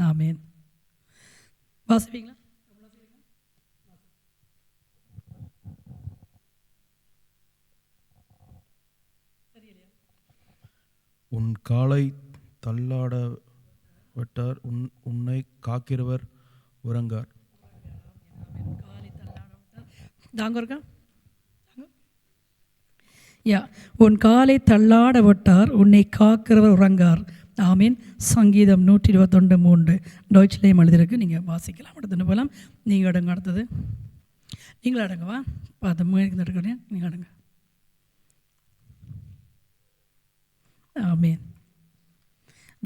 ஆமேன். வாசிப்பீங்களா? உன் காலை தள்ளாட விட்டார், உன்னை காக்கிறவர் உறங்கார். உன் காலை தள்ளாட விட்டார், உன்னை காக்கிறவர் உறங்கார். ஆமீன். சங்கீதம் 121:3 டொய்ச்லேயும் எழுதியிருக்கு. நீங்கள் வாசிக்கலாம். அடுத்து போகலாம். நீங்கள் அடங்க. அடுத்தது நீங்களும் அடங்கவா? பார்த்து முயற்சி எடுக்கிறேன். நீங்கள் அடங்க. ஆமீன்.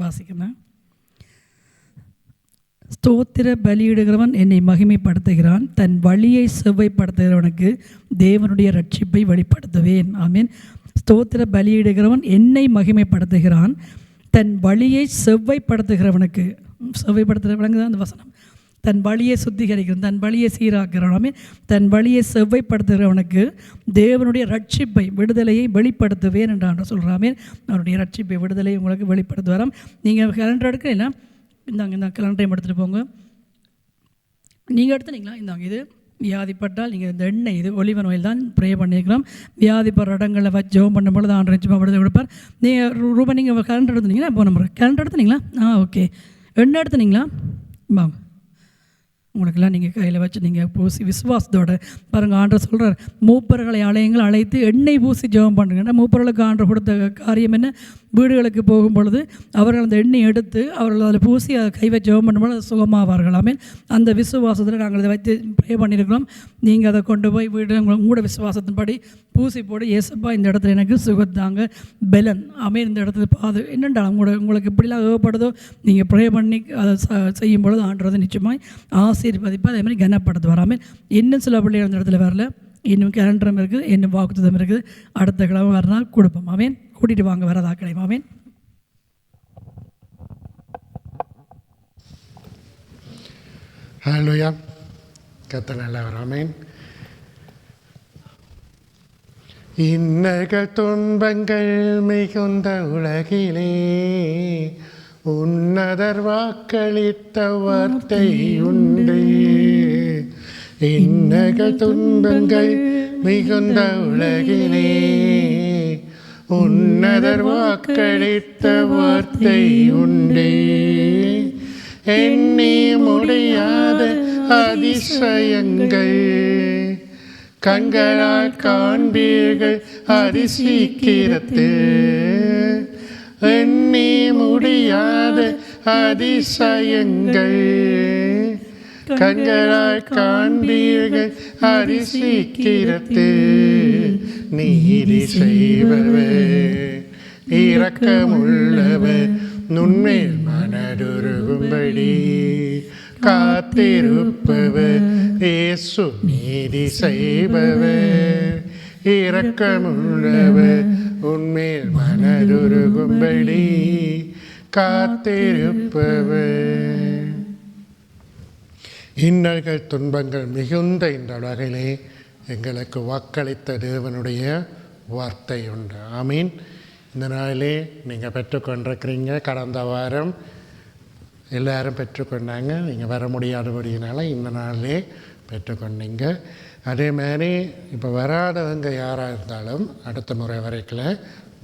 வாசிக்கிறேன். ஸ்தோத்திர பலியிடுகிறவன் என்னை மகிமைப்படுத்துகிறான், தன் வழியை செவ்வைப்படுத்துகிறவனுக்கு தேவனுடைய ரட்சிப்பை வெளிப்படுத்துவேன். ஆமீன். ஸ்தோத்திர பலியிடுகிறவன் என்னை மகிமைப்படுத்துகிறான், தன் வழியை செவ்வைப்படுத்துகிறவனுக்கு. செவ்வைப்படுத்துகிறவனுக்கு தான் அந்த வசனம். தன் வழியை சுத்திகரிக்கிறவன், தன் வழியை சீராக்கிறவன், தன் வழியை செவ்வைப்படுத்துகிறவனுக்கு தேவனுடைய ரட்சிப்பை விடுதலையை வெளிப்படுத்துவேன் என்றான் சொல்கிறாமே. அவனுடைய ரட்சிப்பை விடுதலையை உங்களுக்கு வெளிப்படுத்துவாராம். நீங்கள் கேலண்டர் எடுக்கலாம். இந்த கேலண்டரையும் எடுத்துகிட்டு போங்க. நீங்கள் எடுத்துனீங்களா? இந்தாங்க. இது வியாதிப்பட்டால் நீங்கள் இந்த எண்ணெய், இது ஒலிவன் ஆயில் தான் ப்ரே பண்ணியிருக்கிறோம். வியாதிப்படுற இடங்களில் வச்சு ஜெபம் பண்ணும்போது ஆண்டு நிச்சயமாக விடுதலை கொடுப்பார். நீங்கள் ரூபாய் நீங்கள் கேலண்டர் எடுத்துனீங்களா? இப்போ நம்பர் கேலண்டர் எடுத்துனீங்களா? ஓகே. எண்ணெய் எடுத்துனீங்களா? வாங்க. உங்களுக்கெல்லாம் நீங்கள் கையில் வச்சு நீங்கள் பூசி விசுவாசத்தோடு பாருங்கள். ஆண்டவர் சொல்கிறார், மூப்பர்களை அழையுங்கள், அழைத்து எண்ணெய் பூசி ஜெபம் பண்ணுங்க. மூப்பர்களுக்கு ஆண்டவர் கொடுத்த காரியம் என்ன? வீடுகளுக்கு போகும் பொழுது அவர்கள் அந்த எண்ணெய் எடுத்து அவர்கள் அதில் பூசி அதை கை வச்சு ஜெபம் பண்ணும்போது அது சுகமாவார்கள். ஆமீன். அந்த விசுவாசத்தில் நாங்கள் இதை வைத்து ப்ரே பண்ணியிருக்கிறோம். நீங்கள் அதை கொண்டு போய் வீடு உங்களோட விசுவாசத்தின்படி பூசி போடு. ஏசப்பா இந்த இடத்துல எனக்கு சுகத்தாங்க, பெலன். ஆமீன். இந்த இடத்துல பாது என்னென்றா உங்களுக்கு இப்படிலாம் ஏகப்படுதோ நீங்கள் ப்ரே பண்ணி அதை செய்யும் பொழுது ஆண்டது நிச்சயமாய் ஆசீர்வதிப்பா. அதே மாதிரி கனப்படுத்துவார். ஆமீன். இன்னும் சில பிள்ளைகள் அந்த இடத்துல வரல. இன்னும் கேலண்டரும் இருக்குது, இன்னும் வாக்குத்தத்தம் இருக்குது. அடுத்த கிழமை வரனால் கொடுப்போம். ஆமீன். கூட்டிகிட்டு வாங்க வரதா கிடைக்கும். ஆமீன். ஹல்லேலூயா. கர்த்தர் நல்லவர். ஆமீன். இன்னக துன்பங்கள் மிகுந்த உலகிலே உன்னதர் வாக்களித்த வார்த்தை உண்டு. இன்னக துன்பங்கள் மிகுந்த உலகிலே உன்னதர் வாக்களித்த வார்த்தை உண்டு. எண்ணி முடியாத அதிசயங்கள் கண்களால் காண்பீர்கள் அதிசீக்கிரத்தில். எண்ணி முடியாத அதிசயங்கள் கண்களால் காண்பீர்கள் அதிசீக்கிரத்தில். நீதி செய்பவர் இரக்கமுள்ளவர் நுண்மேல் மனதுருகும்படி காத்திருப்பவர் இயேசு. நீதி செய்பவர் இரக்கமுள்ளவர் உன்மேல் மனதுருகும்படி காத்திருப்பவர். இன்னல்கள் துன்பங்கள் மிகுந்த இந்த உலகிலே எங்களுக்கு வாக்களித்த தேவனுடைய வார்த்தை உண்டு. ஆமீன். இந்த நாளிலே நீங்கள் பெற்றுக்கொண்டிருக்கிறீங்க. கடந்த வாரம் எல்லோரும் பெற்றுக்கொண்டாங்க. நீங்கள் வர முடியாதபடியினால இந்த நாளிலே பெற்றுக்கொண்டீங்க. அதே மாதிரி இப்போ வராதவங்க யாராக இருந்தாலும் அடுத்த முறை வரைக்கும்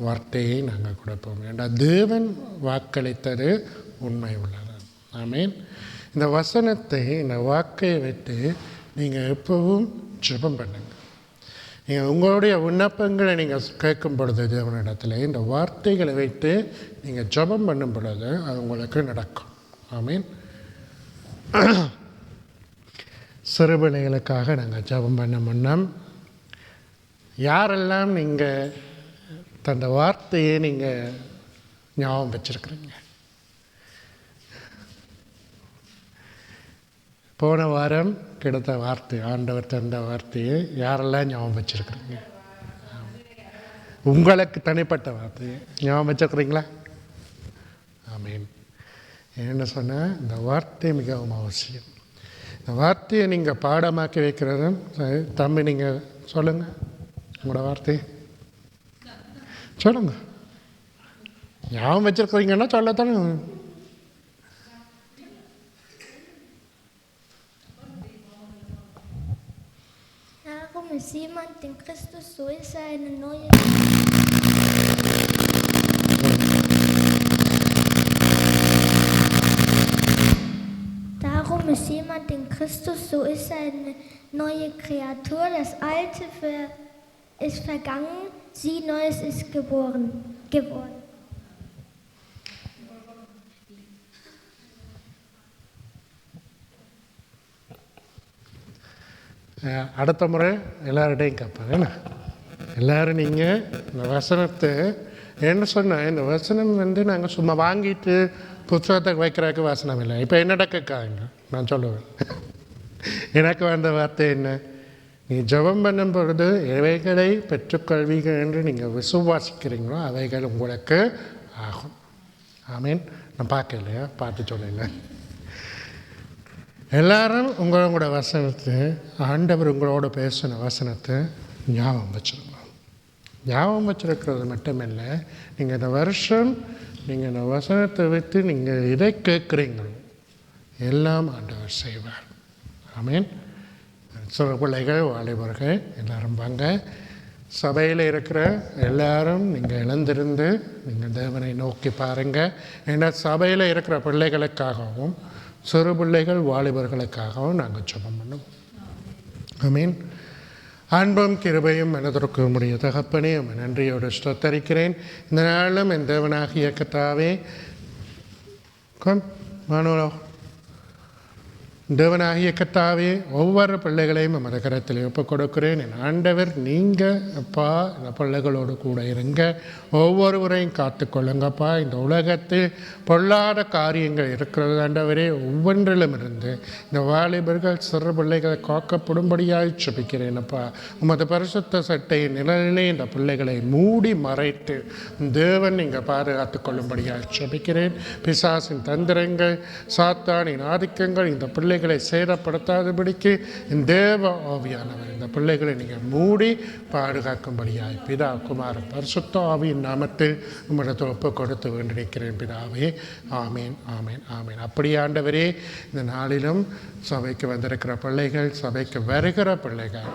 வார்த்தையை நாங்கள் கொடுப்போம். ஏன்னா தேவன் வாக்களித்தது உண்மை உள்ளது. ஆமீன். இந்த வசனத்தை, இந்த வாக்கை வைத்து நீங்கள் எப்பவும் ஜெபம் பண்ணுங்கள். நீங்கள் உங்களுடைய விண்ணப்பங்களை நீங்கள் கேட்கும் பொழுது தேவனிடத்தில் இந்த வார்த்தைகளை வைத்து நீங்கள் ஜெபம் பண்ணும் பொழுது அது உங்களுக்கு நடக்கும். ஆமீன். சிறுபிள்ளைகளுக்காக நாங்கள் ஜெபம் பண்ண முன்னம் யாரெல்லாம் நீங்கள் தந்த வார்த்தையை நீங்கள் ஞாபகம் வச்சுருக்குறீங்க? போன வாரம் கிடைத்த வார்த்தை, ஆண்டவர் தந்த வார்த்தையை யாரெல்லாம் ஞாபகம் வச்சுருக்குறீங்க? உங்களுக்கு தனிப்பட்ட வார்த்தையை ஞாபகம் வச்சுருக்குறீங்களா? ஆமீன். என்ன சொன்னால் இந்த வார்த்தை மிகவும் அவசியம். இந்த வார்த்தையை நீங்கள் பாடமாக்கி வைக்கிறதும் தம்பி நீங்கள் சொல்லுங்கள். உங்களோட வார்த்தை சொல்லுங்கள். ஞாபகம் வச்சுருக்குறீங்கன்னா சொல்லத்தானே. ist jemand in Christus, so ist er eine neue. Darum ist jemand in Christus, so ist er eine neue Kreatur. Das Alte ist vergangen, sieh, Neues ist geworden. அடுத்த முறை எல்லார்டையும் கேட்பாங்க என்ன எல்லோரும் நீங்கள் இந்த வசனத்தை என்ன சொன்னால் இந்த வசனம் நாங்கள் சும்மா வாங்கிட்டு புத்தகத்தை வைக்கிறதுக்கு வசனம் இல்லை. இப்போ என்னடா கேட்காங்க நான் சொல்லுவேன். எனக்கு வந்த வார்த்தை என்ன, நீ ஜெபம் பண்ணும் பொழுது எவைகளை பெற்றுக்கொள்வீர்கள் என்று நீங்கள் விசுவாசிக்கிறீங்களோ அவைகள் உங்களுக்கு ஆகும். ஆமீன். நான் பார்க்கலையா, பார்த்து சொல்லலை. எல்லாரும் உங்களோட வசனத்தை, ஆண்டவர் உங்களோட பேசின வசனத்தை ஞாபகம் வச்சுருங்க. ஞாபகம் வச்சுருக்கிறது மட்டுமில்லை, நீங்கள் இந்த வருஷம் நீங்கள் இந்த வசனத்தை வைத்து நீங்கள் இதை கேட்குறீங்களோ எல்லாம் ஆண்டவர் செய்வார். ஆமீன். சில பிள்ளைகள், வாலிபர்கள் எல்லாரும் வாங்க. சபையில் இருக்கிற எல்லாரும் நீங்கள் இழந்திருந்து நீங்கள் தேவனை நோக்கி பாருங்கள். ஏன்னா சபையில் இருக்கிற பிள்ளைகளுக்காகவும் சிறு பிள்ளைகள் வாலிபர்களுக்காகவும் நாங்கள் ஜெபம் பண்ணுவோம். ஆமீன். அன்பும் கிருபையும் மனதிற்கு உம்முடைய தகப்பனே, நன்றியோடு ஸ்தோத்தரிக்கிறேன். இந்த நாளும் என் தேவனாகிய கர்த்தாவே, தேவனாகிய கர்த்தாவே, ஒவ்வொரு பிள்ளைகளையும் நமது கரத்தில் ஒப்புக் கொடுக்கிறேன். என் ஆண்டவர், நீங்கள் அப்பா இந்த பிள்ளைகளோடு கூட இருங்க, ஒவ்வொருவரையும் காத்துக்கொள்ளுங்கப்பா. இந்த உலகத்தில் பொல்லாத காரியங்கள் இருக்கிறது ஆண்டவரே, ஒவ்வொன்றிலும் இருந்து இந்த வாலிபர்கள் சிறு பிள்ளைகளை காக்கப்படும்படியாக ஜெபிக்கிறேனப்பா. உமது பரிசுத்த சட்டையின் நிழலிலே இந்த பிள்ளைகளை மூடி மறைத்து தேவன் நீங்கள் பாதுகாத்து கொள்ளும்படியாக ஜெபிக்கிறேன். பிசாசின் தந்திரங்கள், சாத்தானின் ஆதிக்கங்கள் இந்த பிள்ளைகளை சேதப்படுத்தாதபடிக்கு தேவ ஆவியானவர் இந்த பிள்ளைகளை நீங்கள் மூடி பாதுகாக்கும்படியாய் பிதா, குமார, பரிசுத்த ஆவியின் நாமத்தில் உம்மிடத்தில் ஒப்புக் கொடுத்து வேண்டியிருக்கிறேன் பிதாவே. ஆமீன், ஆமீன், ஆமீன். அப்படியே ஆண்டவரே, இந்த நாளிலும் சபைக்கு வந்திருக்கிற பிள்ளைகள், சபைக்கு வருகிற பிள்ளைகள்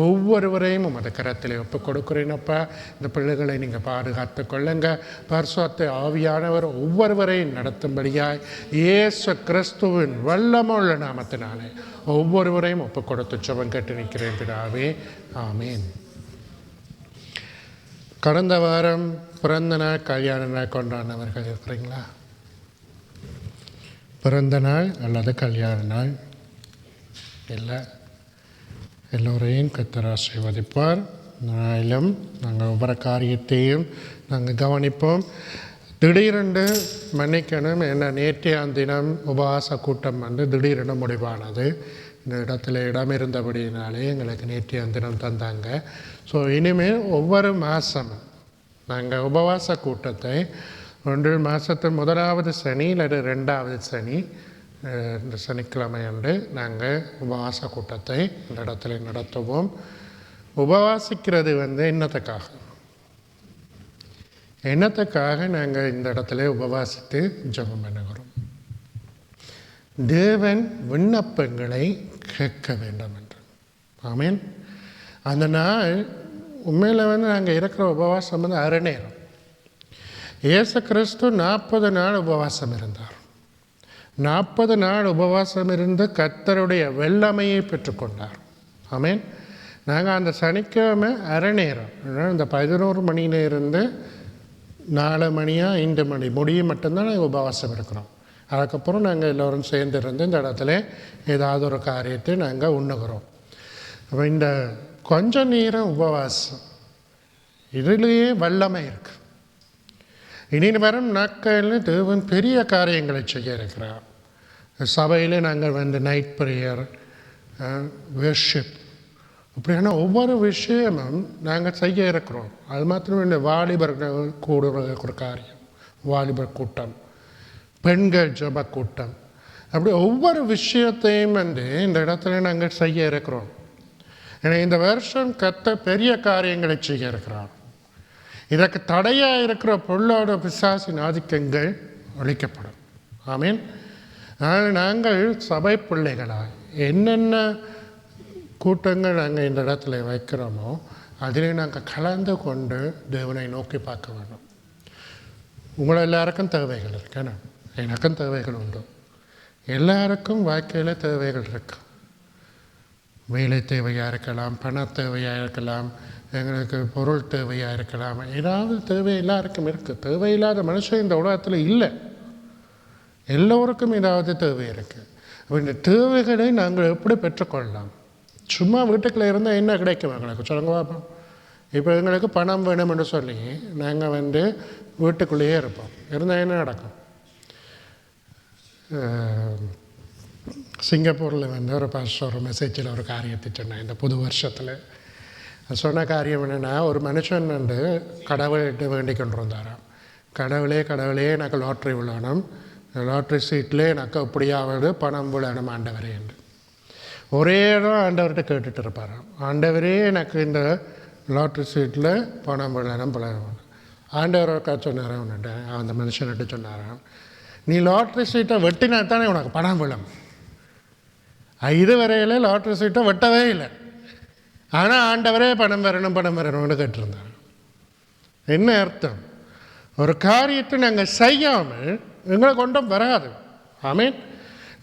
ஒவ்வொருவரையும் உமது கரத்தில் ஒப்புக் கொடுக்கிறேனப்பா. இந்த பிள்ளைகளை நீங்கள் பாதுகாத்து கொள்ளுங்க. பரிசுத்த ஆவியானவர் ஒவ்வொருவரையும் நடத்தும்படியாய் இயேசு கிறிஸ்துவின் வல்லமுள்ள நாமத்தினாலே ஒவ்வொருவரையும் ஒப்புக் கொடுத்து ஜெபம் கேட்டு நிற்கிறேன் பிதாவே. ஆமீன். கடந்த வாரம் பிறந்த நாள், கல்யாண நாள் கொண்டாடினவர்கள் இருக்கிறீங்களா? பிறந்த நாள் அல்லது கல்யாண நாள் எல்லோரையும் கர்த்தர் ஆசீர்வதிப்பார். நாளிலும் நாங்கள் ஒவ்வொரு காரியத்தையும் நாங்கள் கவனிப்போம். திடீரென்று மன்னிக்கணும், என்ன நேற்றையாம் தினம் உபவாச கூட்டம் திடீரென முடிவானது. இந்த இடத்துல இடம் இருந்தபடினாலே எங்களுக்கு நேற்றையாம் தினம் தந்தாங்க. ஸோ இனிமேல் ஒவ்வொரு மாதமும் நாங்கள் உபவாச கூட்டத்தை 1 மாதத்து முதலாவது சனி அல்லது 2வது சனி, இந்த சனிக்கிழமை அன்று நாங்கள் உபவாச கூட்டத்தை இந்த இடத்துல நடத்துவோம். உபவாசிக்கிறது என்னத்துக்காக நாங்கள் இந்த இடத்துல உபவாசித்து ஜெபம் பண்ணுகிறோம். தேவன் விண்ணப்பங்களை கேட்க வேண்டும் என்று. ஆமீன். அந்த நாள் உண்மையில் நாங்கள் இருக்கிற உபவாசம் அரை நேரம். இயேசு கிறிஸ்து 40 நாள் உபவாசம் இருந்தார். 40 நாள் உபவாசம் இருந்து கர்த்தருடைய வல்லமையை பெற்றுக்கொண்டார். ஆமீன். நாங்கள் அந்த சனிக்கிழமை அரை நேரம், இந்த 11 மணியிலிருந்து 4 மணியா 5 மணி முடியும் மட்டும்தான் நாங்கள் உபவாசம் இருக்கிறோம். அதுக்கப்புறம் நாங்கள் எல்லோரும் சேர்ந்து இருந்து இந்த இடத்துல ஏதாவது ஒரு காரியத்தை நாங்கள் உண்ணுகிறோம். அப்போ இந்த கொஞ்ச நேரம் உபவாசம் இதிலேயே வல்லமை இருக்குது. இனி வரும் நாட்களில் தேவன் பெரிய காரியங்களை செய்ய இருக்கிறார். சபையில் நாங்கள் நைட் ப்ரேயர், வர்ஷிப், அப்படின்னா ஒவ்வொரு விஷயமும் நாங்கள் செய்ய இருக்கிறோம். அது மாத்திரம் இல்லை, வாலிபர்கள் கூடுற ஒரு காரியம், வாலிபர் கூட்டம், பெண்கள் ஜெப கூட்டம், அப்படி ஒவ்வொரு விஷயத்தையும் இந்த இடத்துல நாங்கள் செய்ய இருக்கிறோம். ஏன்னா இந்த வருஷம் கர்த்தர் பெரிய காரியங்களை செய்ய இருக்கிறார். இதற்கு தடையாக இருக்கிற பொருளோட பிசாசின் ஆதிக்கங்கள் ஒழிக்கப்படும். ஆமீன். நாங்கள் சபை பிள்ளைகளாக என்னென்ன கூட்டங்கள் நாங்கள் இந்த இடத்துல வைக்கிறோமோ அதிலே நாங்கள் கலந்து கொண்டு தேவனை நோக்கி பார்க்க வேண்டும். உங்களை எல்லாருக்கும் தேவைகள் இருக்கேன், எனக்கும் தேவைகள் உண்டு. எல்லாருக்கும் வாழ்க்கையில் தேவைகள் இருக்கு. வேலை தேவையாக இருக்கலாம், பண தேவையாக இருக்கலாம், எங்களுக்கு பொருள் தேவையாக இருக்கலாம். ஏதாவது தேவை எல்லாருக்கும் இருக்குது. தேவையில்லாத மனுஷன் இந்த உலகத்தில் இல்லை. எல்லோருக்கும் ஏதாவது தேவை இருக்குது. அப்போ இந்த தேவைகளை நாங்கள் எப்படி பெற்றுக்கொள்ளலாம்? சும்மா வீட்டுக்குள்ளே இருந்தால் என்ன கிடைக்கும் எங்களுக்கு சொல்லுங்க பார்ப்போம். இப்போ எங்களுக்கு பணம் வேணும்னு சொல்லி நாங்கள் வீட்டுக்குள்ளேயே இருப்போம். இருந்தால் என்ன நடக்கும்? சிங்கப்பூரில் ஒரு பாஸ்டர் ஒரு மெசேஜில் ஒரு காரியத்தை சொன்னேன். இந்த புது வருஷத்தில் சொன்ன காரியம் என்னென்னா, ஒரு மனுஷன் கடவுள்கிட்ட வேண்டி கொண்டு வந்தாராம். கடவுளே எனக்கு லாட்ரி விழணும், லாட்ரி சீட்டில் எனக்கு எப்படியாவது பணம் விழணும் ஆண்டவரே என்று ஒரே இடம் ஆண்டவர்கிட்ட கேட்டுட்டு இருப்பாராம். ஆண்டவரே எனக்கு இந்த லாட்ரி சீட்டில் பணம் விழணும் ஆண்டவருக்கா சொன்னாராம். அந்த மனுஷன்கிட்ட சொன்னாராம், நீ லாட்ரி சீட்டை வெட்டினா தானே உனக்கு பணம் விழும். இதுவரையில் லாட்ரி சீட்டை வெட்டவே இல்லை. ஆனால் ஆண்டவரே பணம் வரணும்னு கேட்டிருந்தாங்க. என்ன அர்த்தம்? ஒரு காரியத்தை நாங்கள் செய்யாமல் எங்களை கொண்டும் வராது. ஆமீன்.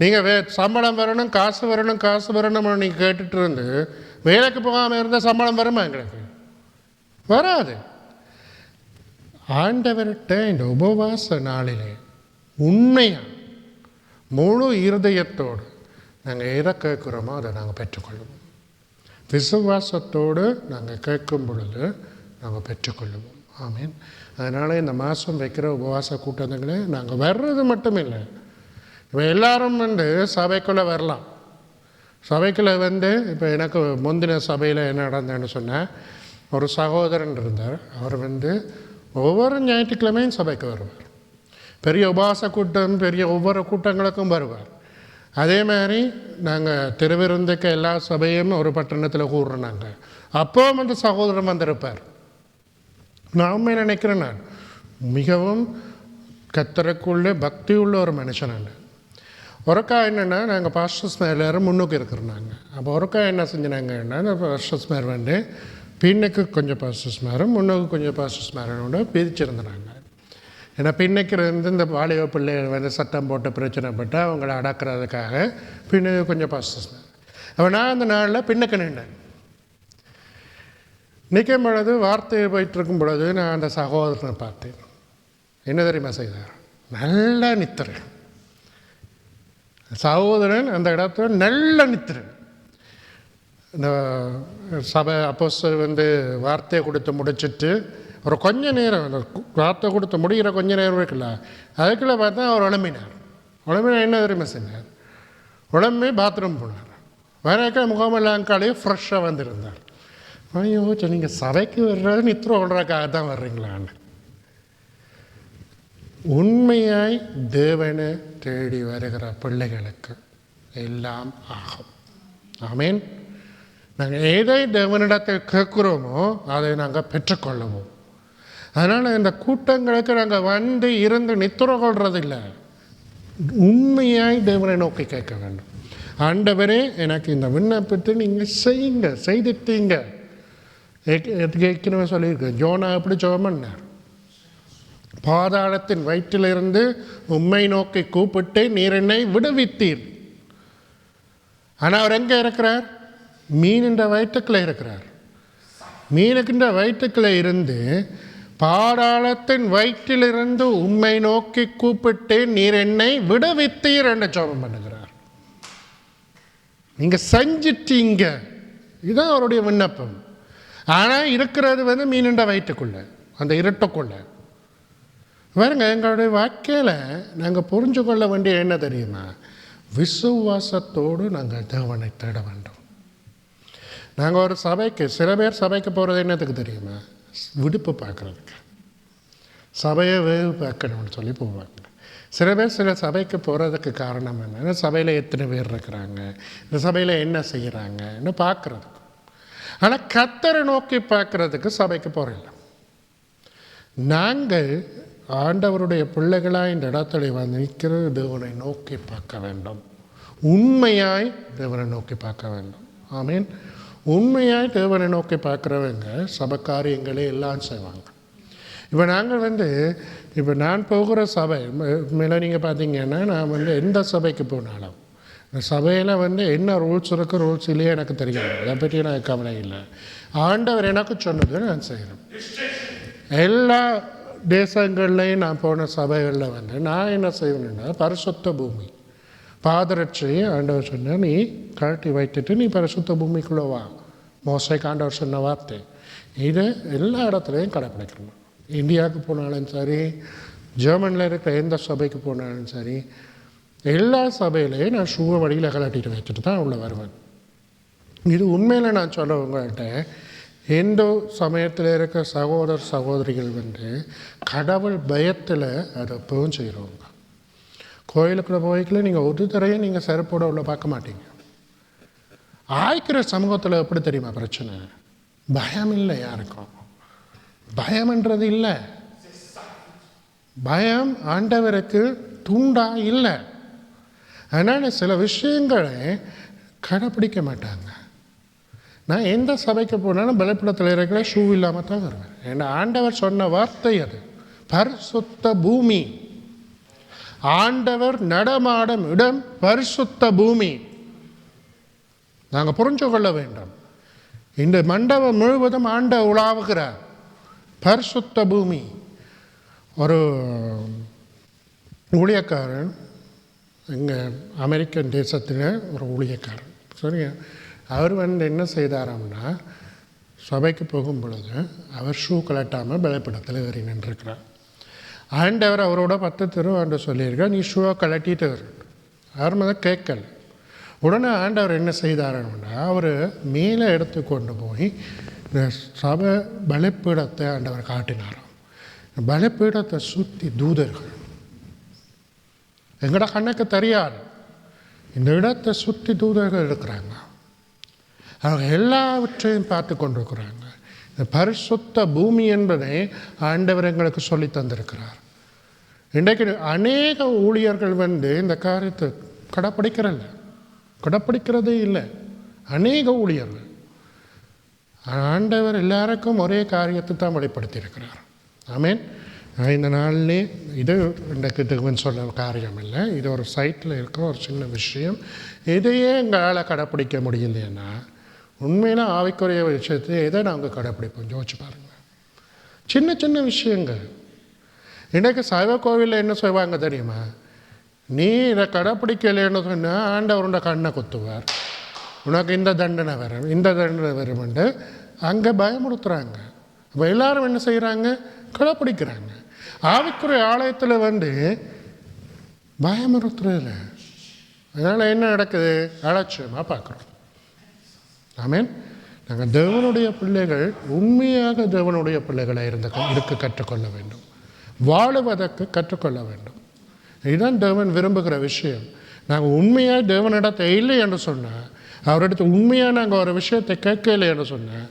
நீங்கள் சம்பளம் வரணும், காசு வரணும்னு நீங்கள் கேட்டுட்டு இருந்து வேலைக்கு போகாமல் இருந்தால் சம்பளம் வருமா? எங்களுக்கு வராது. ஆண்டவர்கிட்ட இந்த உபவாச நாளிலே உண்மையாக முழு இருதயத்தோடு நாங்கள் எதை கேட்குறோமோ அதை நாங்கள் பெற்றுக்கொள்வோம். விசுவாசத்தோடு நாங்கள் கேட்கும் பொழுது நாங்கள் பெற்றுக்கொள்வோம். ஆமீன். அதனால் இந்த மாதம் வைக்கிற உபவாச கூட்டங்களே நாங்கள் வர்றது மட்டும் இல்லை, இப்போ எல்லோரும் சபைக்குள்ளே வரலாம். சபைக்குள்ளே இப்போ எனக்கு முந்தின சபையில் என்ன நடந்தேன்னு சொன்னால், ஒரு சகோதரன் இருந்தார். அவர் ஒவ்வொரு ஞாயிற்றுக்கிழமையும் சபைக்கு வருவார். பெரிய உபவாச கூட்டம், பெரிய ஒவ்வொரு கூட்டங்களுக்கும் வருவார். அதே மாதிரி நாங்கள் திருவிருந்துக்கு எல்லா சபையும் ஒரு பட்டணத்தில் கூடுறோம். அப்போவும் அந்த சகோதரன் வந்திருப்பார். நான் நினைக்கிறேன், நான் மிகவும் கத்தருக்குள்ளே பக்தி உள்ள ஒரு மனுஷன். ஒருக்கா என்னென்னா, நாங்கள் பாஸ்டர்ஸ் மேர் எல்லோரும் முன்னுக்கு இருக்கிறோம். அப்போ ஒருக்கா என்ன செஞ்சினாங்கன்னா, அந்த பாஸ்டர்ஸ் மேர் பின்னுக்கு கொஞ்சம் பாஸ்டர்ஸ் மேரும் முன்னுக்கு கொஞ்சம் பாஸ்டர்ஸ் மேரோட பிரிச்சிருந்தாங்க. ஏன்னா பின்னுக்கு இருந்து இந்த வாலிப பிள்ளைகள் சட்டம் போட்டு பிரச்சனைப்பட்டு அவங்கள அடக்கிறதுக்காக பின்னுக்கு கொஞ்சம் பாஸ்டர்ஸ் மேர். அப்போ நான் அந்த நாளில் பின்னுக்கு நின்றேன். நிற்கும் பொழுது வார்த்தை போயிட்டுருக்கும் பொழுது நான் அந்த சகோதரனை பார்த்தேன். என்ன தெரியுமா செய்தார்? நல்லா நித்திரன் சகோதரன். அந்த இடத்துல நல்ல நித்திரன். இந்த சபை அப்போஸ்தலர் வார்த்தையை கொடுத்து முடிச்சுட்டு ஒரு கொஞ்ச நேரம், அந்த வார்த்தை கொடுத்து முடிகிற கொஞ்ச நேரம் இருக்குல்ல, அதுக்குள்ளே பார்த்தா அவர் உடம்பினார். என்ன தெரியுமா செஞ்சார்? உடம்பே பாத்ரூம் போனார். வரைக்கும் முகமெல்லாம் காலையே ஃப்ரெஷ்ஷாக வந்திருந்தார். ஐயோ, நீங்கள் சபைக்கு வர்றது நித்திரம் ஓடுறதுக்காக தான் வர்றீங்களான்னு. உண்மையாய் தேவனை தேடி வருகிற பிள்ளைகளுக்கு எல்லாம் ஆகும். ஆமீன். நாங்கள் எதை தேவனிடத்தில் கேட்குறோமோ அதை நாங்கள் பெற்றுக்கொள்ளுவோம். அதனால் இந்த கூட்டங்களுக்கு நாங்கள் இருந்து நித்திரம் கொள்றதில்லை. உண்மையாய் தேவனை நோக்கி கேட்க வேண்டும். ஆண்டவரே, எனக்கு இந்த விண்ணப்பத்தை நீங்கள் செய்யுங்க, செய்துட்டீங்க. ஏற்கனவே சொல்லியிருக்கேன், ஜோனா எப்படி ஜெபம் பண்ணார்? பாதாளத்தின் வயிற்றிலிருந்து உம்மை நோக்கி கூப்பிட்டு நீர் என்னை விடுவித்தீர். ஆனால் அவர் எங்கே இருக்கிறார்? மீனின்ற வயிற்றுக்குள்ளே இருக்கிறார். மீனுக்கின்ற வயிற்றுக்குள்ளே இருந்து பாதாளத்தின் வயிற்றிலிருந்து உம்மை நோக்கி கூப்பிட்டு நீர் என்னை விடுவித்தீர் என்று ஜெபம் பண்ணுகிறார். நீங்கள் செஞ்சிட்டீங்க, இதுதான் அவருடைய விண்ணப்பம். ஆனால் இருக்கிறது மீனின்ற வயிற்றுக்குள்ளே, அந்த இருட்டுக்குள்ளே. பாருங்க, எங்களுடைய வாழ்க்கையில் நாங்கள் புரிஞ்சு கொள்ள வேண்டிய என்ன தெரியுமா? விசுவாசத்தோடு நாங்கள் தேவனை தேட வேண்டும். நாங்கள் ஒரு சபைக்கு, சில பேர் சபைக்கு போகிறது என்னத்துக்கு தெரியுமா? விடுப்பு பார்க்குறதுக்கு, சபையை வேவு பார்க்கணும்னு சொல்லி போவாங்க. சில பேர் சில சபைக்கு போகிறதுக்கு காரணம் என்ன? சபையில் எத்தனை பேர் இருக்கிறாங்க, இந்த சபையில் என்ன செய்கிறாங்கன்னு பார்க்குறதுக்கு. ஆனால் கர்த்தரை நோக்கி பார்க்குறதுக்கு சபைக்கு போகிறதில்ல. நாங்கள் ஆண்டவருடைய பிள்ளைகளாக இந்த இடத்துல நிற்கிறது தேவனை நோக்கி பார்க்க வேண்டும். உண்மையாய் தேவனை நோக்கி பார்க்க வேண்டும். ஆமீன். உண்மையாக தேவனை நோக்கி பார்க்குறவங்க சபை காரியங்களே எல்லாம் செய்வாங்க. இப்போ நாங்கள் இப்போ நான் போகிற சபை மேலே நீங்கள் பார்த்தீங்கன்னா, நான் எந்த சபைக்கு போனாலும் இந்த சபையில் என்ன ரூல்ஸ் இருக்குது, ரூல்ஸ் இல்லையே எனக்கு தெரியாது. அதை பற்றி எனக்கு கவலை இல்லை. ஆண்டவர் எனக்கு சொன்னது நான் செய்கிறேன். எல்லா தேசங்கள்லையும் நான் போன சபைகளில் நான் என்ன செய்வேன்னா, பரிசுத்த பூமி பாதரட்சியை ஆண்டவர் சொன்ன, நீ கழட்டி வைத்துட்டு நீ பரிசுத்த பூமிக்குள்ளே வா. மோசைக்கு ஆண்டவர் சொன்ன வார்த்தை இது எல்லா இடத்துலையும் கடைப்பிடிக்கணும். இந்தியாவுக்கு போனாலும் சரி, ஜெர்மனியில் இருக்கிற எந்த சபைக்கு போனாலும் சரி, எல்லா சபையிலையும் நான் ஷூவை வழியில் கலட்டிட்டு வச்சுட்டு தான் உள்ளே வருவேன். இது உண்மையில் நான் சொல்ல உங்கள்கிட்ட, இந்து சமயத்தில் இருக்க சகோதர சகோதரிகள் கடவுள் பயத்தில் அதை எப்பவும் செய்கிறவங்க. கோயிலுக்குள்ள போய்க்குள்ள நீங்கள் ஒரு தரையும் நீங்கள் செருப்போட உள்ள பார்க்க மாட்டீங்க. ஆய்க்கிற சமூகத்தில் எப்படி தெரியுமா பிரச்சனை? பயம் இல்லை யாருக்கும். பயம்ன்றது இல்லை. பயம் ஆண்டவருக்கு தூண்டா இல்லை. அதனால் சில விஷயங்களை கடைப்பிடிக்க மாட்டாங்க. நான் எந்த சபைக்கு போனாலும் பலப்படத்தில் இருக்கிற ஷூ இல்லாமல் தான் வருவேன். ஏன்னா ஆண்டவர் சொன்ன வார்த்தை அது. பரிசுத்த பூமி, ஆண்டவர் நடமாடும் இடம் பரிசுத்த பூமி. நாங்கள் புரிஞ்சு கொள்ள வேண்டும். இந்த மண்டபம் முழுவதும் ஆண்டவர் உலாவுகிறார். பரிசுத்த பூமி. ஒரு ஊழியக்காரன், எங்கள் அமெரிக்கன் தேசத்தில் ஒரு ஊழியக்காரன், சரியா, அவர் என்ன செய்தாராம்னா, சபைக்கு போகும் பொழுது அவர் ஷூ கலட்டாமல் பலப்படத்தில் ஏறி நின்றுருக்கிறார். ஆண்டவர் அவரோட 10 திருவாண்டு சொல்லியிருக்கார், நீ ஷூவை கலட்டிட்டு வர. அவர் மேலே கேட்கல. உடனே ஆண்டவர் என்ன செய்தாருன்னா, அவர் மேலே எடுத்து கொண்டு போய் இந்த சபை பலிப்பீடத்தை ஆண்டவர் காட்டினாராம். பலிப்பீடத்தை சுற்றி தூதர்கள், எங்களோட கண்ணுக்கு தெரியாது, இந்த இடத்தை சுற்றி தூதர்கள் இருக்கிறாங்க. அவங்க எல்லாவற்றையும் பார்த்து கொண்டிருக்கிறாங்க. இந்த பரிசுத்த பூமி என்பதை ஆண்டவர் எங்களுக்கு சொல்லி தந்திருக்கிறார். இன்றைக்கு அநேக ஊழியர்கள் இந்த காரியத்தை கடைப்பிடிக்கிறதே இல்லை. அநேக ஊழியர்கள். ஆண்டவர் எல்லாருக்கும் ஒரே காரியத்தை தான் வெளிப்படுத்தியிருக்கிறார். ஆமீன். இந்த நாள்லே இது இன்றைக்கு சொல்ல காரியம் இல்லை. இது ஒரு சைட்டில் இருக்கிற ஒரு சின்ன விஷயம். இதையே எங்களால் கடைப்பிடிக்க முடியலைன்னா உண்மையில ஆவிக்குரிய விஷயத்தை எதை நாங்கள் கடைப்பிடிப்போம்? யோசிச்சு பாருங்கள். சின்ன சின்ன விஷயங்கள். இன்றைக்கு சைவ கோவிலில் என்ன செய்வாங்க தெரியுமா? நீ இதை கடைப்பிடிக்கலைன்னு சொன்னால் ஆண்டவருடைய கண்ணை குத்துவார், உனக்கு இந்த தண்டனை வரும், இந்த தண்டனை வரும்ன்ட்டு அங்கே பயமுறுத்துகிறாங்க. அப்போ எல்லாரும் என்ன செய்கிறாங்க? கடைப்பிடிக்கிறாங்க. ஆவிக்குரிய ஆலயத்தில் பயமுறுத்துறதில்ல. அதனால் என்ன நடக்குது? அலட்சியமாக பார்க்குறோம். ஆமீன். நாங்கள் தேவனுடைய பிள்ளைகள், உண்மையாக தேவனுடைய பிள்ளைகளாக இருக்க கற்றுக்கொள்ள வேண்டும். வாழுவதற்கு கற்றுக்கொள்ள வேண்டும். இதுதான் தேவன் விரும்புகிற விஷயம். நாங்கள் உண்மையாக தேவனிடத்தை இல்லை என்று சொன்னால், அவரிடத்து உண்மையாக நாங்கள் ஒரு விஷயத்தை கேட்கலை என்று சொன்னால்,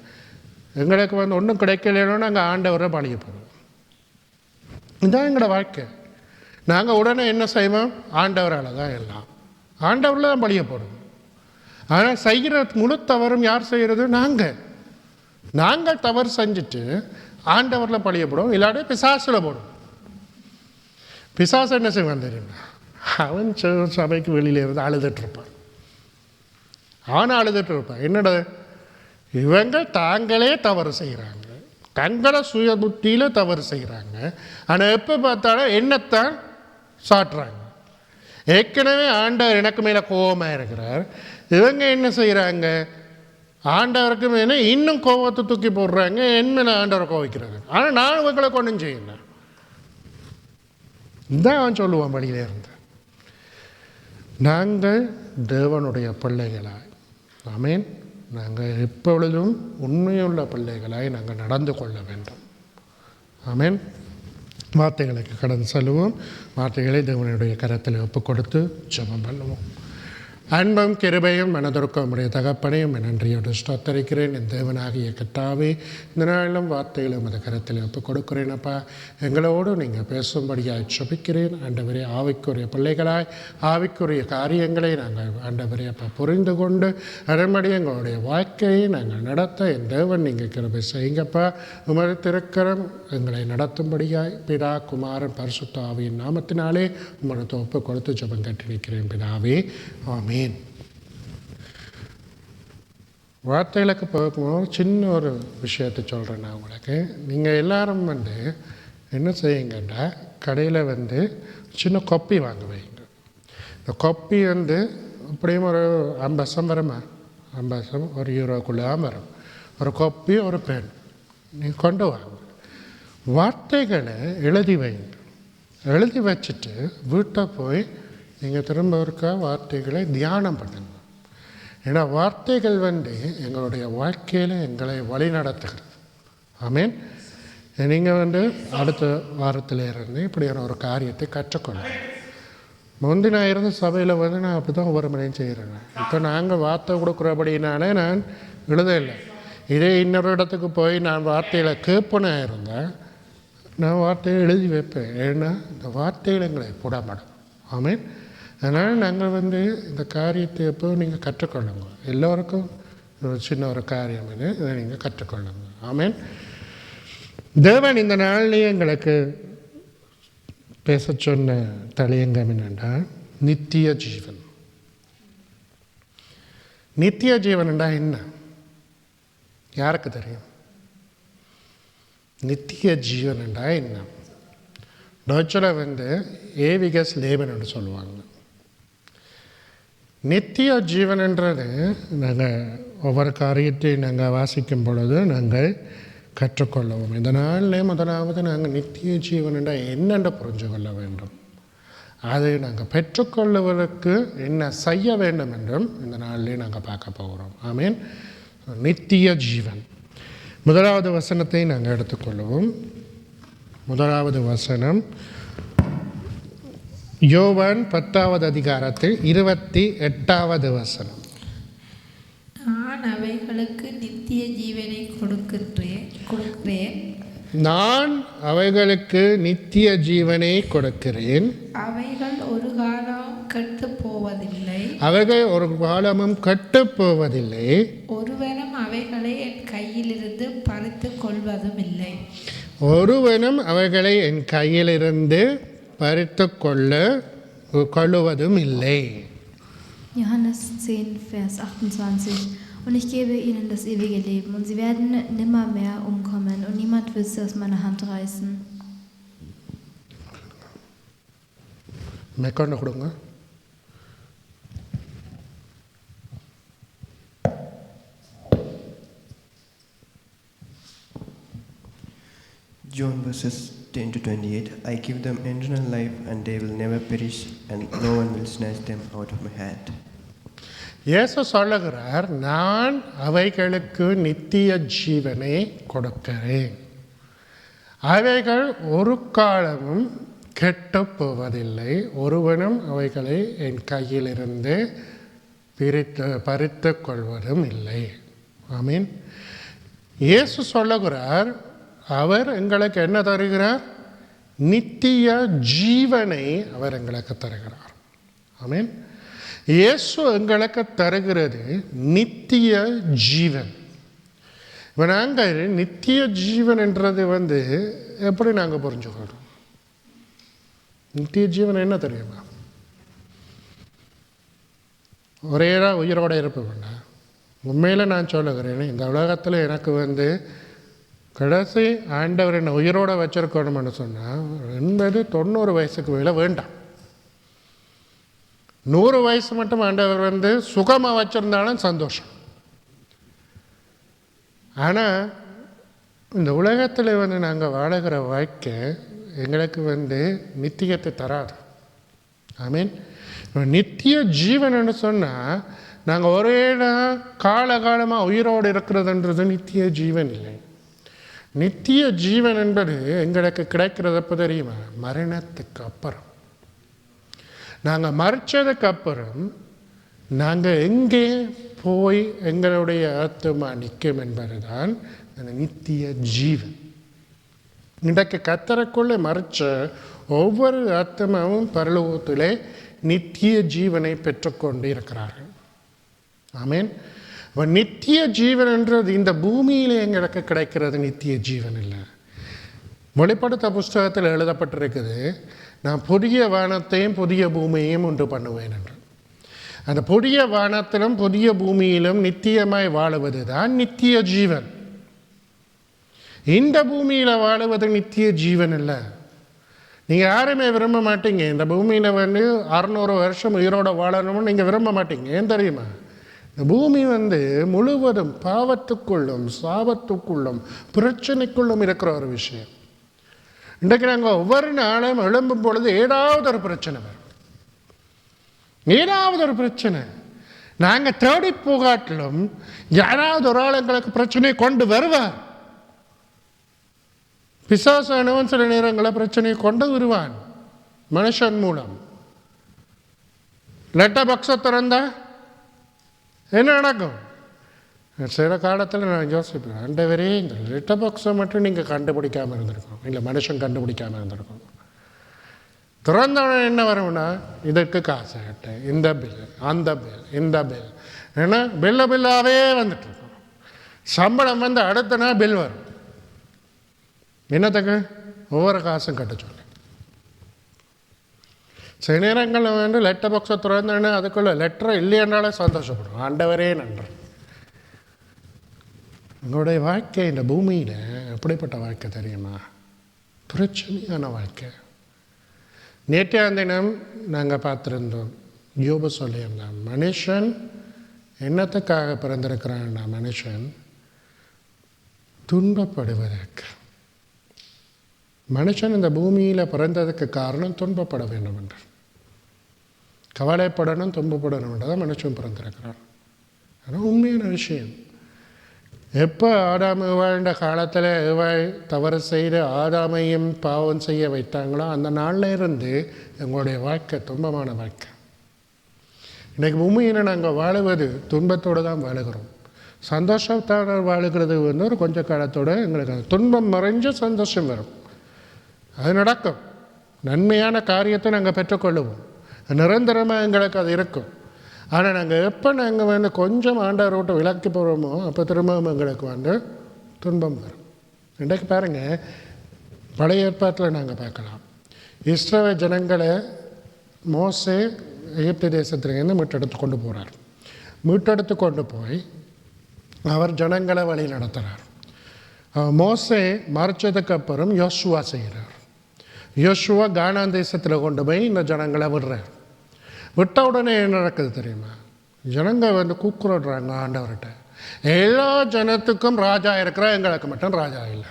எங்களுக்கு ஒன்றும் கிடைக்கலைன்னு நாங்கள் ஆண்டவரை பழிய போடுவோம். இதுதான் எங்களோட வாழ்க்கை. நாங்கள் உடனே என்ன செய்வோம்? ஆண்டவரால் தான் எல்லாம், ஆண்டவரில் தான் பழிய போடுவோம். ஆனால் செய்கிற முழு தவறும் யார் செய்கிறது? நாங்கள் தவறு செஞ்சுட்டு ஆண்டவரில் பழியப்படும், இல்லாட்டி பிசாசில் போடும். பிசாசு என்ன செய்வான் தெரியுமா? அவன் சபைக்கு வெளியில இருந்து அழுதுட்டுருப்பான். அவன் அழுதுட்டுருப்பான். என்னடா இவங்க தாங்களே தவறு செய்கிறாங்க, தங்களை சுய புத்தியில் தவறு செய்கிறாங்க. ஆனால் எப்போ பார்த்தாலும் என்னத்தான் சாட்டுறாங்க. ஏற்கனவே ஆண்டவர் எனக்கு மேலே கோபமாக இருக்கிறார். இவங்க என்ன செய்கிறாங்க? ஆண்டவருக்கு மேலே இன்னும் கோபத்தை தூக்கி போடுறாங்க, என் மேலே ஆண்டவரை கோவிக்கிறாங்க. ஆனால் நான் இவங்களை கொண்டும் செய்யணும். இதான் அவன் சொல்லுவான் வழியில இருந்து. நாங்கள் தேவனுடைய பிள்ளைகளாய், ஆமீன், நாங்கள் எப்பொழுதும் உண்மையுள்ள பிள்ளைகளாய் நாங்கள் நடந்து கொள்ள வேண்டும். ஆமீன். வார்த்தைகளுக்கு கடந்து செல்வோம். வார்த்தைகளை தேவனுடைய கரத்தில் ஒப்பு கொடுத்து ஜெபம் பண்ணுவோம். அன்பும் கிருபையும் மனதிற்கும் உடைய தகப்பனையும் நன்றியோடு ஸ்தோத்தரிக்கிறேன். என் தேவனாகிய கர்த்தாவே, இந்த நாளிலும் வார்த்தைகளும் அந்த கருத்தில் ஒப்புக் கொடுக்கிறேனப்பா. எங்களோடு நீங்கள் பேசும்படியாய் ஜெபிக்கிறேன். ஆண்டவரே, ஆவிக்குரிய பிள்ளைகளாய் ஆவிக்குரிய காரியங்களை நாங்கள் ஆண்டவரே அப்பா புரிந்து கொண்டு அதன்படி எங்களுடைய வாழ்க்கையை நாங்கள் நடத்த என் தேவன் நீங்கள் கிருபை செய்யுங்கப்பா. உமது திருக்கரம் எங்களை நடத்தும்படியாய் பிதா குமாரன் பரிசுத்த ஆவியின் நாமத்தினாலே உமது ஒப்புக் கொடுத்து ஜெபம் கட்டி நிற்கிறேன் பிதாவே. ஆமென். வார்த்தைகளுக்கு போகும்போது சின்ன ஒரு விஷயத்தை சொல்கிறேன் நான் உங்களுக்கு. நீங்கள் எல்லாரும் என்ன செய்யுங்கன்னா, கடையில் சின்ன கொப்பி வாங்க வைங்க. இந்த கொப்பி இப்படியும் ஒரு 50 வருமா, 50 ஒரு €1 வரும். ஒரு கொப்பி ஒரு பென் நீங்கள் கொண்டு வாங்க. வார்த்தைகளை எழுதி வைங்க. எழுதி வச்சுட்டு வீட்டை போய் நீங்கள் திரும்ப இருக்க வார்த்தைகளை தியானம் பண்ணுங்க. ஏன்னா வார்த்தைகள் எங்களுடைய வாழ்க்கையில் எங்களை வழி நடத்துகிறது. ஆமீன். நீங்கள் அடுத்த வாரத்தில் இருந்து இப்படியான ஒரு காரியத்தை கற்றுக்கொள்ளணும். முந்தி நான் இருந்த சபையில் நான் அப்படி தான் ஒவ்வொரு மணியும் செய்கிறேன். இப்போ நாங்கள் வார்த்தை கொடுக்குறபடினாலே நான் எழுதலை. இதே இன்னொரு இடத்துக்கு போய் நான் வார்த்தையில் கேட்பனாக இருந்தேன், நான் வார்த்தையை எழுதி வைப்பேன். ஏன்னா இந்த வார்த்தைகள் எங்களை புடமாடும். ஆமீன். அதனால் நாங்கள் இந்த காரியத்தை எப்போ நீங்கள் கற்றுக்கொள்ளுங்க. எல்லோருக்கும் ஒரு சின்ன ஒரு காரியம் இதை நீங்கள் கற்றுக்கொள்ளுங்க. ஆமீன். தேவன் இந்த நாள்லேயே எங்களுக்கு பேச சொன்ன தலையங்கம் என்னென்றால் நித்திய ஜீவன். நித்திய ஜீவன் என்றால் என்ன? யாருக்கு தெரியும்? நித்திய ஜீவன் என்றால் என்ன? டொய்ச்சில் ஏவிகஸ் லேபன் என்று சொல்லுவாங்க. நித்திய ஜீவன்ன்றது நாங்கள் ஒவ்வொரு காரியத்தையும் நாங்கள் வாசிக்கும் பொழுது நாங்கள் கற்றுக்கொள்ளவும். இந்த நாளிலே முதலாவது நாங்கள் நித்திய ஜீவன் என்றால் என்னென்று புரிஞ்சு கொள்ள வேண்டும். அதை நாங்கள் பெற்றுக்கொள்ளுவதற்கு என்ன செய்ய வேண்டும் என்றும் இந்த நாளிலே நாங்கள் பார்க்க போகிறோம். ஆமீன். நித்திய ஜீவன். முதலாவது வசனத்தை நாங்கள் எடுத்துக்கொள்வோம். முதலாவது வசனம் யோவான் 10வது அதிகாரத்தில் 28வது வசனம். நான் அவைகளுக்கு நித்திய ஜீவனை கொடுக்கிறேன். நான் அவைகளுக்கு நித்திய ஜீவனை கொடுக்கிறேன். அவைகள் ஒரு காலம் கெட்டு போவதில்லை. அவைகள் ஒரு காலமும் கெட்டு போவதில்லை. ஒருவனும் அவைகளை என் கையிலிருந்து பறித்து கொள்வதும் இல்லை. ஒருவனும் அவைகளை என் கையிலிருந்து பறித்து கொள்ளுவதும் இல்லை. Johannes 10, Vers 28. Und ich gebe ihnen das ewige Leben, und sie werden nimmermehr umkommen, und niemand wird sie aus meiner Hand reißen. மெக்கொண்டு கொடுங்க. John verses 10 to 28. I give them eternal life, and they will never perish, and no one will snatch them out of my hand. இயேசு சொல்லுகிறார், நான் அவைகளுக்கு நித்திய ஜீவனை கொடுக்கிறேன். அவைகள் ஒரு காலமும் கெட்டு போவதில்லை. ஒருவனும் அவைகளை என் கையிலிருந்து பறித்து கொள்வதும் இல்லை. ஆமீன். இயேசு சொல்லுகிறார், அவர் எங்களுக்கு என்ன தருகிறார்? நித்திய ஜீவனை அவர் எங்களுக்கு தருகிறார். ஆமீன். இயேசு எங்களுக்கு தருகிறது நித்திய ஜீவன். இப்போ நாங்கள் நித்திய ஜீவன் என்றது எப்படி நாங்கள் புரிஞ்சுக்கிறோம்? நித்திய ஜீவன் என்ன தெரியுமா? ஒரே உயிரோடு இருப்ப வேண்டாம். உண்மையில் நான் சொல்லுகிறேன், இந்த உலகத்தில் எனக்கு கடைசி ஆண்டவர் என்னை உயிரோடு வச்சிருக்கணும்னு சொன்னால் 80-90 வயசுக்கு மேலே வேண்டாம். 100 வயசு மட்டும் ஆண்டவர் சுகமாக வச்சுருந்தாலும் சந்தோஷம். ஆனால் இந்த உலகத்தில் நாங்கள் வாழுகிற வாழ்க்கை எங்களுக்கு நித்தியத்தை தராது. ஆமீன். நித்திய ஜீவன் சொன்னால் நாங்கள் ஒரே காலகாலமாக உயிரோடு இருக்கிறதுன்றது நித்திய ஜீவன் இல்லை. நித்திய ஜீவன் என்பது எங்களுக்கு கிடைக்கிறது எப்போ தெரியுமா? மரணத்துக்கு அப்புறம். நாங்கள் மறிச்சதுக்கு அப்புறம் நாங்கள் எங்கே போய் எங்களுடைய ஆத்மா நிற்கும் என்பதுதான் அந்த நித்திய ஜீவன். இன்றைக்கு கத்தருக்குள்ளே மறைச்ச ஒவ்வொரு ஆத்மாவும் பரலோகத்திலே நித்திய ஜீவனை பெற்றுக்கொண்டு இருக்கிறார்கள். ஆமேன். நித்திய ஜீவன் என்றது இந்த பூமியிலே எங்களுக்கு கிடைக்கிறது நித்திய ஜீவன் இல்லை. வெளிப்படுத்த புஸ்தகத்தில் எழுதப்பட்டிருக்குது, நான் புதிய வானத்தையும் புதிய பூமியையும் உண்டு பண்ணுவேன் என்று. அந்த புதிய வானத்திலும் புதிய பூமியிலும் நித்தியமாய் வாழுவது தான் நித்திய ஜீவன். இந்த பூமியில் வாழுவது நித்திய ஜீவன் இல்லை. நீங்கள் யாருமே விரும்ப மாட்டீங்க இந்த பூமியில் 600 வருஷம் உயிரோட வாழணும்னு நீங்கள் விரும்ப மாட்டீங்க. ஏன் தெரியுமா? இந்த பூமி முழுவதும் பாவத்துக்குள்ளும் சாபத்துக்குள்ளும் பிரச்சனைக்குள்ளும் இருக்கிற ஒரு விஷயம். இன்றைக்கு நாங்கள் ஒவ்வொரு நாளும் எழும்பும் பொழுது ஏதாவது ஒரு பிரச்சனை வரும். ஏதாவது ஒரு பிரச்சனை நாங்கள் தேடி போகாட்டிலும் யாராவது ஒரு ஆள் எங்களுக்கு பிரச்சனையை கொண்டு வருவார். பிசாசானவன் சில நேரங்களில் பிரச்சனையை கொண்டு வருவான் மனுஷன் மூலம். லெட்டர் பாக்ஸை திறந்தா என்ன நடக்கும்? சில காலத்தில் நான் யோசிப்பேன், ஆண்டவரே இந்த லெட்டர் பாக்ஸை மட்டும் நீங்கள் கண்டுபிடிக்காமல் இருந்திருக்கணும், இல்லை மனுஷன் கண்டுபிடிக்காமல் இருந்திருக்கணும். திறந்தவன என்ன வரும்னா, இதற்கு காசு கட்டு, இந்த பில், அந்த பில், இந்த பில், ஏன்னா பில்லாகவே வந்துட்டு இருக்கோம். சம்பளம் அடுத்த நாள் பில் வரும். என்னத்துக்கு? ஒவ்வொரு காசும் கட்ட சொல்லி. சில நேரங்களில் லெட்டர் பாக்ஸை திறந்தோன்னா அதுக்குள்ள லெட்டரை இல்லையென்றாலே சந்தோஷப்படும். ஆண்டவரே நன்றி. உங்களுடைய வாழ்க்கை இந்த பூமியில் எப்படிப்பட்ட வாழ்க்கை தெரியுமா? பிரச்சனையான வாழ்க்கை. நேற்றைய தினம் நாங்கள் பார்த்துருந்தோம், யோபு சொல்லியிருந்தோம், மனுஷன் என்னத்துக்காக பிறந்திருக்கிறான்னா மனுஷன் துன்பப்படுவதற்கு. மனுஷன் இந்த பூமியில் பிறந்ததுக்கு காரணம் துன்பப்பட வேண்டும் என்று, கவலைப்படணும், துன்பப்படணும் என்றதான் மனுஷன் பிறந்திருக்கிறான். ஆனால் உண்மையான விஷயம், எப்போ ஆதாம் வாழ்ந்த காலத்தில் ஏவாள் தவறு செய்து ஆதாமையும் பாவம் செய்ய வைத்தாங்களோ அந்த நாளில் இருந்து எங்களுடைய வாழ்க்கை துன்பமான வாழ்க்கை. இன்றைக்கு பூமியில் நாங்கள் வாழுவது துன்பத்தோடு தான் வாழுகிறோம். சந்தோஷத்தோடு வாழுகிறது ஒரு கொஞ்ச காலத்தோடு எங்களுக்கு துன்பம் மறைஞ்ச சந்தோஷம் வரும். அது நடக்கும். நன்மையான காரியத்தை நாங்கள் பெற்றுக்கொள்ளுவோம், நிரந்தரமாக எங்களுக்கு அது இருக்கும். ஆனால் நாங்கள் எப்போ நாங்கள் கொஞ்சம் ஆண்டவரை விட்டு விலக்கி போகிறோமோ அப்போ திரும்பவும் எங்களுக்கு துன்பம் வரும். இன்றைக்கு பாருங்கள், பழைய ஏற்பாட்டில் நாங்கள் பார்க்கலாம், இஸ்ரவேல் ஜனங்களை மோசே எகிப்து தேசத்திலேருந்து மீட்டெடுத்து கொண்டு போகிறார். மீட்டெடுத்து கொண்டு போய் அவர் ஜனங்களை வழி நடத்துகிறார். மோசே மறைச்சதுக்கு அப்புறம் யோசுவா செய்கிறார். யோசுவா கானான் தேசத்தில் கொண்டு போய் இந்த ஜனங்களை விடுறார். விட்ட உடனே என்ன நடக்குது தெரியுமா? ஜனங்க கூக்குறாங்க ஆண்டவர்கிட்ட, எல்லா ஜனத்துக்கும் ராஜா இருக்கிறா, எங்களுக்கு மட்டும் ராஜா இல்லை.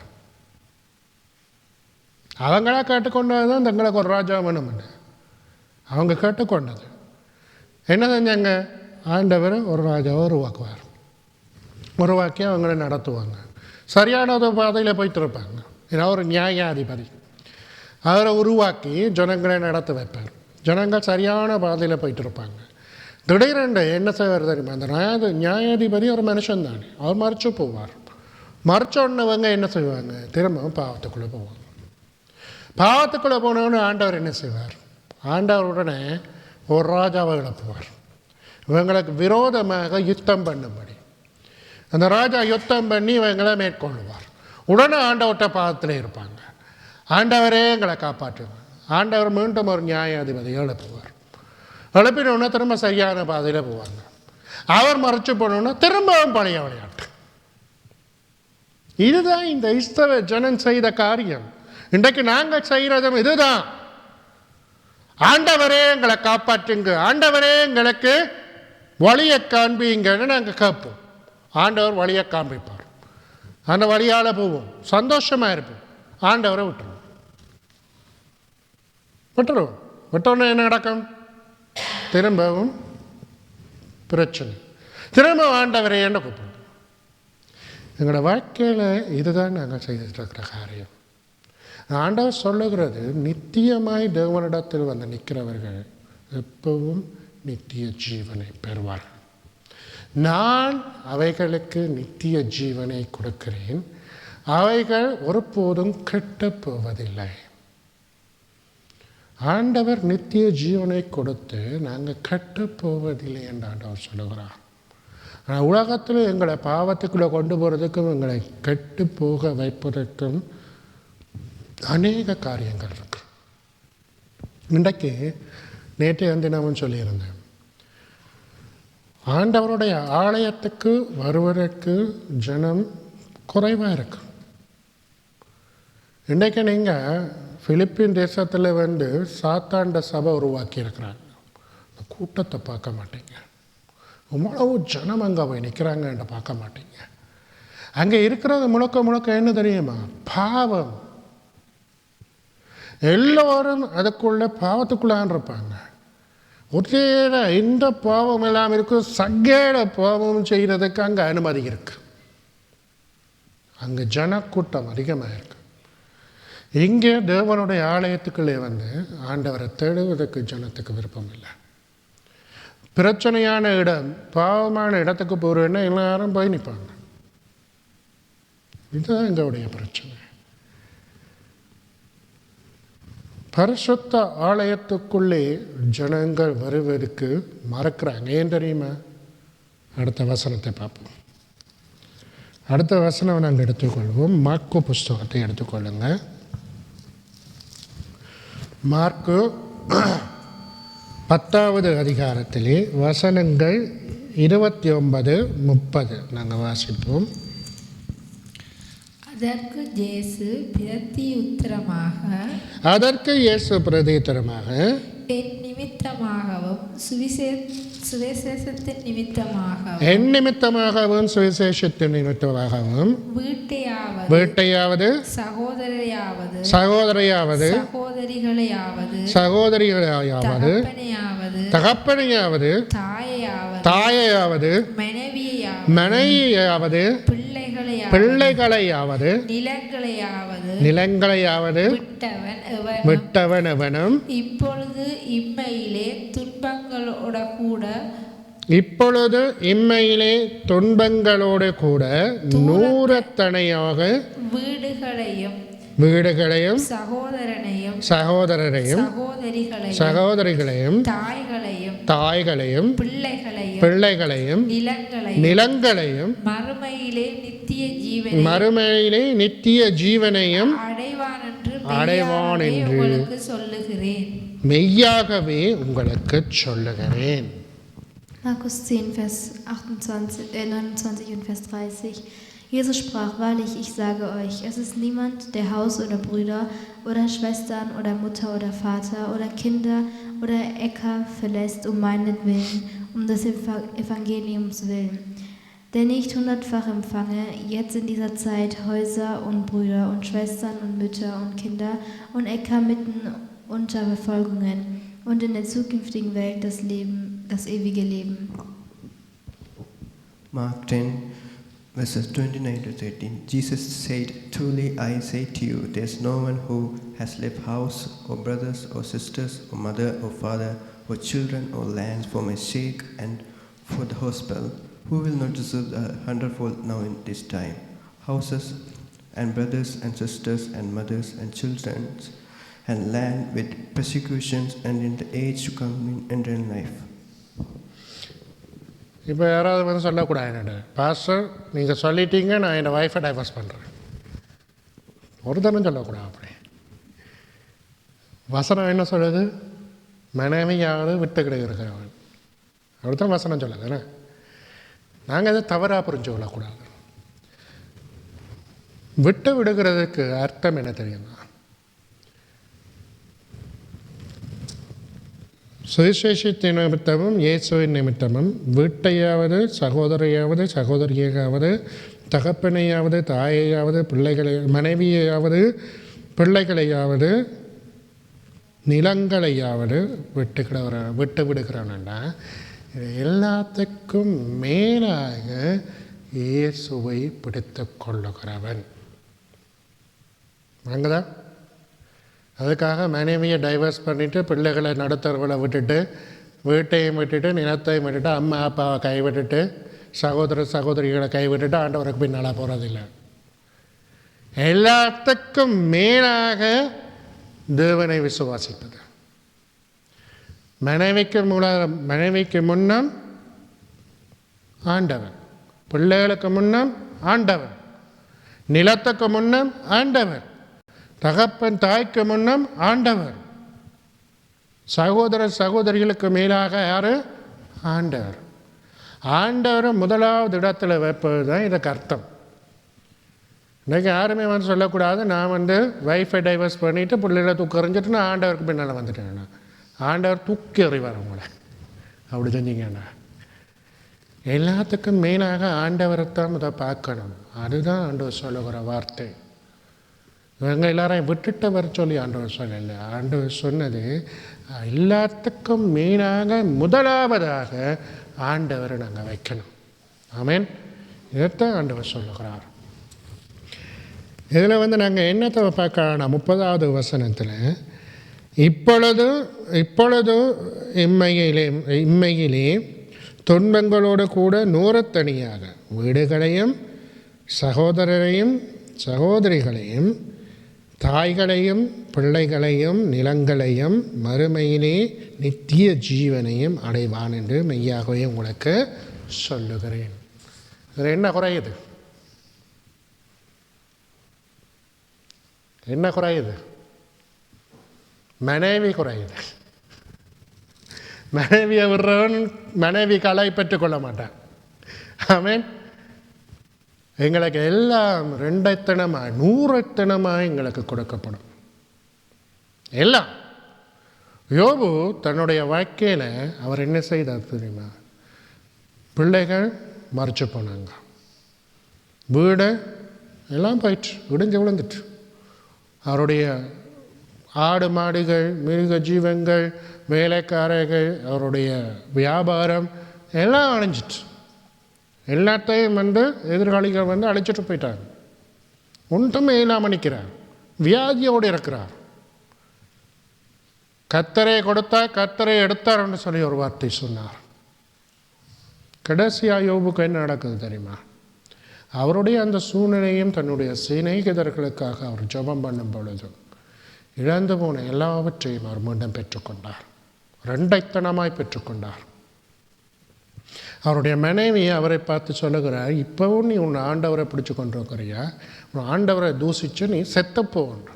அவங்களா கேட்டுக்கொண்டது தான் தங்களுக்கு ஒரு ராஜா வேணும்னு. அவங்க கேட்டுக்கொண்டது என்ன செஞ்சாங்க? ஆண்டவர் ஒரு ராஜாவை உருவாக்குவார். உருவாக்கி அவங்கள நடத்துவாங்க. சரியான ஒரு பாதையில் போய்ட்டு இருப்பாங்க. ஏன்னா ஒரு நியாயாதிபதி அவரை உருவாக்கி ஜனங்களை நடத்த வைப்பார். ஜனங்கள் சரியான பாதையில் போயிட்டு இருப்பாங்க. திடீரென்று என்ன செய்வார் தெரியுமா? அந்த நியாயாதிபதி ஒரு மனுஷன் தானே, அவர் மறைச்சு போவார். மறைச்ச உடனவங்க என்ன செய்வாங்க? திரும்பவும் பாவத்துக்குள்ளே போவாங்க. பாவத்துக்குள்ளே போனவொன்னு ஆண்டவர் என்ன செய்வார்? ஆண்டவர் உடனே ஒரு ராஜாவை எழுப்புவார், இவங்களுக்கு விரோதமாக யுத்தம் பண்ணும்படி. அந்த ராஜா யுத்தம் பண்ணி இவங்களை மேற்கொள்ளுவார். உடனே ஆண்டவர்கிட்ட பாவத்தில் இருப்பாங்க. ஆண்டவரே எங்களை காப்பாற்றுவார். ஆண்டவர் மீண்டும் ஒரு நியாயாதிபதி எழுப்புவார். எழுப்பினோன்னா திரும்ப சரியான பாதையில் போவாங்க. அவர் மறைச்சு போனோன்னா திரும்பவும் பழைய விளையாட்டு. இதுதான் இந்த இஸ்ரவேல் ஜனம் செய்த காரியம். இன்றைக்கு நாங்கள் செய்கிறதும் இதுதான். ஆண்டவரே எங்களை காப்பாற்றுங்க, ஆண்டவரே எங்களுக்கு வழியை காண்பிங்கன்னு நாங்கள் கேட்போம். ஆண்டவர் வழியை காண்பிப்பார். அந்த வழியால் போவோம், சந்தோஷமாக இருப்போம். ஆண்டவரை விட்டுருவோம். விட்டோன்னு என்ன நடக்கும்? திரும்பவும் பிரச்சனை. திரும்ப ஆண்டவரை என்ன கூப்பிடுவோம். எங்களோட வாழ்க்கையில் இதுதான் நாங்கள் செய்துட்டு இருக்கிற காரியம். ஆண்டவர் சொல்லுகிறது, நித்தியமாய் தேவனிடத்தில் நிற்கிறவர்கள் எப்பவும் நித்திய ஜீவனை பெறுவார்கள். நான் அவைகளுக்கு நித்திய ஜீவனை கொடுக்கிறேன், அவைகள் ஒருபோதும் கெட்டுப் போவதில்லை. ஆண்டவர் நித்திய ஜீவனை கொடுத்து நாங்கள் கெட்டுப் போவதில்லை என்று ஆண்டவர் சொல்லுகிறார். ஆனால் உலகத்தில் எங்களை பாவத்துக்குள்ளே கொண்டு போகிறதுக்கும் எங்களை கெட்டு போக வைப்பதற்கும் அநேக காரியங்கள் இருக்கு. இன்றைக்கு நேற்றைய தினமும் சொல்லியிருந்தேன், ஆண்டவருடைய ஆலயத்துக்கு வருவதற்கு ஜனம் குறைவாக இருக்கு. இன்றைக்கு நீங்கள் பிலிப்பின் தேசத்தில் சாத்தாண்ட சபை உருவாக்கி இருக்கிறாங்க. இந்த கூட்டத்தை பார்க்க மாட்டீங்க. இவ்வளவு ஜனம் அங்கே போய் நிற்கிறாங்கன்னு பார்க்க மாட்டீங்க. அங்கே இருக்கிறது முழுக்க என்ன தெரியுமா? பாவம். எல்லோரும் அதுக்குள்ளே பாவத்துக்குள்ளான் இருப்பாங்க. ஒரே இந்த பாவம் எல்லாம் இருக்கும், சகல பாவம் செய்கிறதுக்கு அங்கே அனுமதி இருக்கு. அங்கே ஜனக்கூட்டம் அதிகமாக இருக்கு. இங்கே தேவனுடைய ஆலயத்துக்குள்ளே ஆண்டவரை தேடுவதற்கு ஜனத்துக்கு விருப்பம் இல்லை. பிரச்சனையான இடம், பாவமான இடத்துக்கு போகிறேன்னா எல்லாரும் போய் நிற்பாங்க. இதுதான் எங்களுடைய பிரச்சனை. பரிசுத்த ஆலயத்துக்குள்ளே ஜனங்கள் வருவதற்கு மறக்கிறாங்க. ஏன் தெரியுமா? அடுத்த வசனத்தை பார்ப்போம். அடுத்த வசனம் நாங்கள் எடுத்துக்கொள்வோம். மார்க்கு புஸ்தகத்தை எடுத்துக்கொள்ளுங்க. மார்க்கு 10வது அதிகாரத்திலே வசனங்கள் 29-30 நாங்கள் வாசிப்போம். அதற்கு இயேசு பிரதியுத்தரமாக என் நிமித்தமாகவும் சுவிசேஷத்தின் நிமித்தமாகவும் வீட்டையாவது சகோதரையாவது தகப்பனையாவது தாயையாவது மனைவியாவது பிள்ளைகளையாவது நிலங்களையாவது விட்டவன் எவனும் இப்பொழுது இம்மையிலே துன்பங்களோடு கூட நூறத்தனையாக வீடுகளையும் சகோதரரையும் சகோதரிகளையும் தாய்களையும் பிள்ளைகளையும் நிலங்களையும் மறுமையிலே நித்திய ஜீவனையும் அடைவான் என்று மெய்யாகவே உங்களுக்கு சொல்லுகிறேன். Markus 10, Vers 29 und Vers 30. Jesus sprach: Wahrlich, ich sage euch, es ist niemand, der Haus oder Brüder oder Schwestern oder Mutter oder Vater oder Kinder oder Äcker verlässt um meinetwillen, um des Evangeliums willen, der nicht 100-fach empfange, jetzt in dieser Zeit Häuser und Brüder und Schwestern und Mütter und Kinder und Äcker mitten unter Verfolgungen und in der zukünftigen Welt das ewige Leben. Mark 10, verses 29-13. Jesus said, "Truly I say to you, there is no one who has left house or brothers or sisters or mother or father or children or lands for my sake and for the gospel, who will not receive a hundredfold now in this time, houses and brothers and sisters and mothers and children and land with persecutions and in the age to come in eternal life." இப்போ யாராவது சொல்லக்கூடாது, என்னோட pastor நீங்கள் சொல்லிட்டீங்க, நான் என்னோடய wifi divorce பண்ணுறேன். ஒரு தரம் சொல்லக்கூடாது. அப்படி வசனம் என்ன சொல்லுது? மனைவியாவது விட்டு கிடைக்கிறவன். அப்படித்தான் வசனம் சொல்லுதுண்ணே. நாங்கள் அதை தவறாக புரிஞ்சு கொள்ளக்கூடாது. விட்டு விடுகிறதுக்கு அர்த்தம் என்ன தெரியுமா? சுவிசேஷத்தின் நிமித்தமும் இயேசுவின் நிமித்தமும் வீட்டையாவது சகோதரையாவது சகோதரியையாவது தகப்பனையாவது தாயையாவது மனைவியையாவது பிள்ளைகளையாவது நிலங்களையாவது விட்டு விடுகிறான்டா. எல்லாத்துக்கும் மேலாக இயேசுவை பிடித்து கொள்ளுகிறவன். வாங்கதான் அதுக்காக மனைவியை டைவர்ஸ் பண்ணிவிட்டு பிள்ளைகளை நடுத்தரவில் விட்டுட்டு வீட்டையும் விட்டுட்டு நிலத்தையும் விட்டுட்டு அம்மா அப்பாவை கைவிட்டுட்டு சகோதர சகோதரிகளை கைவிட்டுட்டு ஆண்டவருக்கு பின்னால் போகிறதில்லை. எல்லாத்துக்கும் மேலாக தேவனை விசுவாசிப்பது. மனைவிக்கு முன்னம் ஆண்டவர், பிள்ளைகளுக்கு முன்னம் ஆண்டவர், நிலத்துக்கு முன்னம் ஆண்டவர், தகப்பன் தாய்க்கு முன்னம் ஆண்டவர், சகோதர சகோதரிகளுக்கு மேலாக யாரு? ஆண்டவர். ஆண்டவரை முதலாவது இடத்துல வைப்பது தான் இதுக்கு அர்த்தம். இன்றைக்கி யாருமே சொல்லக்கூடாது நான் வைஃபை டைவர்ஸ் பண்ணிவிட்டு பிள்ளைகளை தூக்கி எறிஞ்சிட்டு நான் ஆண்டவருக்கு பின்னால் வந்துட்டேன். ஆண்டவர் தூக்கி எறிவார் உங்களை. அப்படி செஞ்சீங்கன்னா எல்லாத்துக்கும் மேலாக ஆண்டவரைத்தான் இதை பார்க்கணும். அதுதான் ஆண்டவர் சொல்லுகிற வார்த்தை. இவங்க எல்லாரையும் விட்டுட்டு வர சொல்லி ஆண்டவர் சொல்லலை. ஆண்டவர் சொன்னது எல்லாத்துக்கும் மேலாக முதலாவதாக ஆண்டவரை நாங்கள் வைக்கணும். ஆமேன். இதைத்தான் ஆண்டவர் சொல்லுகிறார். இதில் நாங்கள் என்னத்தை பார்க்கலாம்? 30வது வசனத்தில் இப்பொழுது இம்மையிலே துன்பங்களோடு கூட நூறத்தனியாக வீடுகளையும் சகோதரரையும் சகோதரிகளையும் தாய்களையும் பிள்ளைகளையும் நிலங்களையும் மறுமையிலே நித்திய ஜீவனையும் அடைவான் என்று மெய்யாகவே உங்களுக்கு சொல்லுகிறேன். இதில் என்ன குறையுது? என்ன குறையுது? மனைவி குறையுது. மனைவியை விடுறவன் மனைவி கலை பெற்றுக்கொள்ள மாட்டான். ஆமேன். எங்களுக்கு எல்லாம் 2 எத்தனமாக 100 எத்தனமாக எங்களுக்கு கொடுக்கப்படும். எல்லாம். யோபு தன்னுடைய வாழ்க்கையில் அவர் என்ன செய்தார் தெரியுமா? பிள்ளைகள் மறைச்சு போனாங்க, வீடு எல்லாம் போயிட்டு இடிஞ்சு விழுந்துட்டு, அவருடைய ஆடு மாடுகள் மிருக ஜீவங்கள் வேலைக்காரர்கள் அவருடைய வியாபாரம் எல்லாம் அழிஞ்சிட்டு, எல்லாத்தையும் எதிர்காலிகள் அழைச்சிட்டு போயிட்டாங்க. ஒன்றுமே இல்லாமல் நிற்கிறார், வியாதியோடு இருக்கிறார். கர்த்தரை கொடுத்தா கர்த்தரை எடுத்தார்னு சொல்லி ஒரு வார்த்தை சொன்னார். கடைசியாக யோபுக்கு என்ன நடக்குது தெரியுமா? அவருடைய அந்த சூழ்நிலையும் தன்னுடைய சிநேகிதர்களுக்காக அவர் ஜெபம் பண்ணும் பொழுது இழந்து போன எல்லாவற்றையும் அவர் மீண்டும் பெற்றுக்கொண்டார். 2 எத்தனமாய் பெற்றுக்கொண்டார். அவருடைய மனைவி அவரை பார்த்து சொல்லுகிறார், இப்போவும் நீ உன் ஆண்டவரை பிடிச்சு கொண்டு இருக்கிறியா? உன் ஆண்டவரை தூசிச்சு நீ செத்தப்போன்ற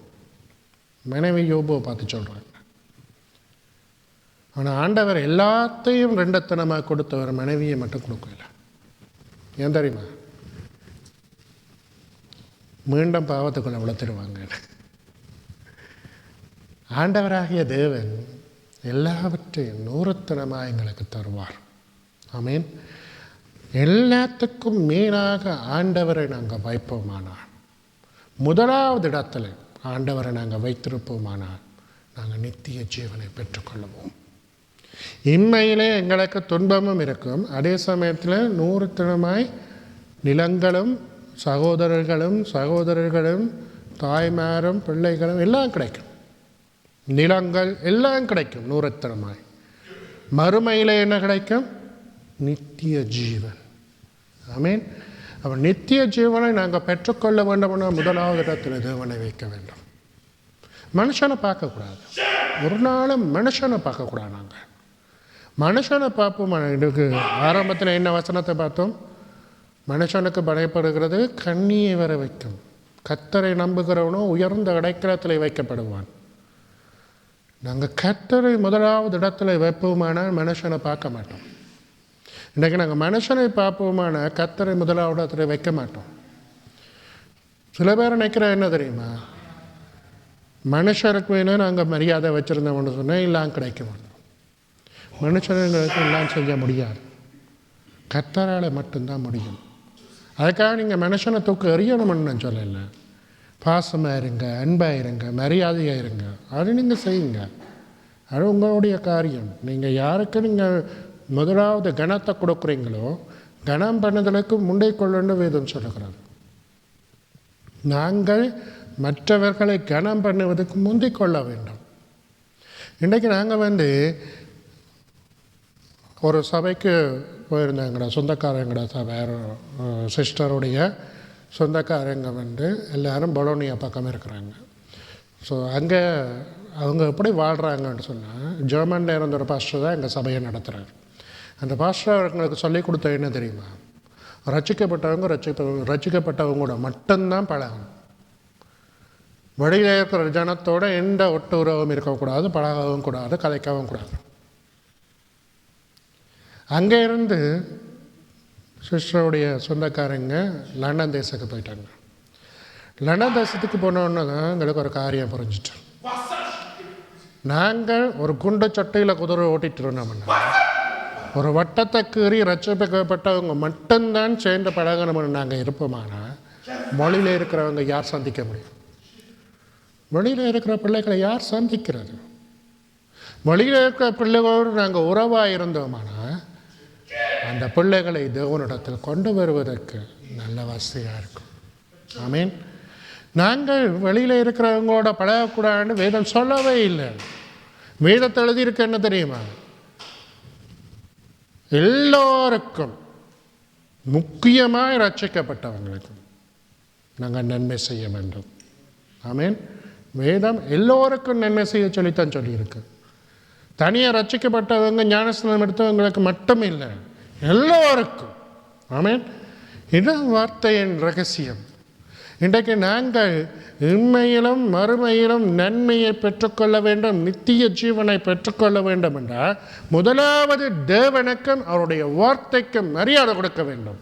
மனைவி யோபுவை பார்த்து சொல்கிறாங்க. ஆனால் ஆண்டவர் எல்லாத்தையும் 2 எத்தனமாக கொடுத்தவர், மனைவியை மட்டும் கொடுக்கல. ஏன் தெரியுமா? மீண்டும் பாவத்துக்குள்ள விளத்திடுவாங்க. ஆண்டவராகிய தேவன் எல்லாவற்றையும் 100 எத்தனமாக எங்களுக்கு தருவார். ஆமீன். எல்லாத்துக்கும் மேலாக ஆண்டவரை நாங்கள் வைப்போமானால், முதலாவது இடத்துல ஆண்டவரை நாங்கள் வைத்திருப்போமானால் நாங்கள் நித்திய ஜீவனை பெற்றுக்கொள்ளுவோம். இம்மையிலே எங்களுக்கு துன்பமும் இருக்கும், அதே சமயத்தில் 100 எத்தனமாய் நிலங்களும் சகோதரர்களும் தாய்மாரும் பிள்ளைகளும் எல்லாம் கிடைக்கும். நிலங்கள் எல்லாம் கிடைக்கும் 100 எத்தனமாய். மறுமையில் என்ன கிடைக்கும்? நித்திய ஜீவன். ஆமீன். அப்போ நித்திய ஜீவனை நாங்கள் பெற்றுக்கொள்ள வேண்டும்னா முதலாவது இடத்துல தேவனை வைக்க வேண்டும். மனுஷனை பார்க்கக்கூடாது, ஒரு நாளும் மனுஷனை பார்க்கக்கூடாது. நாங்கள் மனுஷனை பார்ப்போம். இதுக்கு ஆரம்பத்தில் என்ன வசனத்தை பார்த்தோம்? மனுஷனுக்கு பயப்படுகிறது கண்ணியை வர வைக்கும், கர்த்தரை நம்புகிறவனோ உயர்ந்த அடைக்கலத்தில் வைக்கப்படுவான். நாங்கள் கர்த்தரை முதலாவது இடத்துல வைப்போமானால் மனுஷனை பார்க்க மாட்டோம். இன்றைக்கி நாங்கள் மனுஷனை பார்ப்போமானால் கர்த்தரை முதலாவது இடத்துல வைக்க மாட்டோம். சில பேர் நினைக்கிற என்ன தெரியுமா? மனுஷருக்கு வேணும் நாங்கள் மரியாதை வச்சுருந்தோம்னு சொன்னால் எல்லாம் கிடைக்க மாட்டோம். மனுஷனுங்களுக்கு எல்லாம் செய்ய முடியாது, கர்த்தரால் மட்டும்தான் முடியும். அதுக்காக நீங்கள் மனுஷனை தூக்க எறியணும்னு நான் சொல்லலை. பாசமாக இருங்க, அன்பாக இருங்க, மரியாதையாக இருங்க, அது நீங்கள் செய்யுங்க. அது உங்களுடைய காரியம். நீங்கள் யாருக்கு நீங்கள் முதலாவது கனத்தை கொடுக்குறீங்களோ கனம் பண்ணதற்கு முண்டை கொள்ளன்னு வேதம் சொல்லுகிறது. நாங்கள் மற்றவர்களை கனம் பண்ணுவதற்கு முந்திக் கொள்ள வேண்டும். இன்றைக்கு நாங்கள் ஒரு சபைக்கு போயிருந்தேன். எங்களோட சொந்தக்காரங்களோட சபை சிஸ்டருடைய சொந்தக்காரங்க எல்லோரும் பொலோனியா பக்கம் இருக்கிறாங்க. ஸோ அங்கே அவங்க எப்படி வாழ்கிறாங்கன்னு சொன்னால், ஜெர்மனில் இருந்த ஒரு பாஸ்டர் தான் எங்கள் சபையை நடத்துகிறார். அந்த பாஸ்டர் அவங்களுக்கு சொல்லிக் கொடுத்த என்ன தெரியுமா, ரட்சிக்கப்பட்டவங்களோட மட்டும்தான் பழகணும். வெளியில் இருக்கிற ஜனத்தோட எந்த ஒட்டு உறவும் இருக்கக்கூடாது, பழகவும் கூடாது, கதைக்கவும் கூடாது. அங்கே இருந்து சிஸ்டருடைய சொந்தக்காரங்க லண்டன் தேசத்துக்கு போயிட்டாங்க. லண்டன் தேசத்துக்கு போனோன்னு தான் எங்களுக்கு ஒரு காரியம் புரிஞ்சிட்டு, நாங்கள் ஒரு குண்டு சட்டையில் குதிரை ஓட்டிகிட்டு இருந்தோம்னா ஒரு வட்டத்தை கீறி ரட்சிக்கப்பட்டவங்க மட்டும்தான் சேர்ந்து பழகணும்னு நாங்கள் இருப்போமானா மொழியில் இருக்கிறவங்க யார் சந்திக்க முடியும்? வெளியில் இருக்கிற பிள்ளைகளை யார் சந்திக்கிறது? வெளியில் இருக்கிற பிள்ளைகளோடு நாங்கள் உறவாக இருந்தோமானா அந்த பிள்ளைகளை தேவனிடத்தில் கொண்டு வருவதற்கு நல்ல வசதியாக இருக்கும். ஆமீன். நாங்கள் வெளியில் இருக்கிறவங்களோட பழகக்கூடாதுன்னு வேதம் சொல்லவே இல்லை. வேதத்தை எழுதியிருக்க என்ன தெரியுமா, எல்லோருக்கும், முக்கியமாக ரட்சிக்கப்பட்டவங்களுக்கு நாங்கள் நன்மை செய்ய வேண்டும். ஆமீன். வேதம் எல்லோருக்கும் நன்மை செய்ய சொல்லித்தான் சொல்லியிருக்கு. தனியாக ரட்சிக்கப்பட்டவங்க ஞானஸ்நானம் எடுத்தவங்களுக்கு மட்டும் இல்லை, எல்லோருக்கும். ஆமீன். இதுதான் வார்த்தையின் ரகசியம். இன்றைக்கு நாங்கள் உண்மையிலும் மறுமையிலும் நன்மையை பெற்றுக்கொள்ள வேண்டும், நித்திய ஜீவனை பெற்றுக்கொள்ள வேண்டும் என்றால் முதலாவது தேவனுக்கும் அவருடைய வார்த்தைக்கும் மரியாதை கொடுக்க வேண்டும்.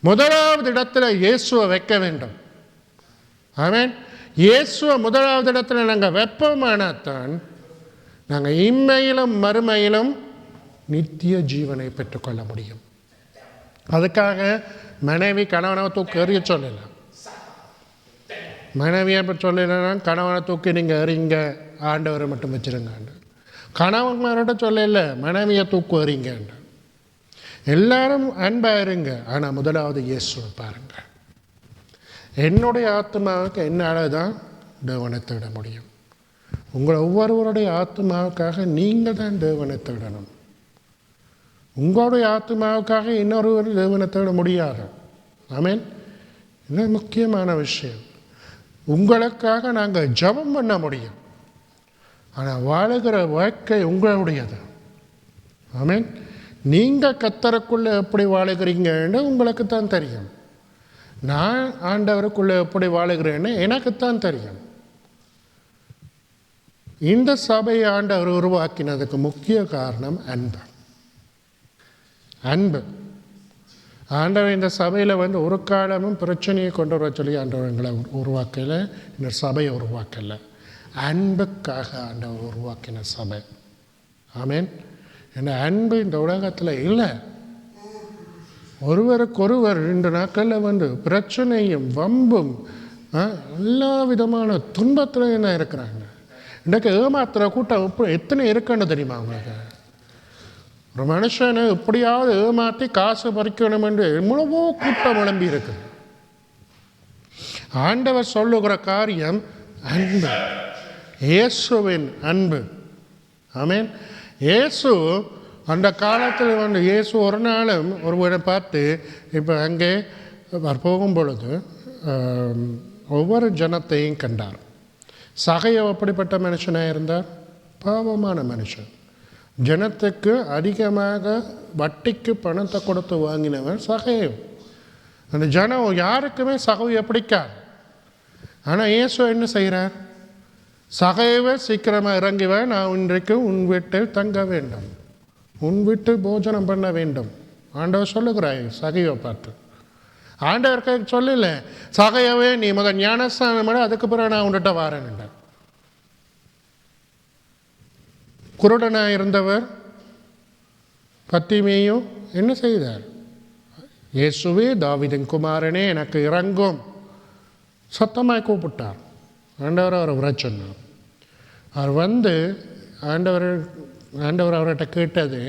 முதலாவது இடத்துல இயேசுவை வைக்க வேண்டும். ஆமீன். இயேசுவை முதலாவது இடத்துல நாங்கள் வெப்பமானத்தான் நாங்கள் இம்மையிலும் மறுமையிலும் நித்திய ஜீவனை பெற்றுக்கொள்ள முடியும். அதுக்காக மனைவி கணவனை தூக்கி எறிய சொல்லலாம். மனைவியை சொல்லலைன்னா கணவனை தூக்கி நீங்கள் எறிங்க, ஆண்டவரை மட்டும் வச்சுருங்க. கணவன்மாரோட சொல்லல, மனைவியை தூக்கு எறிங்க. எல்லாரும் அன்பாக இருங்க, ஆனால் முதலாவது இயேசுவை பாருங்க. என்னுடைய ஆத்மாவுக்கு என்னால் தான் தேவனை தேட முடியும். உங்களை ஒவ்வொருவருடைய ஆத்மாவுக்காக நீங்கள் தான் தேவனை தேடணும். உங்களுடைய ஆத்மாவுக்காக இன்னொருவர் தேவனை தேட முடியாது. ஆமீன். இது முக்கியமான விஷயம். உங்களுக்காக நாங்கள் ஜெபம் பண்ண முடியும், ஆனால் வாழுகிற வாழ்க்கை உங்களுடையது. ஆமீன். நீங்கள் கர்த்தருக்குள்ளே எப்படி வாழுகிறீங்கன்னு உங்களுக்கு தான் தெரியும். நான் ஆண்டவருக்குள்ளே எப்படி வாழுகிறேன்னு எனக்குத்தான் தெரியும். இந்த சபையை ஆண்டவர் உருவாக்கினதுக்கு முக்கிய காரணம் அன்பு. அன்பு. ஆண்டவர் இந்த சபையில் ஒரு காலமும் பிரச்சனையை கொண்டு வர சொல்லி ஆண்டவர் எங்களை உருவாக்கலை, இந்த சபையை உருவாக்கலை. அன்புக்காக ஆண்டவர் உருவாக்கின சபை. ஆமீன். ஏன்னா அன்பு இந்த உலகத்தில் இல்லை. ஒருவருக்கொருவர் இந்த நாட்களில் பிரச்சனையும் வம்பும் எல்லா விதமான துன்பத்திலையும் தான் இருக்கிறாங்க. இன்றைக்கு ஏமாத்துகிற கூட்டம் எத்தனை இருக்குன்னு தெரியுமா உங்களுக்கு? ஒரு மனுஷனை எப்படியாவது ஏமாற்றி காசு பறிக்கணும் என்று எவ்வளவோ கூட்டம் விளம்பி இருக்குது. ஆண்டவர் சொல்லுகிற காரியம் அன்பு, இயேசுவின் அன்பு. ஆமீன். இயேசு அந்த காலத்தில் இயேசு ஒரு நாளும் ஒருவரை பார்த்து, இப்போ அங்கே போகும் பொழுது ஒவ்வொரு ஜனத்தையும் கண்டார். சகையோ அப்படிப்பட்ட மனுஷனாக இருந்தார், பாவமான மனுஷன். ஜனத்துக்கு அதிகமாக வட்டிக்கு பணத்தை கொடுத்து வாங்கினவன் சகையோ. அந்த ஜனம் யாருக்குமே சகையை பிடிக்காது. ஆனால் இயேசு என்ன செய்கிறார்? சகையவே சீக்கிரமாக இறங்குவேன், நான் இன்றைக்கு உன் வீட்டில் தங்க வேண்டும், உன் வீட்டு போஜனம் பண்ண வேண்டும். ஆண்டவர் சொல்லுகிறாய் சகையை பார்த்து. ஆண்டவர் சொல்லல, சகையவே நீ முதல் ஞானஸ்தானம் விட அதுக்கு பிறகு நான் உன்கிட்ட வாரேன். குருடனாக இருந்தவர் பத்திமேயும் என்ன செய்தார்? இயேசுவே தாவீதின் குமாரனே எனக்கு இறங்கும் சத்தமாய் கூப்பிட்டார். ஆண்டவர் அவரை வர சொன்னார். அவர் ஆண்டவர் அவர்கிட்ட கேட்டது,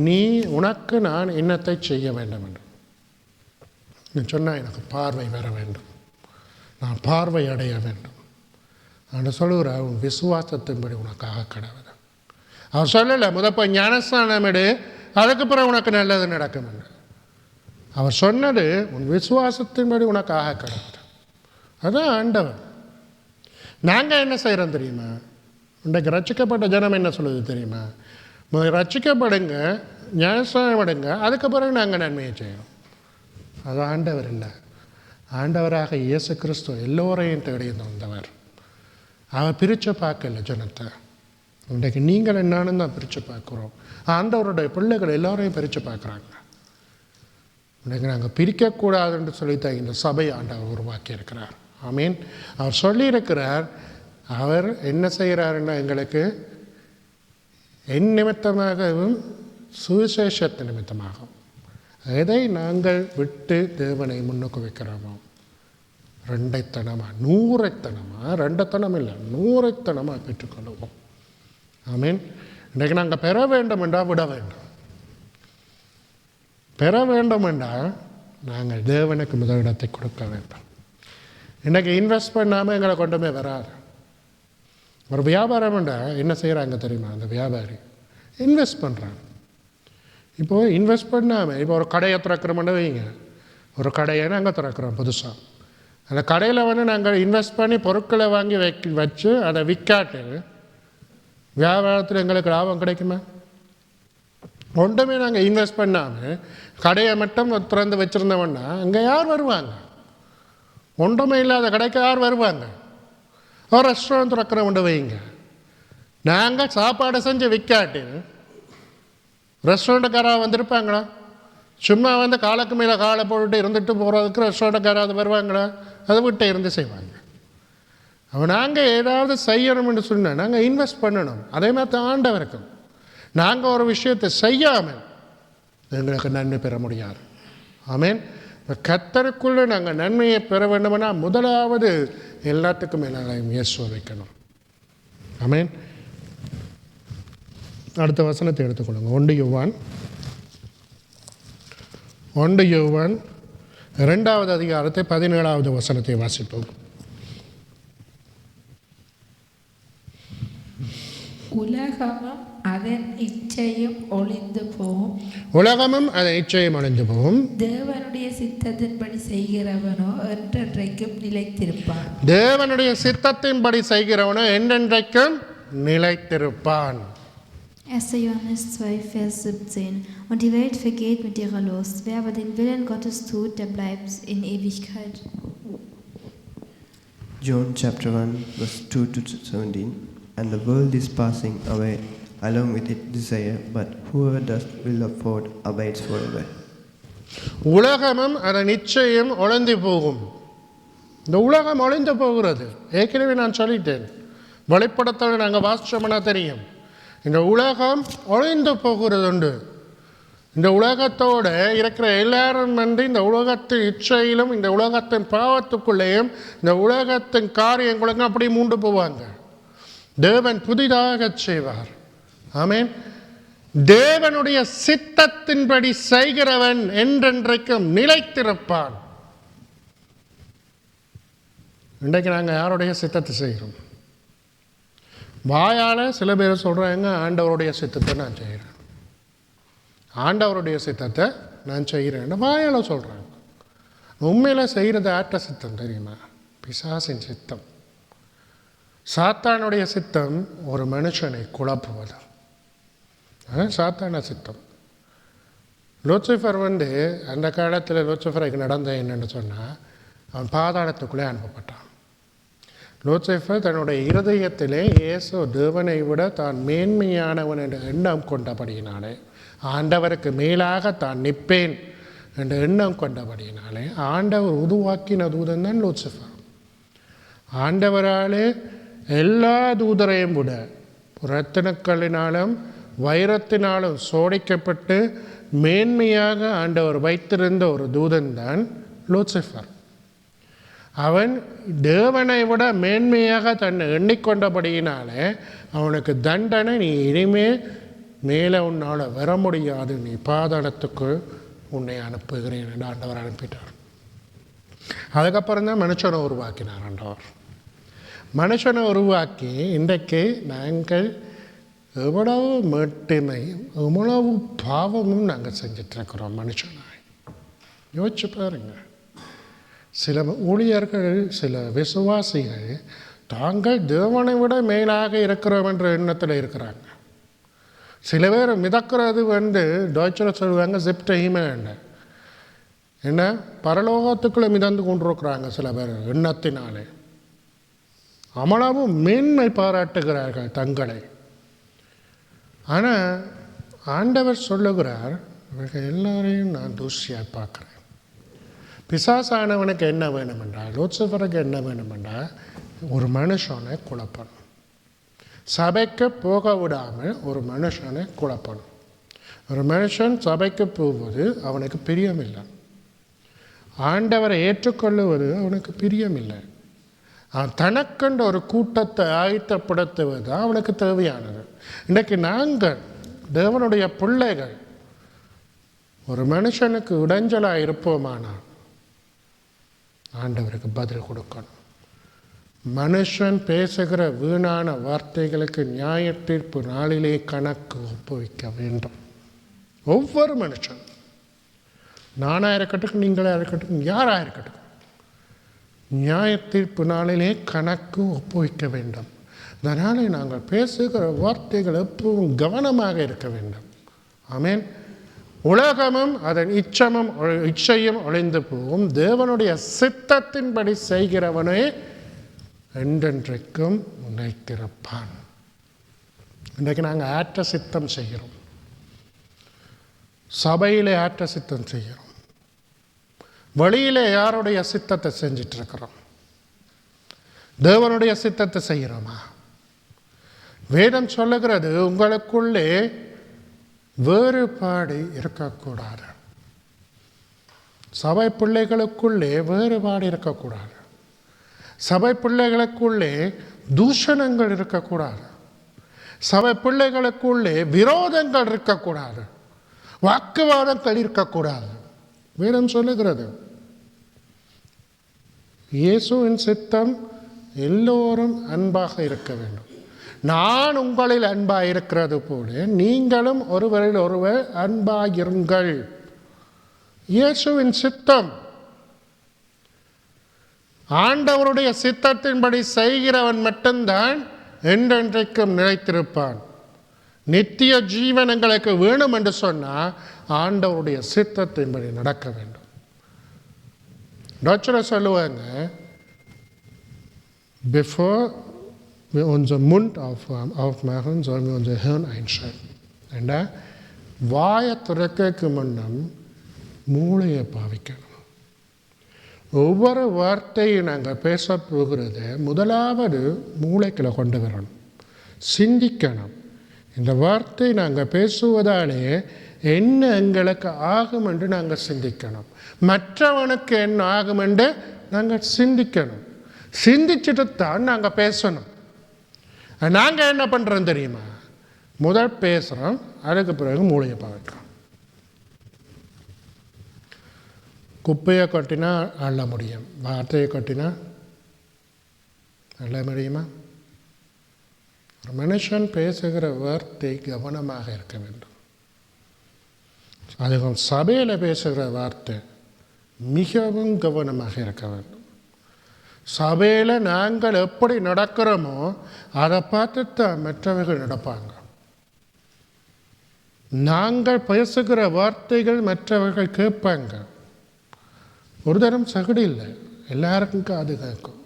நீ உனக்கு நான் என்னத்தை செய்ய வேண்டும் என்று. நீ சொன்னால் எனக்கு பார்வை வர வேண்டும், நான் பார்வை அடைய வேண்டும். நான் சொல்லுகிற உன் விசுவாசத்தின்படி உனக்காக கடவுள். அவர் சொல்லலை போய் ஞானஸ்நானம் எடு, அதுக்கு பிறகு உனக்கு நல்லது நடக்கும். அவர் சொன்னது உன் விசுவாசத்தின்படி உனக்கு ஆக கிடக்குது. அதுதான் ஆண்டவர். நாங்கள் என்ன செய்கிறோம் தெரியுமா? இன்றைக்கு ரட்சிக்கப்பட்ட ஜனம் என்ன சொல்லுது தெரியுமா? ரட்சிக்கப்படுங்க, ஞானஸ்நானம் எடுங்க, அதுக்கு பிறகு நாங்கள் நன்மையை செய்யணும். அது ஆண்டவர் இல்லை. ஆண்டவராக இயேசு கிறிஸ்து எல்லோரையும் தேடி வந்தவர். அவர் பிரித்து பார்க்கல ஜனத்தை. இன்றைக்கு நீங்கள் என்னான்னு தான் பிரித்து பார்க்குறோம். ஆண்டவருடைய பிள்ளைகள் எல்லோரையும் பிரித்து பார்க்குறாங்க. இன்றைக்கு நாங்கள் பிரிக்கக்கூடாதுன்னு சொல்லித்தான் இந்த சபை ஆண்டவர் உருவாக்கி இருக்கிறார். ஆமீன். அவர் சொல்லியிருக்கிறார். அவர் என்ன செய்கிறாருன்னா, எங்களுக்கு என் நிமித்தமாகவும் சுவிசேஷத்து நிமித்தமாகவும் எதை நாங்கள் விட்டு தேவனை முன்னுக்கு வைக்கிறோமோ, 2 100 இல்லை 100 பெற்றுக்கொள்வோம். ஆமீன். இன்றைக்கு நாங்கள் பெற வேண்டும் என்றால் விட வேண்டும். பெற வேண்டும் என்றால் நாங்கள் தேவனுக்கு முதலிடத்தை கொடுக்க வேண்டும். இன்றைக்கி இன்வெஸ்ட் பண்ணாமல் எங்களை கொண்டுமே வராது. ஒரு வியாபாரம் என்றால் என்ன செய்கிறாங்க தெரியுமா? அந்த வியாபாரி இன்வெஸ்ட் பண்ணுறாங்க. இப்போது இன்வெஸ்ட் பண்ணாமல் இப்போ ஒரு கடையை திறக்கிறோம்னு வைங்க. ஒரு கடையை நாங்கள் திறக்கிறோம் புதுசாக. அந்த கடையில் நாங்கள் இன்வெஸ்ட் பண்ணி பொருட்களை வாங்கி வச்சு அதை விற்காட்டு வியாபாரத்தில் எங்களுக்கு லாபம் கிடைக்குமா? ஒன்றுமே நாங்கள் இன்வெஸ்ட் பண்ணாமல் கடையை மட்டும் திறந்து வச்சுருந்தோம்னா அங்கே யார் வருவாங்க? ஒன்றுமே இல்லாத கடைக்கு யார் வருவாங்க? ஒரு ரெஸ்டாரண்ட் திறக்கிறோம்னு வைங்க. நாங்கள் சாப்பாடு செஞ்சு விற்காட்டு ரெஸ்டாரண்ட்டுக்காராக வந்திருப்பாங்களா? சும்மா காலுக்கு மேலே காலை போட்டுட்டு இருந்துட்டு போகிறதுக்கு ரெஸ்டாரண்ட்டுக்காராவது வருவாங்களா? அதை விட்டு இருந்து செய்வாங்க. அவன் நாங்கள் ஏதாவது செய்யணும்னு சொன்னால் நாங்கள் இன்வெஸ்ட் பண்ணணும். அதே மாதிரி தான் ஆண்டவருக்கும். நாங்கள் ஒரு விஷயத்தை செய்யாமல் எங்களுக்கு நன்மை பெற முடியாது. ஆமீன். கர்த்தருக்குள்ளே நாங்கள் நன்மையை பெற வேண்டும்னா முதலாவது எல்லாத்துக்கும் மேலே இயேசுவை வைக்கணும். ஆமீன். அடுத்த வசனத்தை எடுத்துக்கொள்ளுங்க. 1 யோவான் 2வது அதிகாரத்தை 17வது வசனத்தை வாசிப்போம். உலகமும் அதன் இச்சையும் ஒளிந்து போகும். உலகமும் அதன் இச்சையும் ஒளிந்து போகும். தேவனுடைய சித்தத்தின்படி செய்கிறவனோ என்றென்றைக்கும் நிலைத்திருப்பான். தேவனுடைய சித்தத்தின்படி செய்கிறவனோ என்றென்றைக்கும் நிலைத்திருப்பான். 1. Johannes 2, Vers 17. Und die Welt vergeht mit ihrer Lust. Wer aber den Willen Gottes tut, der bleibt in Ewigkeit. John chapter 1, verse 2 to 17. And the world is passing away along with its desire, but whoever does will of God abides forever. உலகமும் அதன் நிச்சயம் ஒளிந்து போகும். இந்த உலகம் ஒளிந்து போகிறது. ஏற்கனவே நான் சொல்லிட்டேன். வெளிப்படத்தோடு நாங்கள் வாசிச்சோம்னா தெரியும். இந்த உலகம் ஒளிந்து போகிறது உண்டு. இந்த உலகத்தோடு இருக்கிற எல்லாரும் இந்த உலகத்தின் இச்சையிலும் இந்த உலகத்தின் பாவத்துக்குள்ளேயும் இந்த உலகத்தின் காரியங்களுக்கும் அப்படி மூண்டு போவாங்க. தேவன் புதிதாக செய்வார். ஆமீன். தேவனுடைய சித்தத்தின்படி செய்கிறவன் என்றென்றைக்கும் நிலைத்திருப்பான். இன்றைக்கு நாங்கள் யாருடைய சித்தத்தை செய்கிறோம்? வாயால் சில பேர் சொல்கிறாங்க, ஆண்டவருடைய சித்தத்தை நான் செய்கிறேன், ஆண்டவருடைய சித்தத்தை நான் செய்கிறேன்னு வாயால் சொல்கிறாங்க. உண்மையில் செய்கிறது ஆற்ற சித்தம் தெரியுமா? பிசாசின் சித்தம். சாத்தானுடைய சித்தம் ஒரு மனுஷனை குழப்புவது. சாத்தான சித்தம். லூசிஃபர் அந்த காலத்தில் லூசிஃபருக்கு நடந்த என்னென்னு சொன்னால், அவன் பாதாளத்துக்குள்ளே அனுப்பப்பட்டான். லூசிஃபர் தன்னுடைய இருதயத்திலே இயேசு தேவனை விட தான் மேன்மையானவன் என்ற எண்ணம் கொண்டபடியினாலே, ஆண்டவருக்கு மேலாக தான் நிற்பேன் என்ற எண்ணம் கொண்டபடியினாலே ஆண்டவர் உருவாக்கின தூதன் தான் லூசிஃபர். ஆண்டவராலே எல்லா தூதரையும் விட ரத்தினக்கல்லினாலும் வைரத்தினாலும் சோடிக்கப்பட்டு மேன்மையாக ஆண்டவர் வைத்திருந்த ஒரு தூதன் தான் லூசிஃபர். அவன் தேவனை விட மேன்மையாக தன்னை எண்ணிக்கொண்டபடியினாலே அவனுக்கு தண்டனை, நீ இனிமேல் மேலே உன்னால் வர முடியாது, நீ பாதாளத்துக்கு உன்னை அனுப்புகிறேன் என்று ஆண்டவர் அனுப்பிட்டார். அதுக்கப்புறம் தான் மனுஷனை உருவாக்கினார் ஆண்டவர். மனுஷனை உருவாக்கி இன்றைக்கு நாங்கள் எவ்வளவு மேட்டிமையும் எவ்வளவு பாவமும் நாங்கள் செஞ்சிட்ருக்கிறோம் மனுஷனாய். யோசிச்சு பாருங்க. சில ஊழியர்கள், சில விசுவாசிகள் தாங்கள் தேவனை விட மேலாக இருக்கிறோம் என்ற எண்ணத்தில் இருக்கிறாங்க. சில பேர் மிதக்கிறது டாய்ச்சர் சொல்லுவாங்க ஜிப்டஹிமேண்ட, என்ன பரலோகத்துக்குள்ளே மிதந்து கொண்டிருக்கிறாங்க. சில பேர் எண்ணத்தினாலே அமளவும் மேன்மை பாராட்டுகிறார்கள் தங்களை. ஆனால் ஆண்டவர் சொல்லுகிறார், இவர்கள் எல்லாரையும் நான் தூசியாக பார்க்குறேன். பிசாசானவனுக்கு என்ன வேணுமென்றால், லூசிஃபருக்கு என்ன வேணுமென்றால், ஒரு மனுஷனை குழப்பணும். சபைக்கு போக விடாமல் ஒரு மனுஷனை குழப்பணும். ஒரு மனுஷன் சபைக்கு போவது அவனுக்கு பிரியமில்லை. ஆண்டவரை ஏற்றுக்கொள்ளுவது அவனுக்கு பிரியமில்லை. அவன் தனக்கென்ற ஒரு கூட்டத்தை ஆயத்தப்படுத்துவது தான் அவனுக்கு தேவையானது. இன்றைக்கு நாங்கள் தேவனுடைய பிள்ளைகள் ஒரு மனுஷனுக்கு இடைஞ்சலாக இருப்போமானால் ஆண்டவருக்கு பதில் கொடுக்கணும். மனுஷன் பேசுகிற வீணான வார்த்தைகளுக்கு நியாய தீர்ப்பு நாளிலே கணக்கு ஒப்புவிக்க வேண்டும். ஒவ்வொரு மனுஷன், நானாக இருக்கட்டும், நீங்களாக இருக்கட்டும், யாராக இருக்கட்டும், நியாய தீர்ப்பு நாளிலே கணக்கு ஒப்புவிக்க வேண்டும். அதனாலே நாங்கள் பேசுகிற வார்த்தைகள் எப்பவும் கவனமாக இருக்க வேண்டும். ஆமென். உலகமும் அதன் இச்சையும் ஒழிந்து போகும். தேவனுடைய சித்தத்தின்படி செய்கிறவனே என்றென்றைக்கும் நிலைத்திருப்பான். இன்றைக்கு நாங்கள் ஆற்ற சித்தம் செய்கிறோம், சபையிலே ஆற்ற சித்தம் செய்கிறோம், வழியிலே யாருடைய சித்தத்தை செஞ்சிட்ருக்கிறோம்? தேவனுடைய சித்தத்தை செய்கிறோமா? வேதம் சொல்லுகிறது, உங்களுக்குள்ளே வேறுபாடு இருக்கக்கூடாது. சபை பிள்ளைகளுக்குள்ளே வேறுபாடு இருக்கக்கூடாது. சபை பிள்ளைகளுக்குள்ளே தூஷணங்கள் இருக்கக்கூடாது. சபை பிள்ளைகளுக்குள்ளே விரோதங்கள் இருக்கக்கூடாது. வாக்குவாதங்கள் இருக்கக்கூடாது. வேதம் சொல்லுகிறது, இயேசுவின் சித்தம் எல்லோரும் அன்பாக இருக்க வேண்டும். நான் உங்களில் அன்பாக இருக்கிறது போல நீங்களும் ஒருவரில் ஒருவர் அன்பாயிருங்கள். இயேசுவின் சித்தம். ஆண்டவருடைய சித்தத்தின்படி செய்கிறவன் மட்டும்தான் என்றென்றைக்கும் நிலைத்திருப்பான். நித்திய ஜீவன் எங்களுக்கு வேணும் என்று சொன்னால் ஆண்டவருடைய சித்தத்தின்படி நடக்க வேண்டும். டாக்டர் சொல்லுவாங்க, bevor wir unseren Mund aufmachen, sollen wir unser Hirn einschalten. ஏண்டா வாயை திறக்க முன்னம் மூளையை பாவிக்கணும். ஒவ்வொரு வார்த்தையும் நாங்கள் பேச போகிறத முதலாவது மூளைக்குள்ள கொண்டு வரணும், சிந்திக்கணும். இந்த வார்த்தை நாங்கள் பேசுவதாலே என்ன எங்களுக்கு ஆகும் என்று நாங்கள் சிந்திக்கணும். மற்றவனுக்கு என்ன ஆகும் என்று நாங்கள் சிந்திக்கணும். சிந்திச்சுட்டு தான் நாங்கள் பேசணும். நாங்கள் என்ன பண்ணுறோம் தெரியுமா? முதல் பேசுகிறோம், அதுக்கு பிறகு மூளையை பாவிக்கிறோம். குப்பையை கொட்டினா அள்ள முடியும், வார்த்தையை கொட்டினா அள்ள முடியுமா? ஒரு மனுஷன் பேசுகிற வார்த்தை கவனமாக இருக்க வேண்டும். அதுவும் சபையில் பேசுகிற வார்த்தை மிகவும் கவனமாக இருக்க வேண்டும். சபையில் நாங்கள் எப்படி நடக்கிறோமோ அதை பார்த்து தான் மற்றவர்கள் நடப்பாங்க. நாங்கள் பேசுகிற வார்த்தைகள் மற்றவர்கள் கேட்பாங்க. ஒரு தரம் சகடி இல்லை, எல்லாருக்கும் காது கேட்கும்.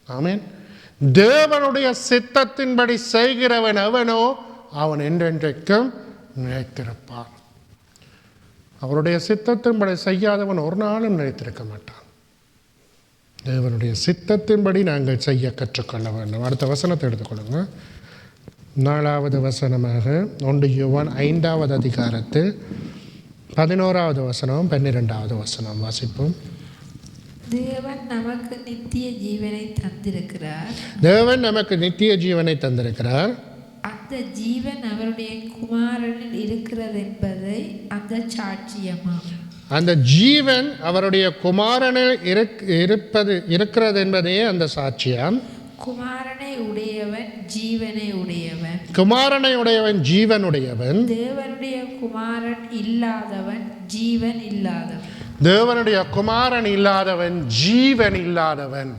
ஆமீன். தேவனுடைய சித்தத்தின்படி செய்கிறவன் அவனோ அவன் என்றென்றைக்கும் நிலைத்திருப்பான். அவருடைய சித்தத்தின்படி செய்யாதவன் ஒரு நாளும் நிலைத்திருக்க மாட்டான். தேவனுடைய சித்தத்தின்படி நாங்கள் செய்ய கற்றுக்கொள்ள வேண்டும். அடுத்த வசனத்தை எடுத்துக்கொள்ளுங்க. 4வது வசனமாக 1 யோவான் 5வது அதிகாரத்து 11வது வசனம் 12வது வசனம் வாசிப்போம். தேவன் நமக்கு நித்திய ஜீவனை தந்திருக்கிறார். தேவன் நமக்கு நித்திய ஜீவனை தந்திருக்கிறார். அந்த ஜீவன் அவருடைய குமாரனில் இருக்கிறது என்பதை அந்த சாட்சியமாம். அந்த ஜீவன் அவருடைய குமாரனில் இருக்கிறது என்பதே அந்த சாட்சியம். குமாரனை உடையவன் ஜீவனை உடையவன். குமாரனை உடையவன் ஜீவனுடையவன். தேவனுடைய குமாரன் இல்லாதவன் ஜீவன் இல்லாதவன். தேவனுடைய குமாரன் இல்லாதவன் ஜீவன் இல்லாதவன்.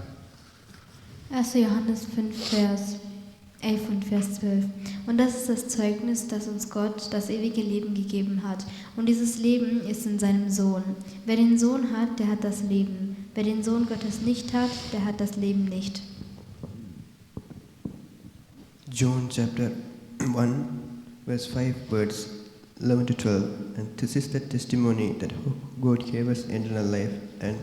1. Johannes 5, Vers 11 und Vers 12. Und das ist das Zeugnis, dass uns Gott das ewige Leben gegeben hat. Und dieses Leben ist in seinem Sohn. Wer den Sohn hat, der hat das Leben. Wer den Sohn Gottes nicht hat, der hat das Leben nicht. John chapter 1, verse 5, words 11 to 12. And this is the testimony that God gave us eternal life, and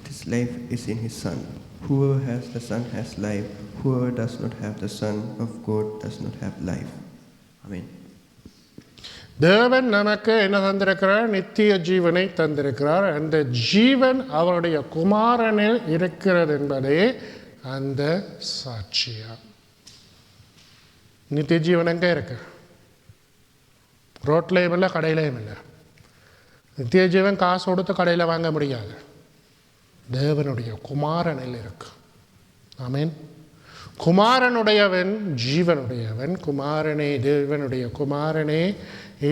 this life is in His Son. Whoever has the Son has life. Whoever does not have the Son of God does not have life. Amen. தேவன் நமக்கு என்ன தந்திருக்கிறார்? நித்திய ஜீவனை தந்திருக்கிறார். அந்த ஜீவன் அவருடைய குமாரனில் இருக்கிறது என்பதே அந்த சாட்சியா. நித்திய ஜீவன் எங்கே இருக்கு? ரோட்லேயும் இல்லை, கடையிலையும் இல்லை. நித்திய ஜீவன் காசு கொடுத்து கடையில் வாங்க முடியாது. தேவனுடைய குமாரனில் இருக்கு. ஆமென். குமாரனுடையவன் ஜீவனுடையவன். குமாரனே, தேவனுடைய குமாரனே